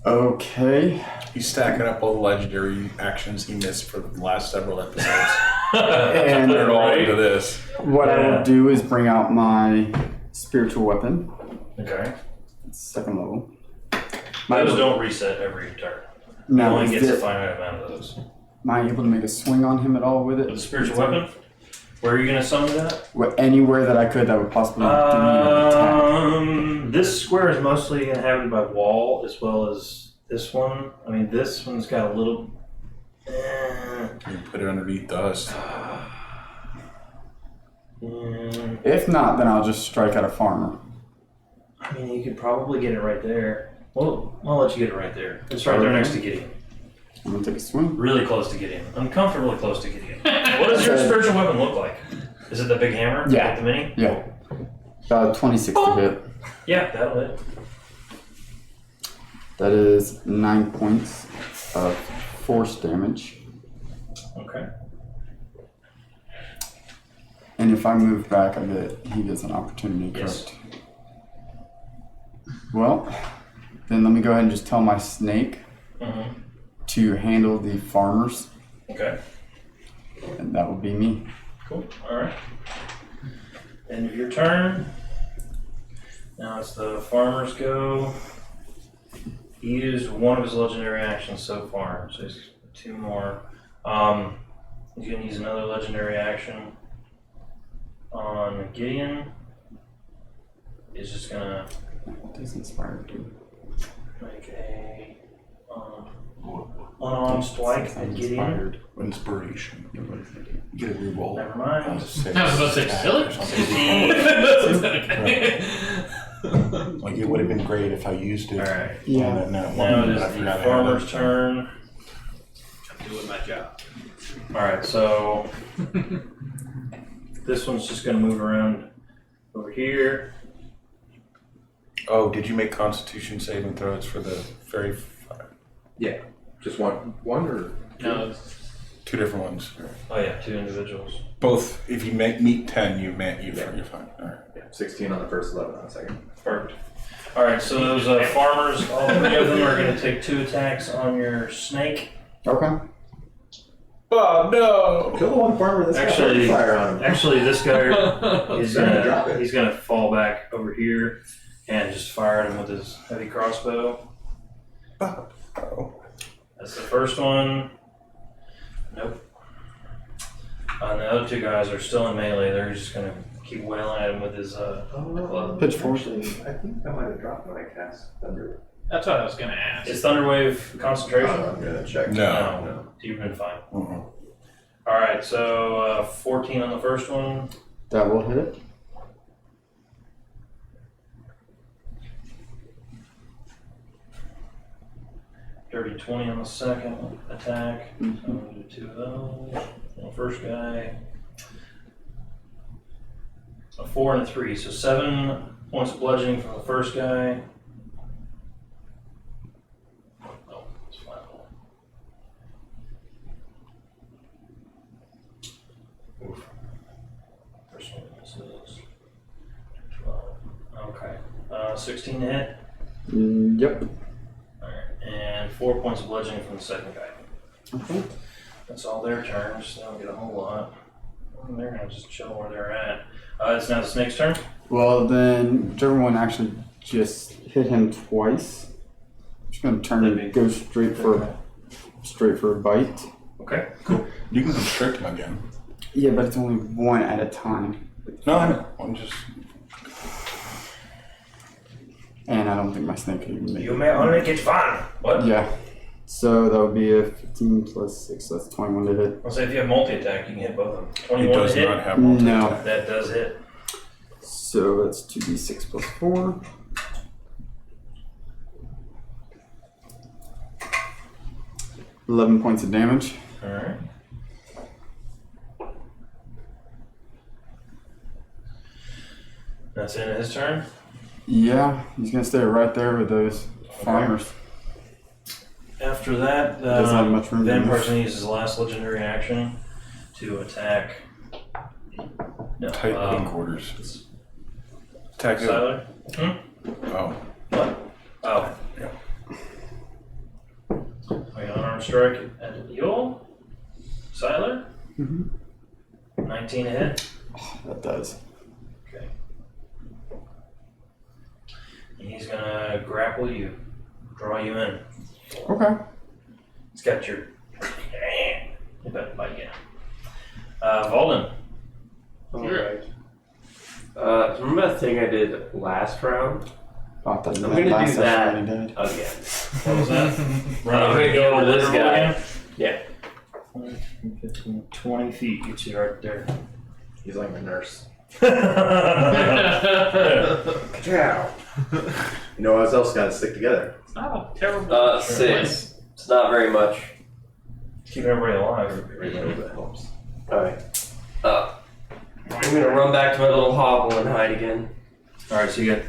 Okay. He's stacking up all the legendary actions he missed for the last several episodes. And Put it all into this. what I will do is bring out my spiritual weapon. Okay. It's 2nd level. Those don't reset every turn. He Now, only gets a is finite amount of those. am I able to make a swing on him at all with With the it? spiritual weapon? Where are you going to summon that? Anywhere that I could that would possibly give me an attack. This square is mostly inhabited by wall as well as this one. I mean, this one's got a little. You put it underneath Dust. If not, then I'll just strike at a farmer. I mean, you could probably get it right there. Well, I'll let you get it right there. It's right there next to Gideon. I'm gonna take a swing. Really close to Gideon. Uncomfortably close to Gideon. What does your spiritual weapon look like? Is it the big hammer? Yeah. Like the mini? Yeah. 26 to hit. Yeah, that'll hit. That is 9 points of force damage. Okay. And if I move back, he gets an opportunity, Yes. correct? Well, then let me go ahead and just tell my snake Mm-hmm. to handle the farmers, Okay. and that will be me. Cool. Alright. End of your turn. Now it's the farmer's go. He used one of his legendary actions so far, so he's 2 more. He's gonna use another legendary action on Gideon. He's just gonna What does Inspire do? make a unarmed strike at Gideon. Inspired. Inspiration. You get a reroll. Never mind. I was about to say, really? Like it would have been great if I used it. Alright. Yeah. on that Now one, it but I is the forgot I had farmer's it. turn. I'm doing my job. Alright, so this one's just gonna move around over here. Oh, did you make Constitution saving throws for the fairy? Yeah. Just one or No, it's- 2 different ones. Oh yeah, 2 individuals. Both. If you meet 10, you're fine. All right. 16 on the first, 11 on the second. Perfect. Alright, so those farmers, all 3 of them are gonna take 2 attacks on your snake. Okay. Oh no! Kill the one farmer that's Actually- got fire on him. Actually, this guy is Gonna drop it. he's gonna fall back over here and just fire at him with his heavy crossbow. Oh. That's the first one. Nope. And the other 2 guys are still in melee. They're just gonna keep wailing at him with his club. Pitchfork. Actually, I think I might have dropped when I cast Thunder. that's what I was gonna ask. Is Thunderwave concentration? I'm gonna check. No. You've been fine. Uh-uh. Alright, so 14 on the first one. That will hit it. Dirty 20 on the second attack. So I'm gonna do 2 of those. On the first guy. A 4 and a 3, so 7 points of bludgeoning from the first guy. Oh, it's flat. Oof. First one is 12. Okay. 16 to hit. Yep. Alright, and 4 points of bludgeoning from the second guy. Okay. That's all their turns. They don't get a whole lot. They're gonna just chill where they're at. It's now the snake's turn. Well, then whichever one actually just hit him twice. I'm just gonna turn and go straight for a bite. Okay. You can constrict him again. Yeah, but it's only one at a time. No, I know. I'm just. And I don't think my snake can even make You it. may only get fun. What? Yeah. So that would be a 15 plus 6, so that's 21 to hit. I'll say if you have multi-attack, you can hit both of them. He 21 does to hit. not have multi No. attack. That does hit. So that's 2d6 plus 4. $11 points of damage. Alright. That's the end of his turn. Yeah, he's gonna stay right there with those farmers. After that, Doesn't have much room to Vampire's move. going to use his last legendary action to attack. No, Tight living quarters. Attack who? Siler? Oh. What? Oh. Yeah. Wait, unarmed strike at Yule. Siler? 19 to hit. That does. Okay. And he's gonna grapple you, draw you in. Okay. He's got your. He better bite you. Valden. Alright. Remember that thing I did last round? Thought that I'm gonna last do that session again. when What was that? I'm gonna go over this guy. Yeah. 15, 20 feet gets you right there. He's like my nurse. Ciao. You know what else got to stick together? It's not a terrible. 6. It's not very much. Keep everybody alive. That helps. Alright. I'm gonna run back to my little hovel and hide again. Alright, so you got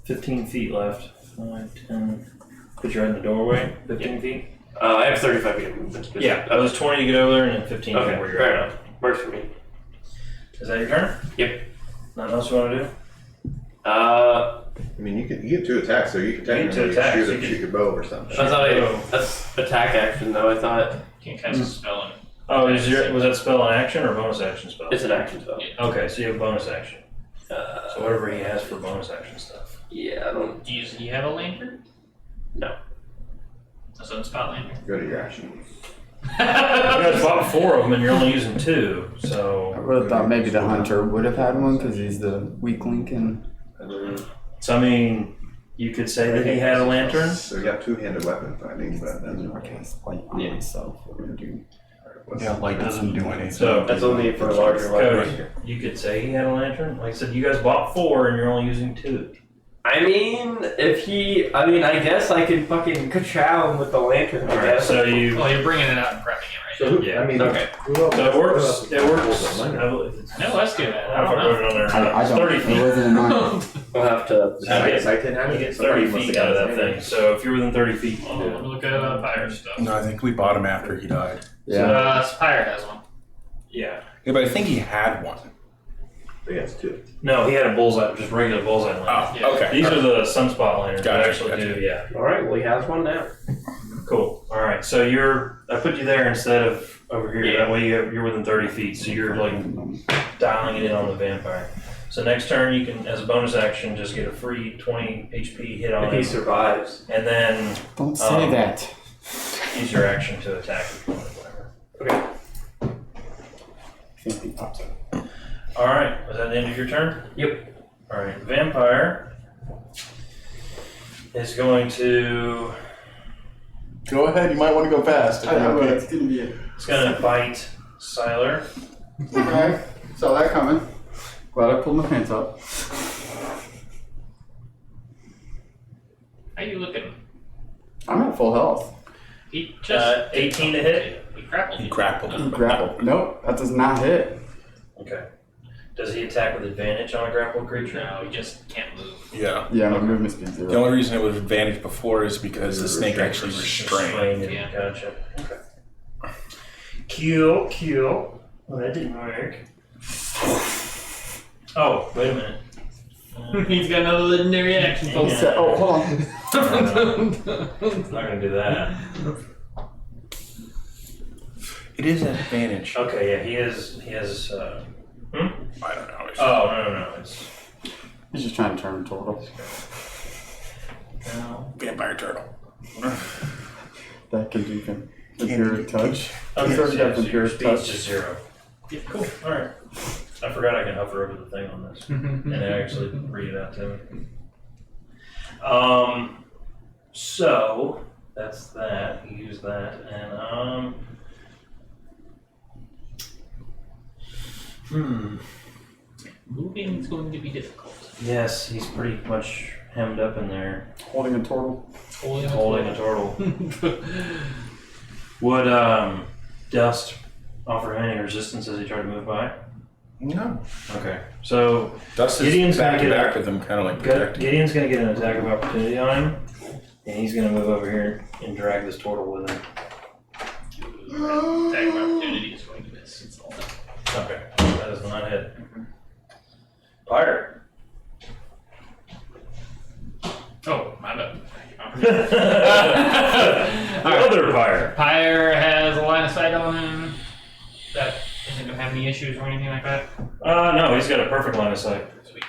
15 feet left. 5, 10. Put your head in the doorway. 15 feet? I have 35 feet of movement. Yeah, that was 20 to get over there and then 15 Okay, to where you're fair at. enough. Works for me. Is that your turn? Yep. Nothing else you want to do? I mean, you get 2 attacks, so you can You get 2 technically attacks, shoot, you it, can- shoot your bow or something. I thought that's attack action though, I thought. Can't cast a spell on it. Oh, was that spell an action or a bonus action spell? It's an action spell. Okay, so you have a bonus action. Uh, So whatever he has for bonus action stuff. yeah, I don't. Do you have a lantern? No. A sunspot lantern? Go to your action. You guys bought 4 of them and you're only using 2, I so. would have thought maybe the hunter would have had one because he's the weak link and So I mean, you could say that he had a lantern. So you have 2-handed weapon finding, but then I cast light on myself. What we're gonna do. Yeah, light doesn't do anything. So That's only for larger weapons. Cody, you could say he had a lantern. Like I said, you guys bought 4 and you're only using 2. I mean, I guess I could fucking ka-chow him with the lantern, I Alright, guess. so you. Well, you're bringing it out and prepping it, right? So Yeah. I mean, Okay. So it works. It works. I believe it's- No, let's do that. I I don't don't know if I know. wrote it on there or not. I It's don't. 30 It feet. wasn't in mine. We'll have to. You get 30 feet out of that thing. So if you're within 30 feet, you Oh, can do it. look at Pyre stuff. No, I think we bought him after he died. Yeah. Spire has one. Yeah. Yeah, but I think he had one. He has 2. No, he had a bullseye, just regular bullseye lantern. Yeah. Okay. These are the sunspot lanterns that Gotcha, actually gotcha. do, yeah. Alright, well, he has one now. Cool. All right. So I put you there instead of over here. Yeah. That way you're within 30 feet. So you're like dialing it in on the vampire. So next turn you can, as a bonus action, just get a free 20 HP hit on If he him, survives. and then Don't say that. use your action to attack if you want, whatever. Okay. I think he pops up. All right. Was that the end of your turn? Yep. All right. Vampire is going to. Go ahead, you might want to go fast. I know, but it's gonna be it. It's going to bite Siler. Okay. Saw that coming. Glad I pulled my pants up. How you looking? I'm at full health. He just 18 to hit. He grappled. He grappled him. Grapple. Nope, that does not hit. Okay. Does he attack with advantage on a grappled creature? No, he just can't move. Yeah. Yeah, my movement speed 0. The only reason it was advantage before is because the snake actually restrained. Restrained. Yeah. Gotcha. Okay. Cool. Well, that didn't work. Oh, wait a minute. He's got another legendary action. Yeah. Oh, hold on. I'm not gonna do that. It is an advantage. Okay, yeah, he has. I don't know. Oh no! It's He's just trying to turn turtle. no. Vampire turtle. That can do Vampiric Touch. Okay, He's already got so your Vampiric speed's Touch. just 0. Yeah, cool. All right. I forgot I can hover over the thing on this, and it actually read it out to me. So that's that. You use that, and Moving is going to be difficult. yes, he's pretty much hemmed up in there, Holding a turtle. holding a turtle. Would Dust offer him any resistance as he tried to move by? No. Okay, so Dust is Gideon's back gonna to get back with him, kind of like protecting. Gideon's gonna get an attack of opportunity on him, and he's gonna move over here and drag this turtle with him. Attack of opportunity is going to miss. It's all done. Okay, that does not hit. Pirate. Oh, my bad. The other pirate. Pyre has a line of sight on him. That isn't going to have any issues or anything like that. No, he's got a perfect line of sight. Sweet.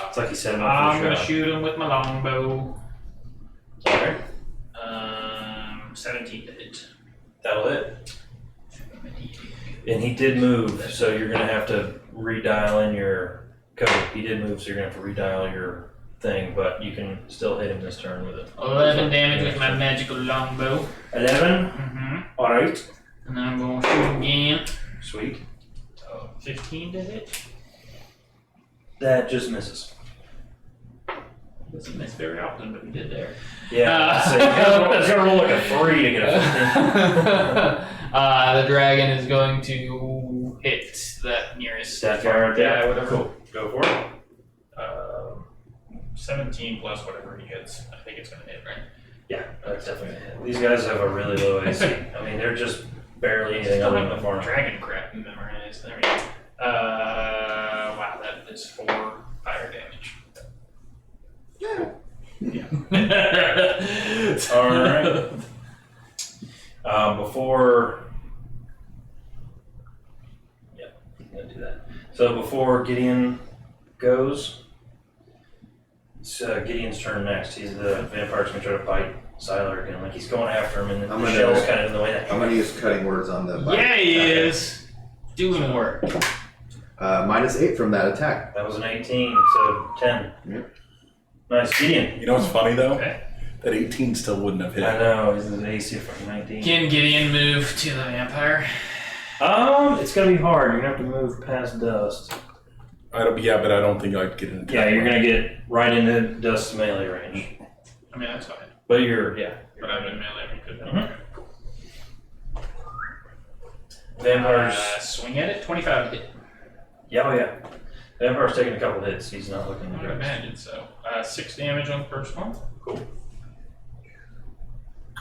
It's like he set him up I'm for going a to shot. shoot him with my longbow. Alright, 17 to hit. that'll hit. And he did move, so you're gonna have to redial in your code. He did move, so you're gonna have to redial your thing, but you can still hit him this turn with it. 11 damage with my magical longbow. 11? Mm-hmm. Alright. And I'm going to shoot again. Sweet. So 15 to hit. That just misses. Doesn't miss very often, but he did there. Yeah, so he's gonna roll like a 3 to get a 15. The dragon is going to hit that nearest. That guy right there? Yeah, whatever. Cool. Go for it. 17 plus whatever he gets. I think it's going to hit, right? Yeah, that's definitely a hit. These guys have a really low AC. I mean, they're just barely anything other than the farm. Dragon crap memorized. There we go. Wow, that is 4 fire damage. Yeah. Alright. Before. Yeah, I'm gonna do that. So before Gideon goes, it's Gideon's turn next. The vampire's gonna try to bite Siler again. Like he's going after him, and I'm the gonna- shell's kind of in the way. I'm going to use cutting words on the bite. Yeah, he is. Doing work. -8 from that attack. That was an 18, so 10. Yep. Nice, Gideon. You know what's funny though? Okay. That 18 still wouldn't have hit. I know, he's an AC from 19. Can Gideon move to the vampire? It's gonna be hard. You're gonna have to move past Dust. Yeah, but I don't think I'd get an attack. Yeah, you're gonna get right into Dust's melee range. I mean, that's fine. But yeah. But I'm in melee. I could Vampires. swing at it. 25 to hit. Yeah, oh yeah. Vampire's taking a couple hits. He's not looking I would good. imagine so. 6 damage on the first one. Cool.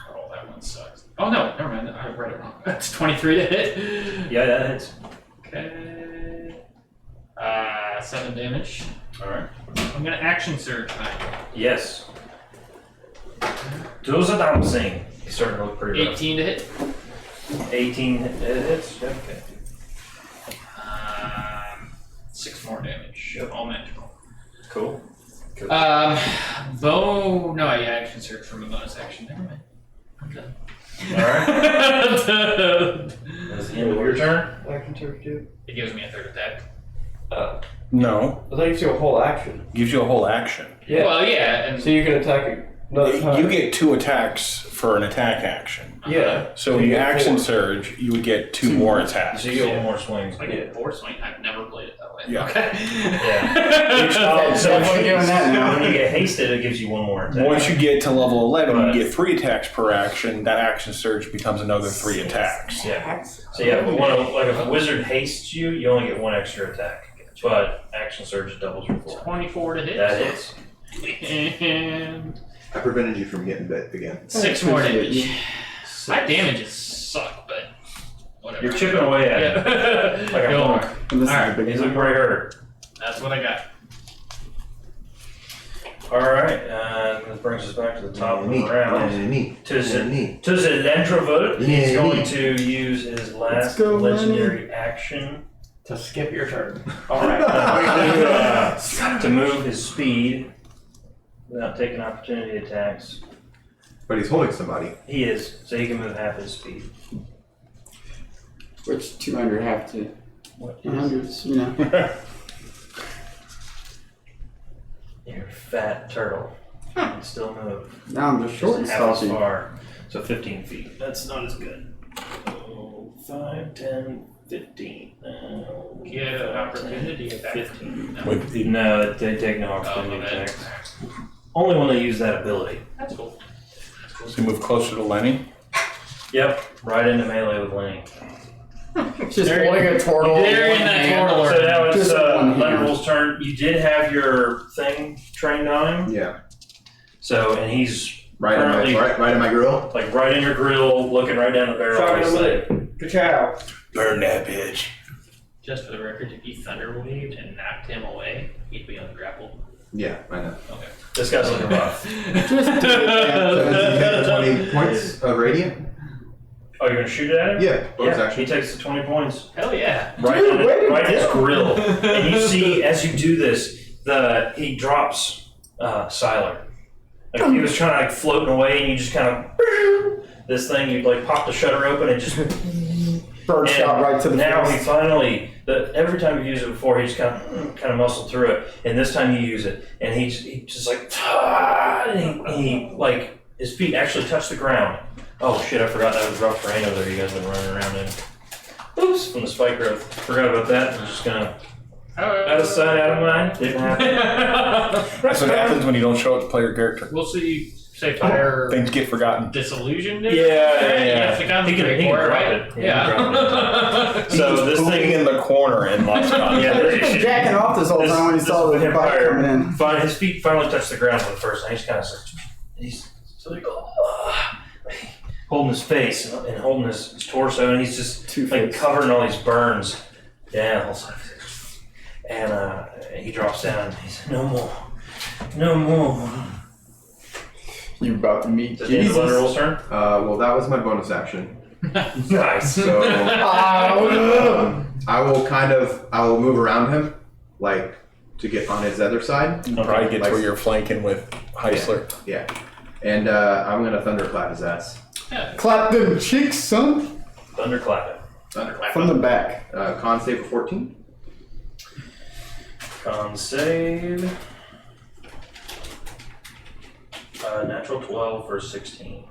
Oh, that one sucks. Oh no, never mind. I read it wrong. That's 23 to hit. Yeah, that hits. Okay. 7 damage. Alright. I'm gonna action surge now. Yes. Do the dancing. He's starting to look pretty rough. 18 to hit. 18 hits. Okay. 6 more damage. All magical. Cool. Bow. No, I action surge from a bonus action. Never mind. I'm done. Alright. That's the end of your turn. Action surge too. It gives me a 3rd attack. No. That gives you a whole action. Gives you a whole action. Yeah. Well, yeah, and So you can attack You get 2 attacks for an attack action. Yeah. So in the action surge, you would get 2 more attacks. So you get one more swing. I get 4 swing. I've never played it that way. Yeah. Okay. Yeah. So Definitely doing that now. when you get hasted, it gives you one more attack. Once you get to level 11, Right. you get 3 attacks per action. That action surge becomes another 3 attacks. Yeah. So yeah, but if a wizard hastes you, you only get 1 extra attack. But action surge doubles your 4. 24 to hit. That hits. And I prevented you from getting bit again. 6 more appreciate damage. you. My damages suck, but whatever. You're chipping away at it. Yeah. Like a Go hawk. on. And this Alright, is the big He's looking pretty hurt. That's what I got. Alright, this brings us back to the top of the round. Neat. To the Lentravert, he's going to use his last go, legendary action To skip your turn. to move his speed without taking opportunity attacks. But he's holding somebody. He is, so he can move half his speed. Which 200 have to What 100s, you know. You're a fat turtle. You can still move. Now I'm just short and Half as salty. far. So 15 feet. That's not as good. So 5, 10, 15. Get an opportunity attack. 15. No. With the, No, they take no opportunity okay. attacks. Only when they use that ability. That's cool. so you move closer to Lenny. Yep, right into melee with Lenny. Just holding a turtle. They're in one that hand. turtle. So now it's Just one hand. Leonard's turn. You did have your thing trained on him. Yeah. So, and he's Right in currently right in my grill. like right in your grill, looking right down the barrel. Shot of in this the thing. lip. Ka-chow. Burn that bitch. Just for the record, if he thunder waved and knocked him away, he'd be on the grapple. Yeah, I know. Okay. This guy's looking rough. Just do it. So does he get the 20 points of radiant? Oh, you're gonna shoot at him? Yeah, bonus Yeah, action. he takes the 20 points. Hell yeah. Right, Dude, way to right in his go. grill. And you see, as you do this, he drops Siler. Like he was trying to like floating away, and you just kind of this thing. You like pop the shutter open and just. Bird shot right to the now face. he finally. Every time you've used it before, he just kind of muscled through it, and this time you use it, and he just like, and he like his feet actually touch the ground. Oh shit! I forgot that was rough terrain over there. You guys been running around in. Oops! From the spike growth. Forgot about that. I'm just gonna out of sight, out of mind. Didn't happen. That's what happens when you don't show up to play your character. We'll see. Say fire Things get forgotten. disillusioned. Yeah. You have to concentrate He can for it, drop right? it. Yeah. So this thing in the corner and lost contact. Yeah, He was jacking off this whole time when he saw the bike coming in. His feet finally touched the ground for the first time. He's kind of like, he's so like, holding his face and holding his torso, and he's just like covering all these burns. Yeah, the whole side. And he drops down. And he's like, no more. You about to meet Is it the end of Jesus. Leonard's turn? Well, that was my bonus action. Nice. So I will move around him, like to get on his other side. Probably gets where you're flanking with Heisler. Yeah. And I'm gonna thunderclap his ass. Clap them cheeks, son. Thunderclap it. Thunderclap. From the back. Con save of 14. Con save. Natural 12 for 16.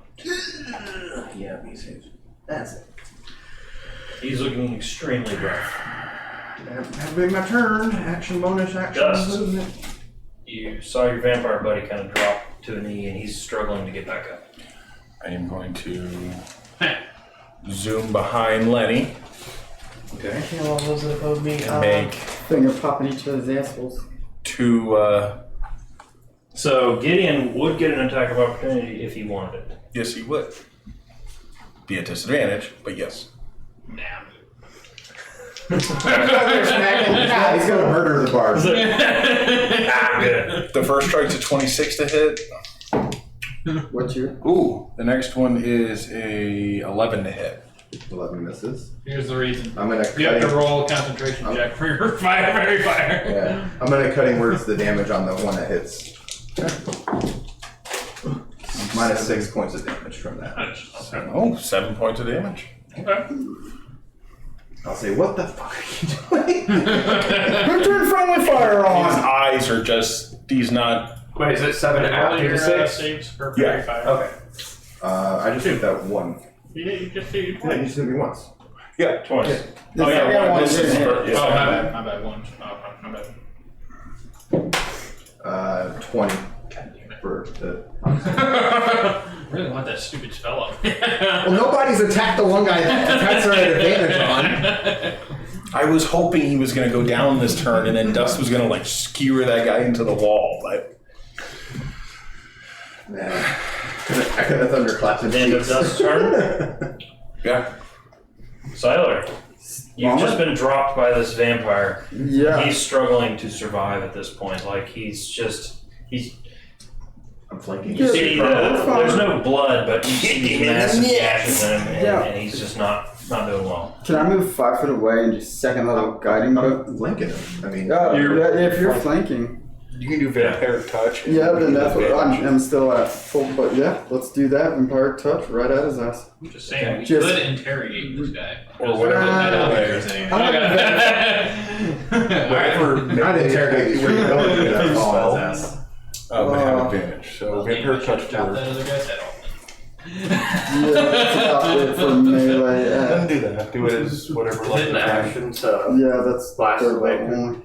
Yeah, he saves. That's it. He's looking extremely rough. Having my turn. Action bonus action Dust. movement. You saw your vampire buddy kind of drop to a knee, and he's struggling to get back up. I am going to zoom behind Lenny Okay. Kill all those that owe me. and make Finger popping each other's assholes. 2. So Gideon would get an attack of opportunity if he wanted it. Yes, he would. Be a disadvantage, but yes. Nah. He's gonna Murder the bard. Good. The first strike's a 26 to hit. What's your? Ooh, the next one is a 11 to hit. 11 misses. Here's the reason. I'm gonna You have to cutting, roll a concentration check for your fire. yeah. I'm gonna cutting words the damage on the one that hits. Minus 6 points of damage from that. Oh, 7 points of damage. Okay. I'll say, what the fuck are you doing? Who turned friendly fire His on? eyes are just, he's not Wait, is it 7 Roll after your the 6? saves for Yeah. fairy fire. Okay. I just hit that one. Yeah, you just do your Yeah, you points. just hit me once. Yeah. Twice. The Oh, yeah, second one this is didn't hit. for- Oh, my bad, one. Oh, my bad. 20 for the. I really want that stupid spell up. Well, nobody's attacked the one guy that attacks are at advantage on. I was hoping he was going to go down this turn, and then Dust was going to like skewer that guy into the wall. But Man, I could have thunderclapped his End of cheeks. Dust's turn. yeah, Siler, you've just been dropped by this vampire. Yeah. He's struggling to survive at this point. Like he's I'm flanking. you see that's fine. there's no blood, but you see these massive gashes in him, and, Yeah. and he's just not doing well. Can I move 5 foot away and just second level guiding bolt? I'm flanking him. I mean, Yeah, if you're flanking. you can do Vampiric Touch. and Yeah, then do that's what advantage. I'm still at full. But yeah, let's do that. Vampiric touch right at his ass. I'm just saying, we Just- could interrogate this guy. Or whatever. I don't think Okay. there's anything. Whatever. I'd interrogate you where you're going. That's all. They have advantage. So Vampiric Touch Chop that for. other guy's head off. Yeah, that's about it for melee. Then do that. Do it as whatever. Is it an action? So Yeah, that's Last third wave. level only.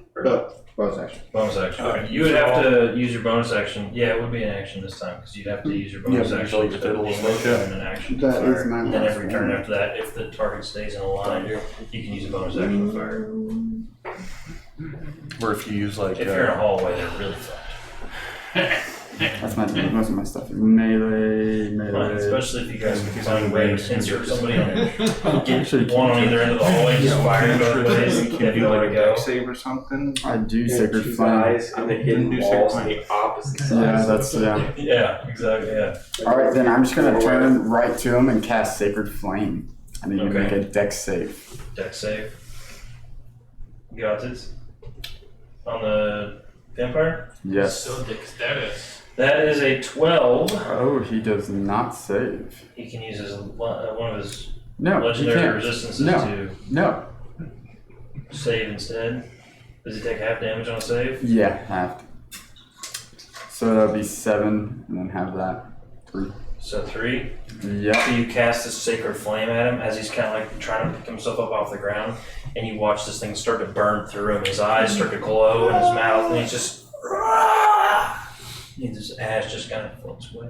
Bonus action. Bonus action. Okay. You would have to use your bonus action. Yeah, it would be an action this time because you'd have to use your bonus Yeah, action usually to your third level move yeah. and an action. That to is fire. my And then last every turn one. after that, if the target stays in a line, you can use a bonus action to fire. Or if you use like. If you're in a hallway, they're really fucked. That's most of my stuff. Melee. Especially if you guys can Because find a I'm way range to insert sensors. somebody on Actually, one on either end of the hallway, just fire both ways. You If can you do know like where a to go. deck save or something. I do Sacred two Flame. guys in the hidden Do walls on sacred the opposite side. Yeah, that's yeah. Yeah, exactly. Yeah. All right, then I'm just gonna turn right to him and cast Sacred Flame. I need to Okay. make a dex save. Deck save. Got it. On the vampire. Yes. So dexterous. That is a 12. Oh, he does not save. He can use his one of his No, he legendary can't. resistances No. No. to save instead. Does he take half damage on a save? Yeah, half. So that'll be 7, and then have that 3. So 3. Yep. So you cast this sacred flame at him as he's kind of like trying to pick himself up off the ground, and you watch this thing start to burn through him. His eyes start to glow in his mouth, and he's just. His ash just kind of floats away.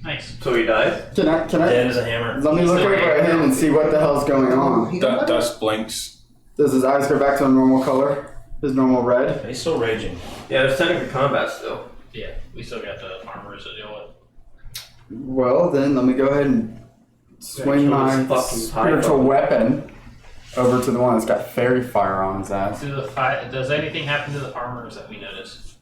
Nice. So he dies? Can I? Dead as a hammer. Let me look over at him and see what the hell's going on. Dust blinks. Does his eyes go back to a normal color? His normal red? He's still raging. Yeah, there's technically combat still. Yeah, we still got the farmers to deal with. Well, then let me go ahead and swing kill my this fucking spiritual python. weapon over to the one that's got fairy fire on his ass. Does anything happen to the farmers that we noticed?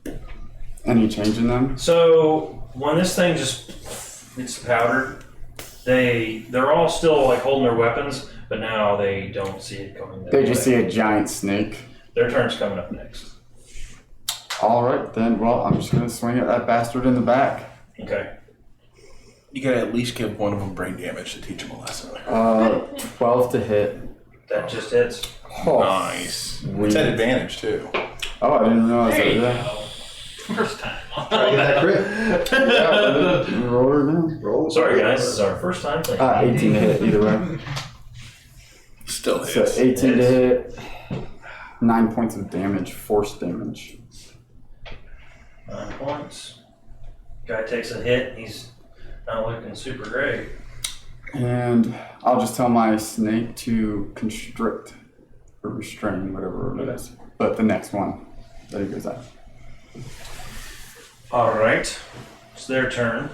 Any change in them? So when this thing just gets powdered, they're all still like holding their weapons, but now they don't see it coming. They just see a giant snake. Their turn's coming up next. Alright then, well, I'm just gonna swing at that bastard in the back. Okay. You gotta at least give one of them brain damage to teach them a lesson. 12 to hit. That just hits. Oh, Nice. sweet. It's at advantage too. Oh, I didn't realize There you that. go. First time. Try to get that crit. Yeah, roll her down. Roll. Sorry guys, this is our first time playing. 18 to hit either way. Still So hits. 18 to hit. 9 points of damage, force damage. 9 points. Guy takes a hit. He's not looking super great. And I'll just tell my snake to constrict or restrain, whatever it is. But the next one that he goes at. All right, it's their turn.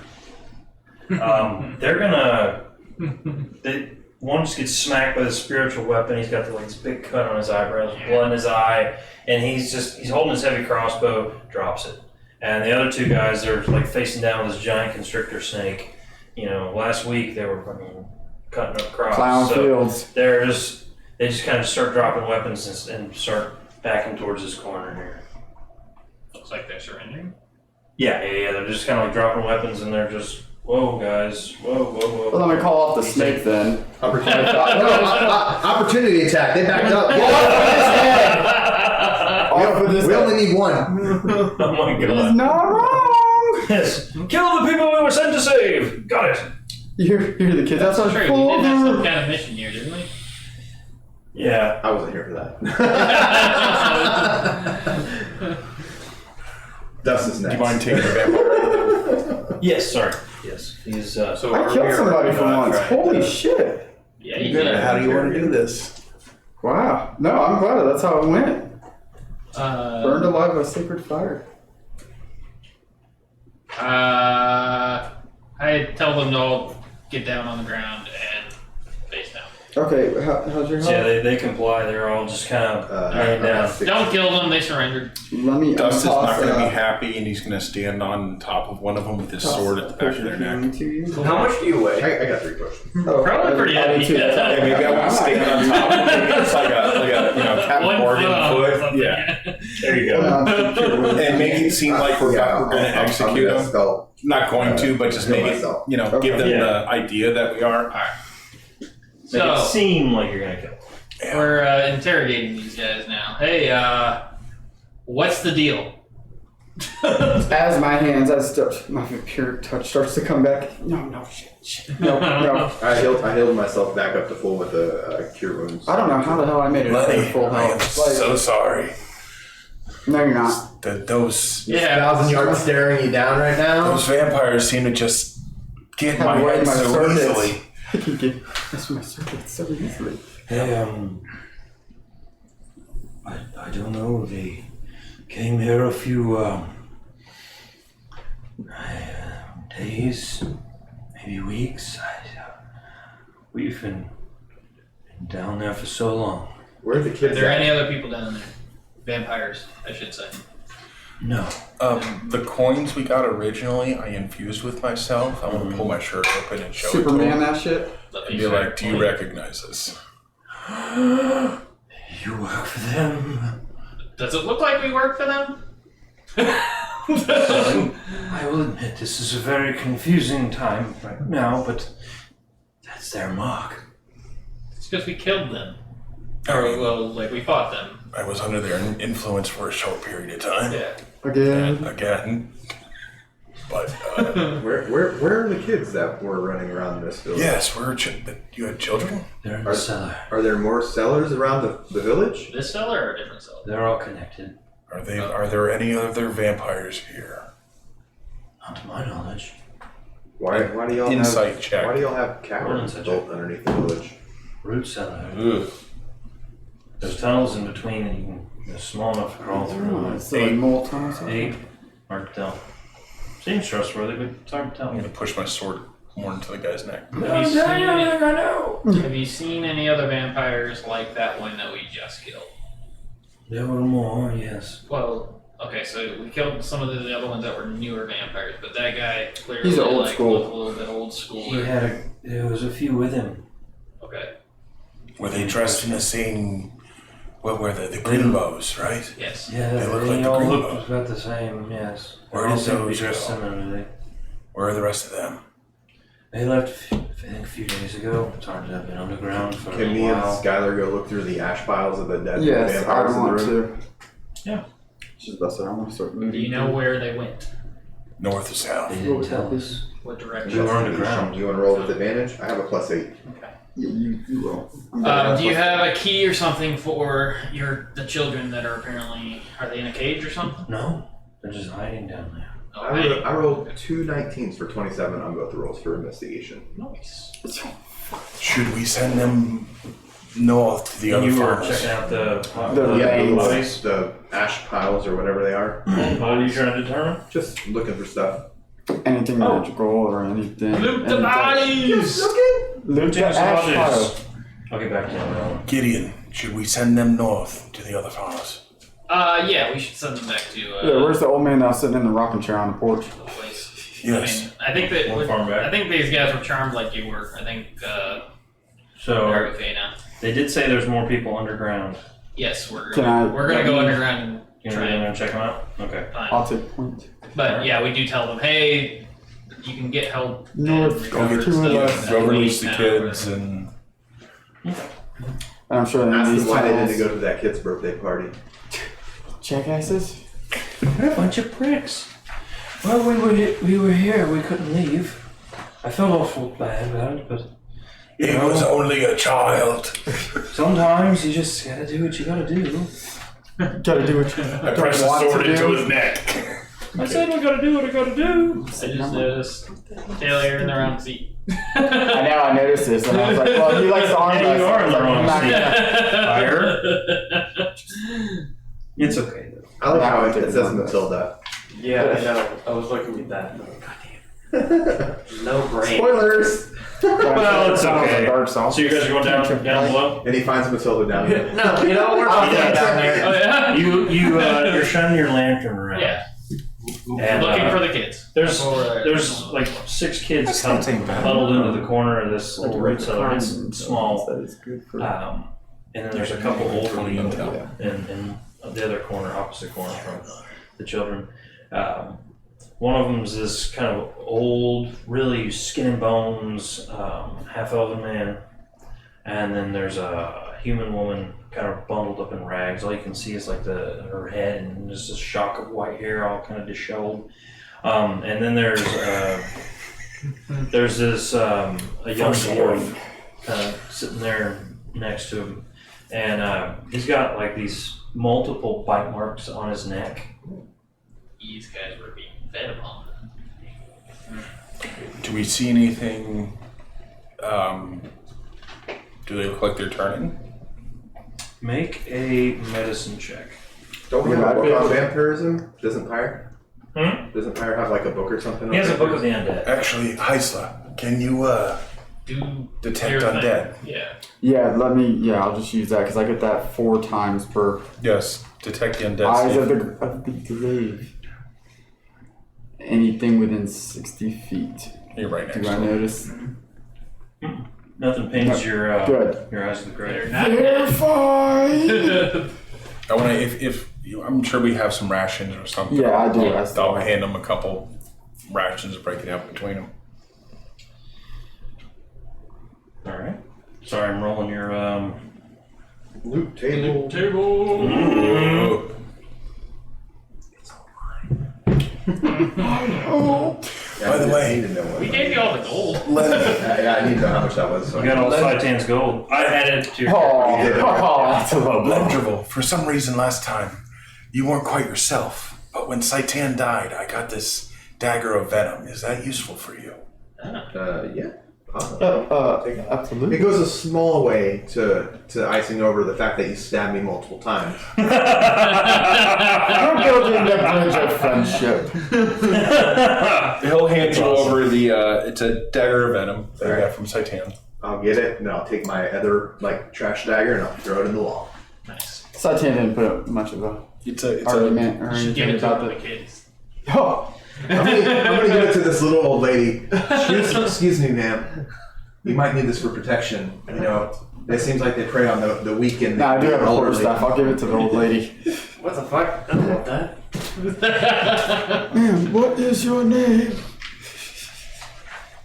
They're gonna. One just gets smacked by the spiritual weapon. He's got this big cut on his eyebrows, blood in his eye, and he's holding his heavy crossbow, drops it. And the other two guys, they're like facing down with this giant constrictor snake. You know, last week they were cutting up crops. Clown so Fields. they just kind of start dropping weapons and start backing towards this corner here. Looks like they're surrendering. Yeah. They're just kind of like dropping weapons, and they're just, whoa, guys, whoa. Well, let me call off the snake then. Opportunity attack. They backed up. Off with his We head. only need one. Oh my He's god. not wrong. Yes. Kill the people we were sent to save. Got it. You hear the kids That's outside. true. Pull We did have some over. kind of mission here, didn't we? Yeah. I wasn't here for that. Dust is Do next. you mind taking the vampire? Yes. Sorry. Yes. He's I killed somebody for once. Holy shit. Yeah, you did. How do you want to do this? Wow. No, I'm glad that's how it went. Burned alive by sacred fire. I tell them to all get down on the ground and face down. Okay, how's your health? Yeah, they comply. They're all just kind of laying down. Don't kill them, they surrendered. Let me Dust is not going to be untoss, happy, and he's going to stand on top of one of them with his sword at the back of their neck. to you. How much do you weigh? I got 3 questions. Oh, Probably pretty I did heavy. too. That's Yeah, all. Maybe I want to stand on top. Maybe it's like a Captain One Morgan foot or foot. something. Yeah, There you go. and make it seem like we're going to execute I'm him. spell. Not going to, but just make it, myself. give them Yeah. the idea that we are. Make it So, seem like you're gonna kill. we're interrogating these guys now. Hey, what's the deal? As my hands, my Vampiric Touch starts to come back. No, shit. No. I healed myself back up to full with the cure wounds. I don't know how the hell I made it Lenny, full I am health. so sorry. No, you're not. Those Yeah. 1,000 yards staring you down right now. those vampires seem to just get Have my away head my so circuits. easily. I can get that's my circuit so easily. Hey, I don't know. They came here a few days, maybe weeks. We've been down there for so long. Where are the Are kids there at? any other people down there? Vampires, I should say. No. The coins we got originally, I infused with myself. I want to pull my shirt open and show it to Superman, them. that shit. Let And me be like, do you recognize us? You work for them. Does it look like we work for them? I will admit this is a very confusing time right now, but that's their mark. It's because we killed them. I Or, mean, well, like, we fought them. I was under their influence for a short period of time. Yeah. Again. Again. But, Where are the kids that were running around this village? yes, you had children? They're in the cellar. Are there more cellars around the village? This cellar or a different cellar? They're all connected. Are there any other vampires here? Not to my knowledge. Why do y'all Insight have check. Why do y'all have caverns Insight built underneath the village? Root cellar. There's tunnels in between, and they're small enough to crawl through. So like more times. 8. Hard to tell. Seems trustworthy, but it's hard to tell. I'm going to push my sword more into the guy's neck. Have you seen any other vampires like that one that we just killed? There were more, yes. Well, okay, so we killed some of the other ones that were newer vampires, but that guy clearly He's old school. looked a little bit old school. There was a few with him. Okay, Were they dressed in the same... What were they? The Grimbows, right? yes. Yeah, They look they like the all Green looked Book. about the same, yes. Where They all did seemed to be those dressed go? similarly. Where are the rest of them? They left, I think, a few days ago. It's hard to have been underground for Can a me and while. Skylar go look through the ash piles of the dead Yes, I vampires in the want room? to. Yeah. Just that's what I want to start Do looting. you know where they went? North or south? They didn't tell us. What We direction? were underground. You want to roll with advantage? I have a +8. You roll. I'm better Do you at have a key or something for the children that are they in a cage or something? No, they're just hiding down there. Oh, I rolled 2 19s for 27 on both the rolls for investigation. nice. Should we send them north to the And other you were farms? checking out the Yeah, bodies. the ash piles or whatever they are. What are you trying to determine? Just looking for stuff. anything magical or anything. Loot the anything. bodies! Loot the James ash Rogers. pile. I'll get back to you on that one. Gideon, should we send them north to the other farms? Yeah, we should send them back to Yeah, where's the old man that was sitting in the rocking chair on the porch? the place. Yes. I think that One farm back. I think these guys were charmed like you were. I think they're So okay now. they did say there's more people underground. Yes, we're Can gonna, I- we're gonna go underground and You try want to go in and and check them out? Okay. find. I'll take point. But yeah, we do tell them, hey, you can get help. North, and Go recover get to stuff the at left. the Go release police the now, kids or- and... And I'm sure that Ask these them why they tunnels- didn't go to that kid's birthday party. jackasses. What a bunch of pricks. Well, we were here. We couldn't leave. I felt awful bad about it, but He was only a child. sometimes you just gotta do what you gotta do. Gotta do what you I pressed the sword into his neck. I said I gotta do what I gotta do. I just noticed Taylor, you're in the wrong seat. I know, I noticed this, and I was like, well, he likes to arm Yeah, you wrestle. are in the Like, wrong I'm not seat. gonna- Fire. It's okay though. I like how it That says one. Matilda. Yeah, I know. I was looking at that. No brain. Spoilers! Well, it's Sounds like okay. Dark Souls. So you guys are going down below. And he finds Matilda down there. No, you know we're I'll not take down there. Oh yeah. You're shining your lantern around. Yeah. And, Looking for the kids. There's That's what we're- there's like 6 kids That's not kind of bad. huddled into the corner of this Like little a root regular cellar. It's condom, small. That is good for. And then there's a couple old ones Yeah. in the other corner, opposite corner from the children. One of them is this kind of old, really skin and bones, half-elven man. And then there's a human woman kind of bundled up in rags. All you can see is like her head and just a shock of white hair all kind of disheveled. And then there's this a young dwarf kind of sitting there next to him. And he's got like these multiple bite marks on his neck. These guys were being fed upon. Do we see anything? Do they look like they're turning? Make a medicine check. Don't we Yeah, have a I'd be book on able to- vampirism? Doesn't Pyre? Hmm? Pyre have like a book or something? He has on a book of vampirism? the undead. Actually, Heisla, can you Do detect your thing. undead? Yeah. Yeah, I'll just use that because I get that 4 times per Yes, detect the undead. eyes save. of the grave. Anything within 60 feet. You're right next Do I to him. notice? Nothing pains your Good. your eyes of the They're grave. not Verify! I want to. If you, I'm sure we have some rations or something. Yeah, I do. I I'll hand them a couple rations, break it up between them. All right. Sorry, I'm rolling your Loot table. table. Ooh. Yeah, By the I way, need to know what We gave you all the gold. yeah, I need to know how much that was. So You got all Saitan's gold. I added it to your Oh, You did it. that's a low blow. Lenderville, for some reason last time, you weren't quite yourself. But when Saitan died, I got this Dagger of Venom. Is that useful for you? yeah. Absolutely. It goes a small way to icing over the fact that you stabbed me multiple times. We're building the bridge of friendship. He'll hand you over the, it's a Dagger of Venom that I got from Saitan. I'll get it, and I'll take my other like trash dagger and I'll throw it in the wall. Nice. Satan didn't put up much of a It's a argument or You should give anything it to about one of the. the kids. Oh, I'm gonna give it to this little old lady. Excuse me, ma'am. You might need this for protection. You know, it seems like they prey on the weak and no, I do have a quarter elderly. staff. I'll give it to the old lady. What the fuck? I don't want that. Ma'am, what is your name?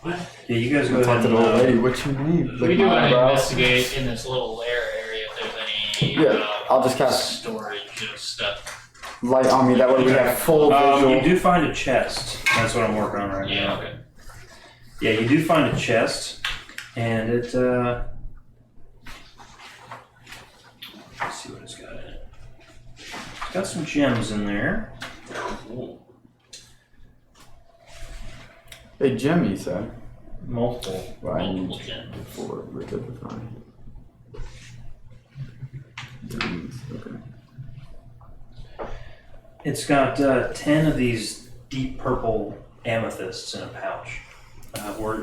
Yeah, you guys go Talk ahead to and the old lady. What's your name? We Lick do my want to eyebrows. investigate in this little lair area if there's any Yeah, I'll just cast storage of stuff. light on me. That way we have full visual. you do find a chest. That's what I'm working on right Yeah, now. okay. Yeah, you do find a chest, and it. Let's see what it's got in it. It's got some gems in there. Ooh. A gem, you said. Multiple. Right. Multiple gems. For rid of the fine. Okay. It's got 10 of these deep purple amethysts in a pouch.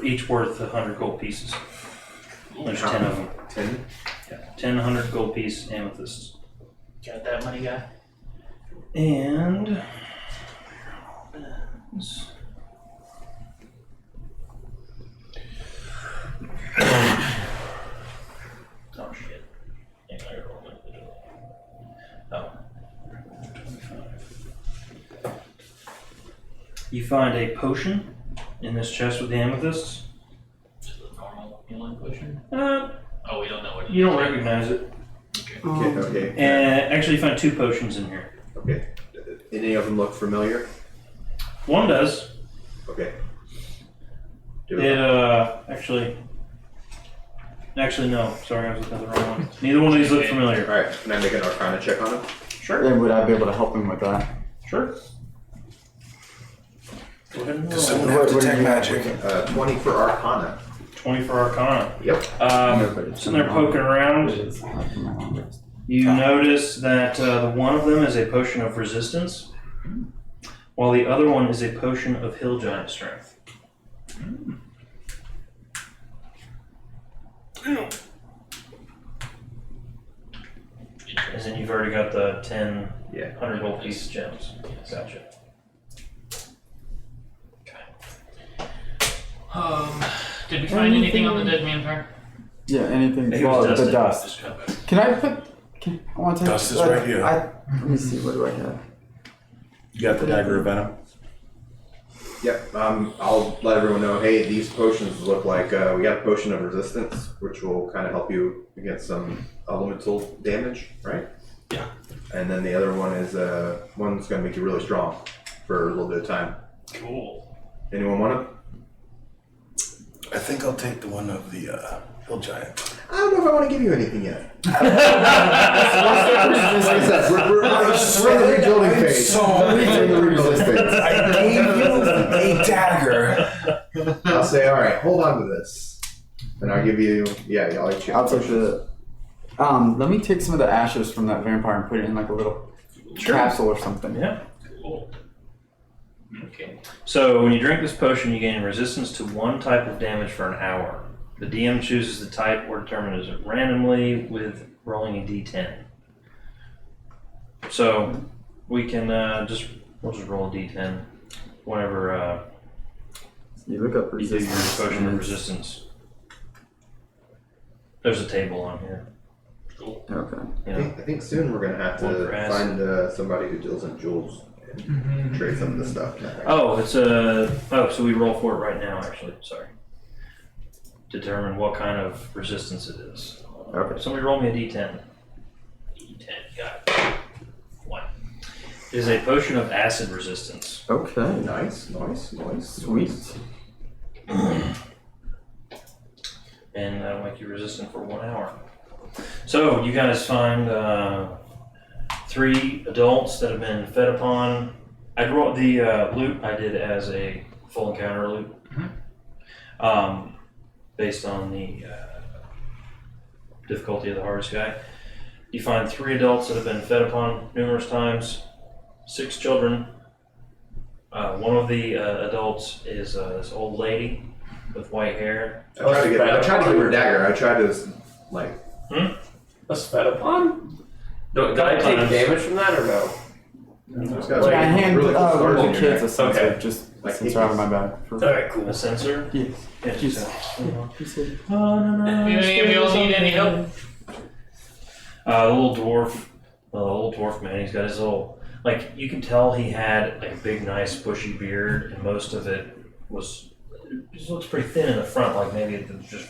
Each worth 100 gold pieces. There's 10 of them. 10? Yeah, 10 100 gold piece amethysts. Got that money, guy? And. Oh shit. Yeah, I rolled it. Oh. 25. You find a potion in this chest with the amethysts. Just a normal healing potion? Uh, Oh, we don't know what it is. you don't recognize it. Okay. And actually, you find 2 potions in here. Okay. Any of them look familiar? One does. Okay. It actually no. Sorry, I was looking at the wrong one. Neither one of these look familiar. All right. Can I make an Arcana check on him? Sure. And would I be able to help him with that? Sure. Go ahead and Does roll. someone have What do detect you- magic? 20 for Arcana. 20 for Arcana. Yep. Sitting there poking around, you notice that one of them is a potion of resistance, while the other one is a potion of hill giant strength. And then you've already got the 10 100 gold piece gems. Gotcha. Did we find anything on the dead man's turn? Yeah, anything. He Well, was the dusted. dust. Can I put? I want to take. Dust is right here. Let me see. What do I have? You got the Dagger of Venom? Yep. I'll let everyone know. Hey, these potions look like we got a potion of resistance, which will kind of help you against some elemental damage, right? Yeah. And then the other one is one's going to make you really strong for a little bit of time. Cool. Anyone want it? I think I'll take the one of the hill giant. I don't know if I want to give you anything yet. What's Like I said, we're in the rebuilding phase. We're in the resistance. I gave you a dagger. I'll say, all right, hold on to this, and I'll give you. Yeah, I'll let you. I'll take the. Let me take some of the ashes from that vampire and put it in like a little capsule or something. Yeah. Cool. Okay. So when you drink this potion, you gain resistance to one type of damage for an hour. The DM chooses the type or determines it randomly with rolling a d10. So we can we'll just roll a d10 whenever You look up you do your resistance. potion of resistance. There's a table on here. Cool. Okay. You I know. think soon we're gonna have One to for acid. find somebody who deals in jewels and trade some of the stuff. Oh, it's so we roll for it right now. Actually, sorry. Determine what kind of resistance it is. Okay. Somebody roll me a d10. D10. Got it. 1. It is a potion of acid resistance. Okay. Nice. Sweet. And that'll make you resistant for 1 hour. So you guys find 3 adults that have been fed upon. I brought the loot I did as a full encounter loot, based on the difficulty of the hardest guy. You find 3 adults that have been fed upon numerous times, 6 children. One of the adults is this old lady with white hair. I tried to give her a dagger. I tried to like. A sped upon? Do I take damage from that or no? It's got, I hand really cool scars in little your kids a neck. sensor, Okay. just Like sensor out of my bag. Alright, cool. A sensor? Yeah. Yeah, Just- just Do any of y'all need any help? the little dwarf man, he's got his little, like, you can tell he had like a big, nice, bushy beard, and most of it just looks pretty thin in the front, like maybe it was just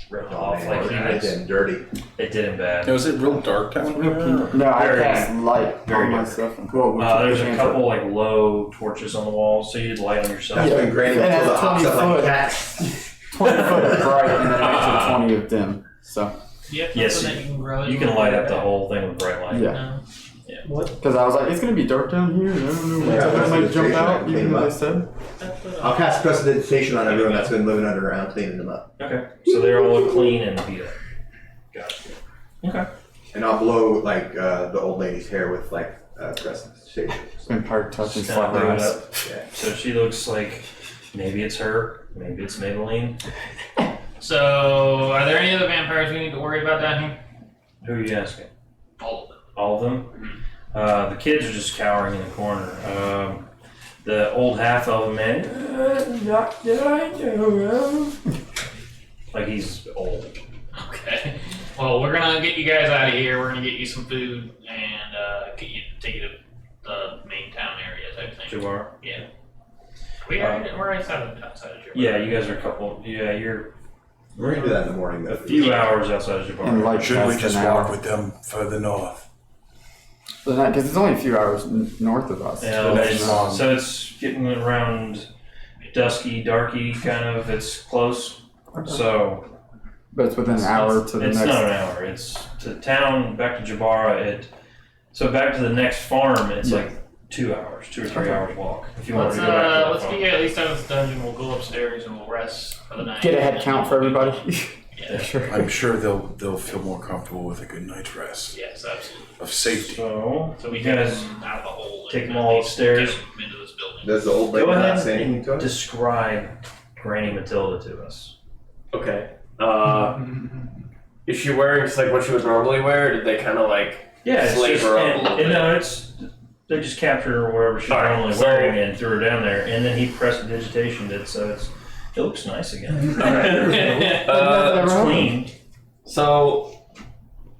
ripped off, Man, like he I was, did dirty. it did him bad. Was it real dark down there? No, I Very- cast light very on my different. stuff. Well, There's a couple like low torches on the walls, so you'd light on yourself. That's been great And until the at hops 20 up like foot. cats. 20 foot of bright and then an extra 20 of dim. So, Yep. Yes, Something that you can grow. You can light up the whole thing with bright light. yeah. No. Because I was like, it's going to be dark down here. I don't know what Yeah, I might jump prestidigitation, out, clean even them though up. they said. I'll cast prestidigitation on everyone that's been living underground, cleaning them up. Okay, so they're all clean and beat up. Gotcha. Okay. And I'll blow like the old lady's hair with like prestidigitation. Vampiric Touch and Just kinda slap her bring it ass. up. So she looks like maybe it's her, maybe it's Maybelline. So, are there any other vampires we need to worry about down here? Who are you asking? All of them. All of them? The kids are just cowering in the corner. The old half-elven man, not that I know of. Like he's old. Okay. Well, we're gonna get you guys out of here. We're gonna get you some food and take you to the main town area type thing. Jabbar. Yeah. We're outside of Jabbar. Yeah, you guys are a couple. Yeah, you're We're gonna do that in the morning though. a few hours outside of And Jabbar. light Should we past just an hour. walk with them further north? Because it's only a few hours north of us. Yeah, The next it's- one. so it's getting around dusky, darky kind of. It's close. So But it's within an hour to the it's next. not an hour. It's to town, back to Jabara. So back to the next farm. It's like 2 hours, 2 or 3 hours walk. If you want Let's to go back to that let's farm. get at least out of this dungeon. We'll go upstairs and we'll rest for the night. Get a head count for everybody. Yeah. Sure. I'm sure they'll feel more comfortable with a good night's rest Yes, absolutely. of safety. So So we you get guys them out of the hole. take and them all at least upstairs. get them into this building. Does the old lady go not ahead say anything and to us? describe Granny Matilda to us. Okay. Is she wearing just like what she would normally wear? Or did they kind of like Yeah, it's slave just, her up a and, little and bit? no, it's they just captured her wherever she's Alright, normally so- wearing and threw her down there, and then he pressed digitationed it, so it looks nice again. It's clean. So,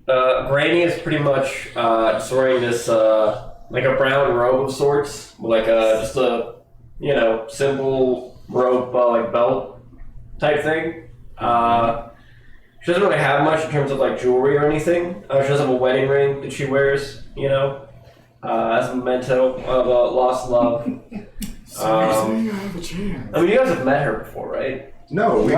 Granny is pretty much just wearing this like a brown robe of sorts, like just a simple robe like belt type thing. She doesn't really have much in terms of like jewelry or anything. She does have a wedding ring that she wears, as a memento of lost love. I mean, you guys have met her before, right? No, we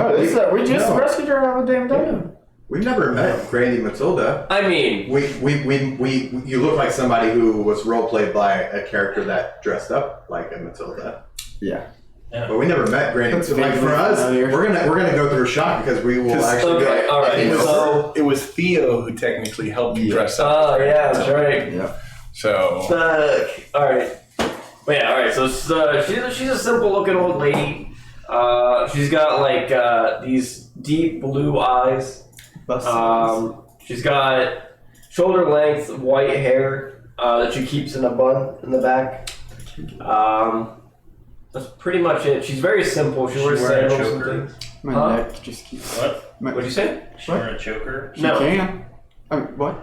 just no. rescued her out of a damn dungeon. We've never met Granny Matilda. I mean, You look like somebody who was role played by a character that dressed up like a Matilda. Yeah. But we never met Granny. That's So, like for vaguely us, familiar. we're gonna go through a shock because we will actually be okay, like, all right, hey, so- It was Theo who technically helped you dress up. oh yeah, that's right. Yeah. So Fuck. All right. But yeah, all right. So she's a simple looking old lady. She's got like these deep blue eyes. She's got shoulder length white hair that she keeps in a bun in the back. That's pretty much it. She's very simple. She wears wearing a sandals and choker? things. My Huh? neck just keeps. What? What'd you say? She wearing a choker? She No. can. What?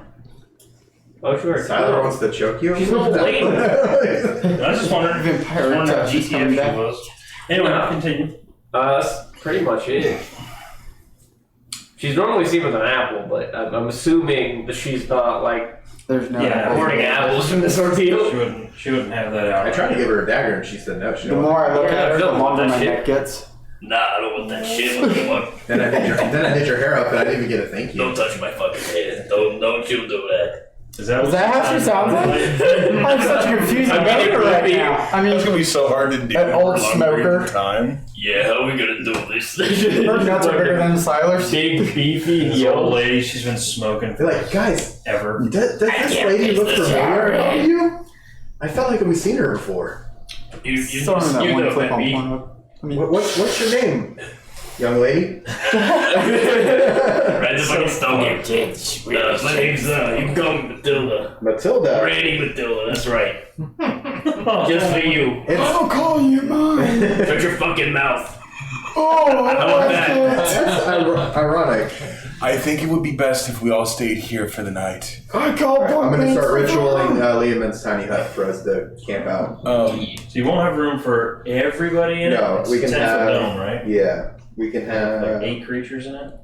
Oh, sure. Tyler wants to choke you. She's an old lady. I was just wondering. Vampiric Touch how is coming GTF back. she was. Anyway, continue. That's pretty much it. She's normally seen with an apple, but I'm assuming that she's not like There's no. Yeah, hoarding apples from this ordeal. She wouldn't have that out. I tried to give her a dagger and she said no. She The don't more I look Yeah, at her, the don't want longer that my shit. neck gets. Nah, I don't want that shit. Motherfucker. Then I did your hair up and I didn't even get a thank you. Don't touch my fucking head. Don't you do that. Is that Is that how she sounds like? I'm such a confusing I mean, neighbor right creepy. now. I it's mean, gonna be so hard to do An for old a long smoker. period of time. Yeah, how are we gonna do this? her nuts are bigger than Siler's. Big, beefy, This yellow. old lady, she's been smoking They're like, guys, ever. does this can't lady fix look this. familiar to you? I felt like we've seen her before. You Saw her in that one know clip on me. Pornhub. I mean, What's your name, young lady? Right, just like a stomach. My name's, you can call me Matilda. Matilda. Granny Matilda, that's right. Just for you. I'll call you mine. Shut your fucking mouth. Oh, How about that? That's ironic. I think it would be best if we all stayed here for the night. I call I'm gonna Buckman start for ritualing Liam's tiny hut for us to camp out. So you won't have room for everybody in No, it? It's we can 10 have- foot dome, right? Yeah, we can have. Like 8 creatures in it?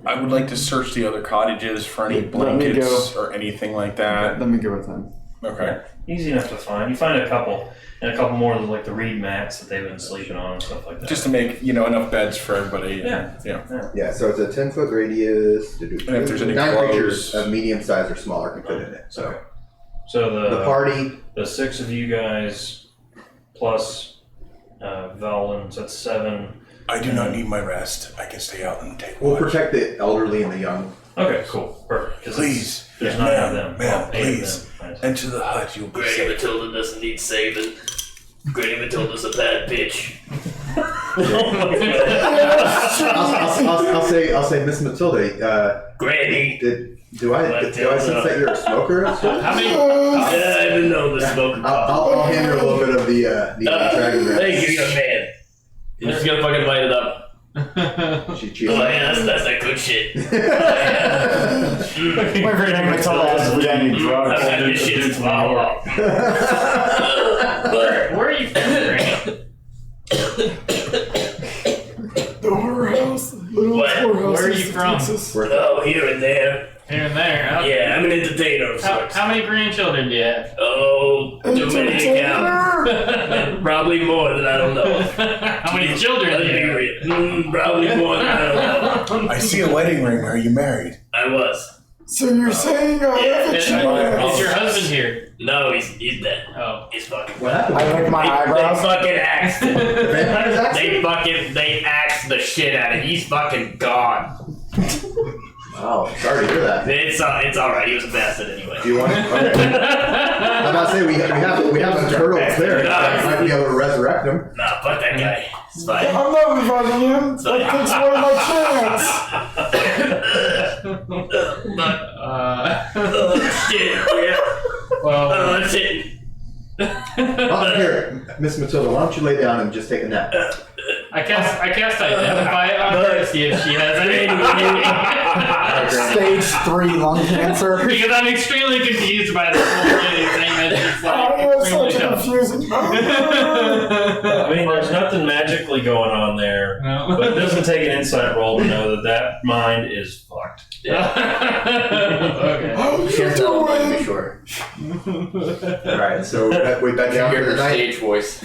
I would like to search the other cottages for any Let me blankets or anything like that. Let me go with him. Okay. Easy enough to find. You find a couple, and a couple more of like the reed mats that they've been sleeping on and stuff like that. Just to make enough beds for everybody. Yeah. Yeah, so it's a 10-foot radius. And if there's any 9 clothes- creatures of medium size or smaller can fit in it. So Okay. So the party. the 6 of you guys plus Valen, so that's 7. I do not need my rest. I can stay out and take We'll watch. protect the elderly and the young. Okay, cool, perfect. 'Cause Please, there's 9 of ma'am, them. ma'am, 8 of please. them. Nice. Enter the hut. You'll be Granny safe. Matilda doesn't need saving. Granny Matilda's a bad bitch. I'll say Miss Matilda. Granny. Do I sense that you're a smoker? How many? Yeah, I didn't know the smoke. I'll hand her a little bit of the dragon breath. Thank you, young man. I'm just gonna fucking bite it up. She cheers. Oh yeah, that's that good shit. Wait for you to tell us if we got any drugs. That's that good shit. It's wow. Where are you from, Granny? The whorehouse. Little What? whorehouse Where are in you from? Texas. Oh, here and there. Here and there. Huh? Yeah, I'm an entertainer of sorts. How many grandchildren do you have? Oh, too many to count. Probably more than I don't know. How many children do you have? Probably more than I don't know. I see a wedding ring. Are you married? I was. So you're saying I have a Is chance? your husband here? No, he's dead. Oh. He's fucking. What happened? I like my They eyebrows. fucking axed him. Vampires axed They axed the shit out of him. He's fucking gone. Oh, sorry to hear that. It's alright. He was a bastard anyway. Do you want it? Okay. I'm about to say we have a turtle there that might be able to resurrect him. Nah, fuck that guy. It's fine. I'm not reviving him. That takes away my chance. Oh shit. Yeah. Well, That's it. Oh, here, Miss Matilda, why don't you lay down and just take a nap? I cast identify it on her to see if she has any. Stage 3 lung cancer. Because I'm extremely confused by this whole thing. Saying that it's like extremely dumb. I mean, there's nothing magically going on there, No. but it doesn't take an insight roll to know that mind is fucked. Okay. Can't tell to be sure. Alright, so we bed down Hear for the her night. stage voice.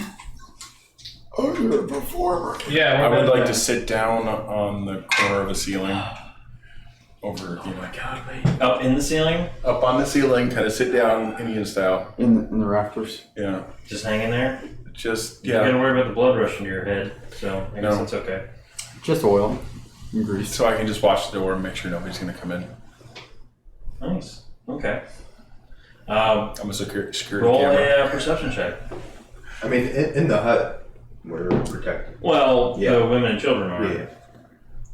Oh, you're a performer. Yeah. I would like to sit down on the corner of a ceiling. Over, you know, Up in the ceiling, up on the ceiling, kind of sit down Indian style. In the rafters. Yeah. just hanging there. Just, You gotta yeah. worry about the blood rushing to your head, so I guess No. that's okay. Just oil and grease. So I can just watch the door and make sure nobody's going to come in. Nice. Okay. I'm a security Roll camera. a perception check. I mean, in the hut, we're protected. Well, Yeah. the women and children are. Yeah.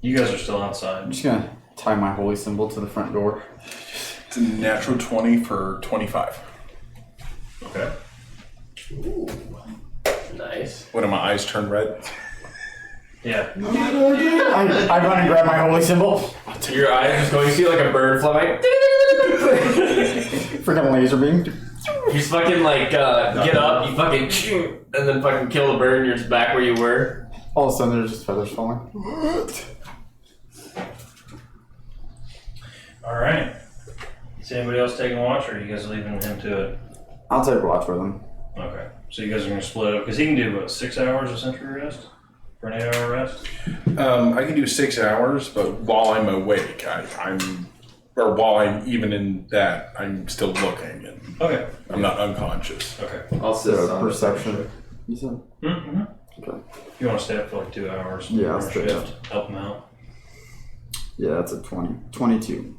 You guys are still I'm outside. just gonna tie my holy symbol to the front door. It's a natural 20 for 25. Okay. Nice. What, do my eyes turn red? Yeah. I run and grab my holy symbol. Your eyes just going, you see like a bird flying. Freaking laser beam. You just fucking like get up, you fucking and then fucking kill the bird and you're just back where you were. All of a sudden, there's just feathers falling. All right. Is anybody else taking watch, or are you guys leaving him to it? I'll take watch with him. Okay. So you guys are gonna split up because he can do what, 6 hours of sentry rest for an 8-hour rest. I can do 6 hours, but while I'm awake, or while I'm even in that, I'm still looking and Okay. I'm not unconscious. Okay. I'll sit So on the perception. You said? Mm-hmm. Okay. You want to stay up for like 2 hours? Yeah, I'll for a stay up. shift, help him out. Yeah, that's a 20. 22.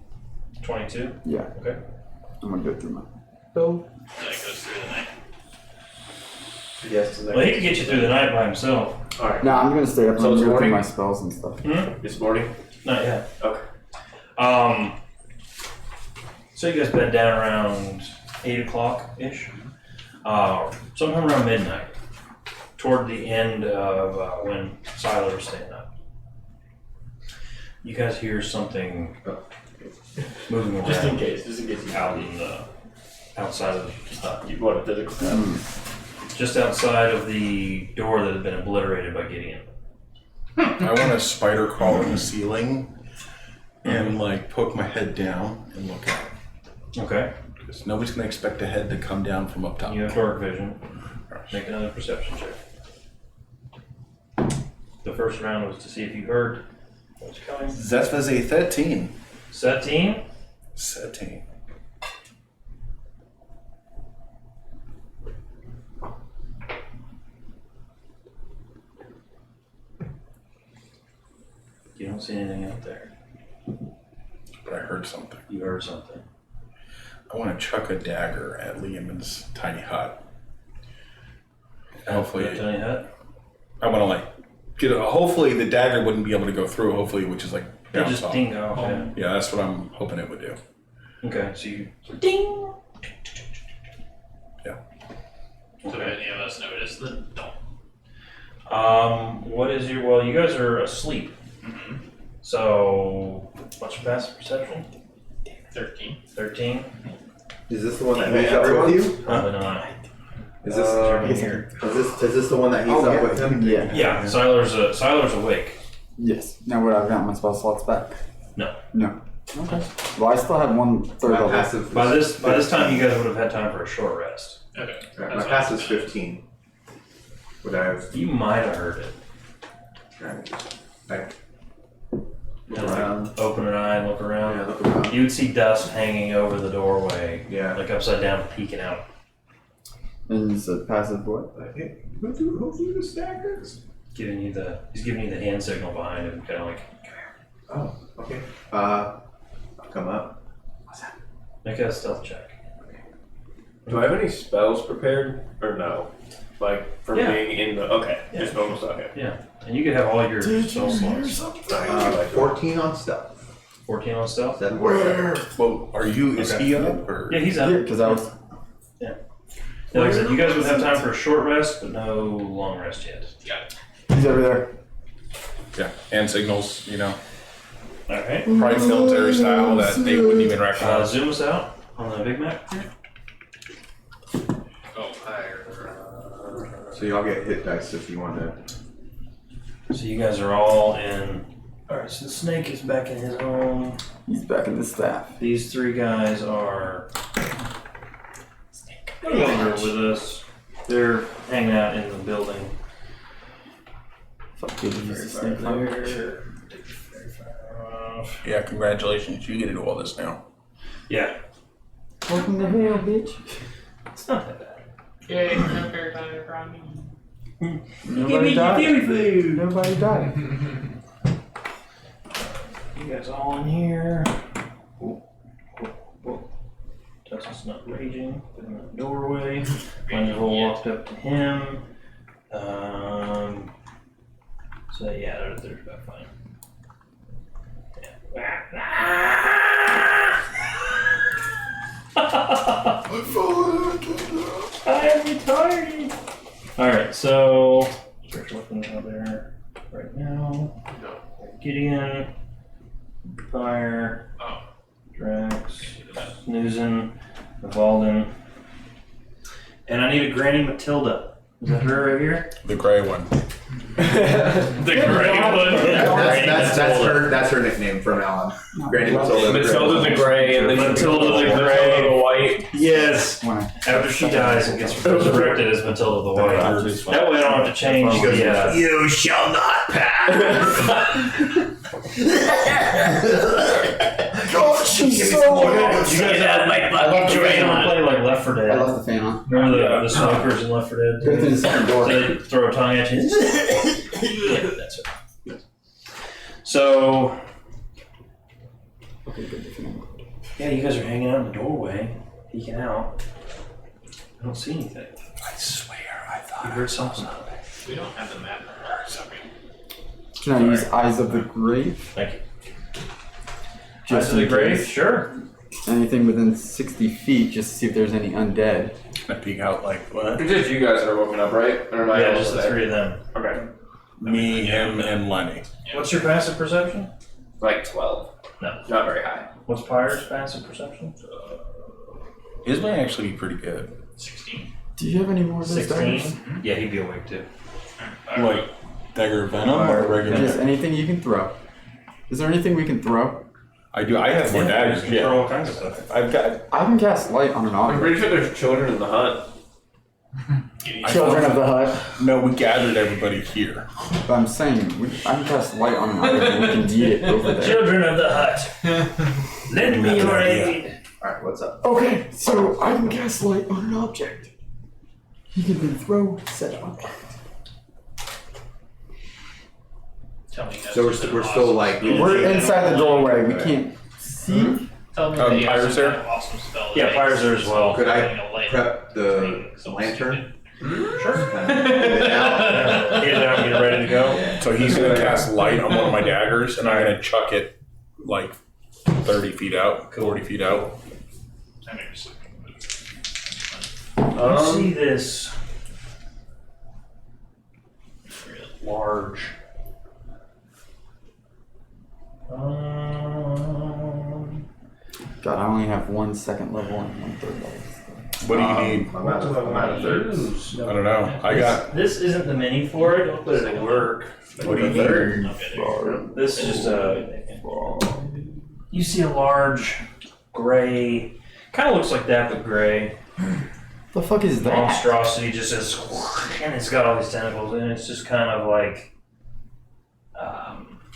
22. Yeah. Okay. I'm gonna go through my. That goes through the night. Yes, Well, he could get you through the night by himself. Alright. No, I'm gonna stay up and So it's go through morning? my spells and stuff. This morning? Not yet. Okay. So you guys bed down around 8 o'clock ish. Sometime around midnight, toward the end of when Siler was staying up. You guys hear something moving around Just in case you out in the outside of the hut. you want a physical sound. Just outside of the door that had been obliterated by Gideon. I want to spider crawl in the ceiling and like poke my head down and look out. Okay. Because nobody's going to expect a head to come down from up top. You have dark vision. Make another perception check. The first round was to see if you heard what's coming. That was a 13. 17. 13. You don't see anything out there. But I heard something. You heard something. I want to chuck a dagger at Liam's tiny hut. Hopefully, That tiny hut. I want to like get a, hopefully the dagger wouldn't be able to go through. Hopefully, which is like It bounce just off. ding off. Yeah. Yeah, that's what I'm hoping it would do. Okay, so you So if any of us notice, then don't. what is your? Well, you guys are asleep. So what's your passive perception? 13. 13. Is this the one that he's up with you? Probably not. Is this Here. is this the one that he's up with him? Yeah. Yeah, Siler's awake. Yes. Now would I have gotten my spell slots back? No. No. Okay. Well, I still have 1/3 My level. passive. By this time, you guys would have had time for a short rest. Okay. My That's passive's fine. 15. Would I have? You might have heard it. Like, And, like, open an eye and look around. yeah, look around. You would see dust hanging over the doorway, Yeah. like upside down, peeking out. And it's a passive what? Hey, who threw the stackers? He's giving you the hand signal behind him, kind of like, Oh, okay. I'll come up. make a stealth check. Do I have any spells prepared or no? Like for Yeah. being in the okay, Yeah. just normal stuff. Okay. Yeah, and you could have all your spell slots. 14 on stealth. 14 on stealth. 7 Well, are you? Is Okay. he up or? Yeah, he's up. Yeah, because I was. Yeah, like I said, you guys would have time for a short rest, but no long rest yet. He's over there. Yeah, hand signals, you know, All right. probably military style that they wouldn't even recognize. Zoom us out on the big map. Oh, fire. So y'all get hit dice if you want to. So you guys are all in. All right. So the snake is back in his home. He's back in the staff. These three guys are no longer with us. They're hanging out in the building. Fuck you, he's a Very snake far fighter. there. Very far off. Yeah, congratulations. You get to do all this now. Yeah, Welcome to hell, bitch. it's not that bad. Yay, no fair time around me. Nobody died. food. Nobody died. You guys all in here. Dustin's not raging. Put him in the doorway. Mine's all walked up to him. So yeah, they're about fine. I am retarded. Alright, so there's weapons out there right now. Gideon, Fire, Drax, Snoozin, Valden. And I need a Granny Matilda. Is that her right here? The gray one. The gray one. That's her nickname from now on. Granny Matilda. Matilda the Gray and then Matilda the Gray the White. Yes. When I After she dies and gets resurrected as Matilda the White. That way I don't have to change the. You shall not pass. God, she's so You Get guys out of my I fucking love you guys train want to on. play like Left 4 I Dead. left the fan on. Remember the smokers in Left 4 Go through Dead? the second door. So they throw a tongue at you. Yeah, that's it. So, Okay, good to fan. yeah, you guys are hanging out in the doorway, peeking out. I don't see anything. I swear, I thought You heard something. We don't have the map. Can I use Eyes of the Grave? Thank you. Just Eyes of the in Grave? case. Sure. Anything within 60 feet, just to see if there's any undead. Can I peek out like what? It's just you guys that are woken up, right? Or am I Yeah, also just the there? three of them. Okay. Me, him, and Lenny. What's your passive perception? Like 12. No. Not very high. What's Pyre's passive perception? His may actually be pretty good. 16. Do you have any more of those 16? daggers? Yeah, he'd be awake too. Like Dagger of Venom or regular? Just anything you can throw. Is there anything we can throw? I do. I have more daggers. You can Yeah. throw all kinds of stuff. I've got. I can cast light on an I'm object. pretty sure there's children in the hut. Children of the Hut. No, we gathered everybody here. But I'm saying, I can cast light on an object and we can yeet it over there. Children of the hut. Lend me your aid. Alright, what's up? Okay, so I can cast light on an object. He can then throw said object. Tell me So we're still like. We're inside the doorway. We can't see. Tell me that you have Pyre's some there? kind of awesome spell. Yeah, Pyre's there as well. Could Lighting I a light. prep the lantern? Sure. Kind of get it out. Get it out, get it ready to go. So he's gonna cast light on one of my daggers, and I'm gonna chuck it like 30 feet out, 40 feet out. I mean, just- You see this large God, I only have 1 second level and 1 third level. What do you need? I'm out of thirds. I don't know. I got. This isn't the mini for it, but it'll work. What do you need? This is just a. you see a large gray, kind of looks like that, but gray The fuck is that? monstrosity. Just as, and it's got all these tentacles, and it's just kind of like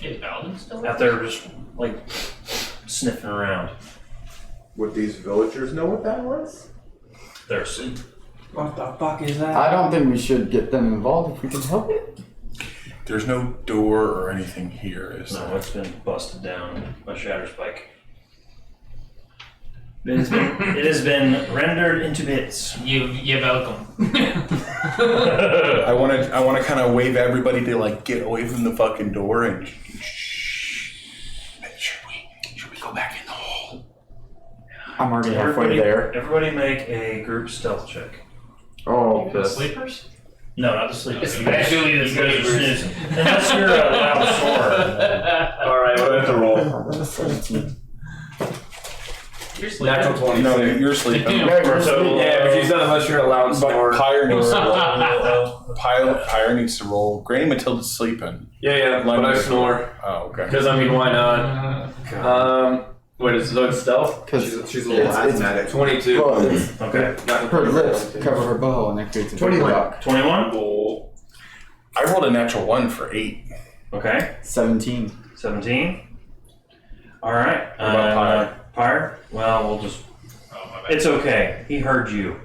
Is Balvin still out there, just like sniffing around. Would these villagers know what that was? They're asleep. What the fuck is that? I don't think we should get them involved if we can help it. There's no door or anything here, is No, there? it's been busted down by Shatterspike. It has been rendered into bits. You welcome. I want to kind of wave everybody to like get away from the fucking door and should we go back in the hole? I'm already halfway there. Everybody make a group stealth check. Oh, The piss. sleepers? No, not the sleepers. Especially the You guys are sleepers. snoozing. Unless you're a loud sword. Alright, what do I have to roll? 17. You're sleeping. Natural 20. No, you're sleeping. Yeah, but she's not unless you're a loud But snore. Pyre needs to roll. Pyre needs to roll. Granny Matilda's sleeping. Yeah, but I snore. Oh, okay. Because, I mean, why not? Wait, is it stealth? Because She's a little asthmatic. 22. well, it's Okay. her lips cover her bow, and that creates a 21. rock. 21? I rolled a natural 1 for 8. Okay. 17. 17. Alright. What about Pyre? Pyre? Well, we'll just. Oh, my bad. It's okay. He heard you.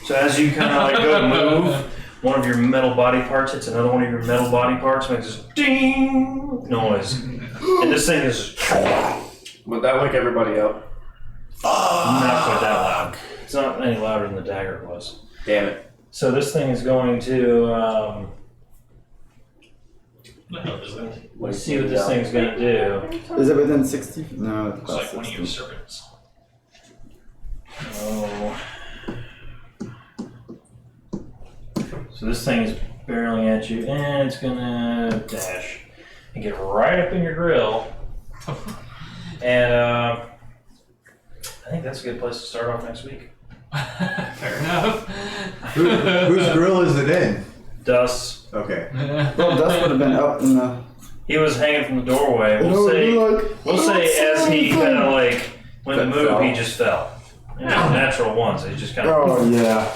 So as you kind of like go to move, one of your metal body parts hits another one of your metal body parts, makes this ding noise. And this thing is Would that wake everybody up? not quite that loud. It's not any louder than the dagger was. Damn it. So this thing is going to. What the hell is that? Let's see what this thing's going to do. Is it within 60? No, it's Looks about like one of 60. your servants. Oh. So this thing is barreling at you, and it's gonna dash and get right up in your grill. And I think that's a good place to start off next week. Fair enough. Whose grill is it in? Dust. Okay. Well, Dust would have been up in the. He was hanging from the doorway. No, We'll say, like, we'll say as he kind of like went to move, Fell. he just fell. It was a natural one, so he just kind of. Oh, yeah.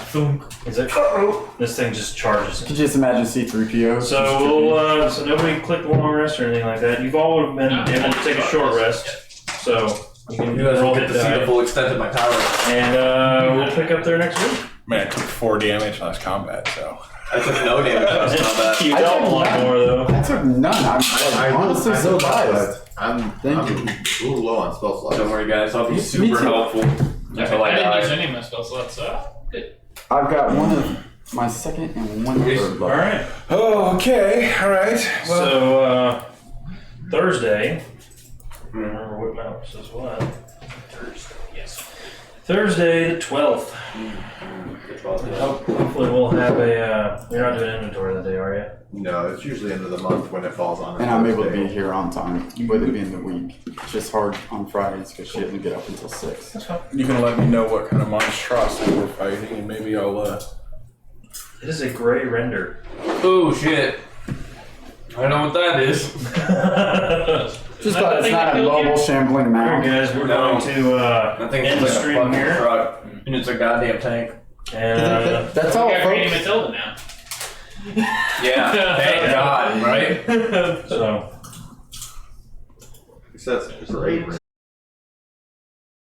He's like, this thing just charges him. Could you just imagine C3PO? So we'll, so nobody click the long rest or anything like that. You've all been able to take a short rest, so you can You guys roll will the get to see the die. full extent of my power. And we'll pick up there next week. Man, I took 4 damage last combat, so. I took no damage last combat. You I don't took want none. more though. I took none. I'm honestly so took that, biased. but I'm Thank a little low on spell slots. Don't worry, guys. I'll be Me super too. helpful until I didn't use die. any of my spell slots, so good. I've got one of my second and one third level. All right. Oh, okay. All right. Well, So Thursday. I don't remember what map says what. Thursday, yes. Thursday the 12th. Hopefully we'll have a. You're not doing inventory that day, are you? No, it's usually end of the month when it falls on. a And I'm able to Thursday. be here on time, with it being the week. It's just hard on Fridays because she doesn't get up until 6. That's fine. you can let me know what kind of monstrosity we're fighting, and maybe I'll, It is a gray render. Oh shit. I know what that is. Just glad it's not a mobile shambling Alright mound. guys, we're No. going to That thing end is the like a stream fucking here. truck. And it's a goddamn tank. And That's We all, got Granny folks. Matilda now. Yeah, thank God, right? so It says great.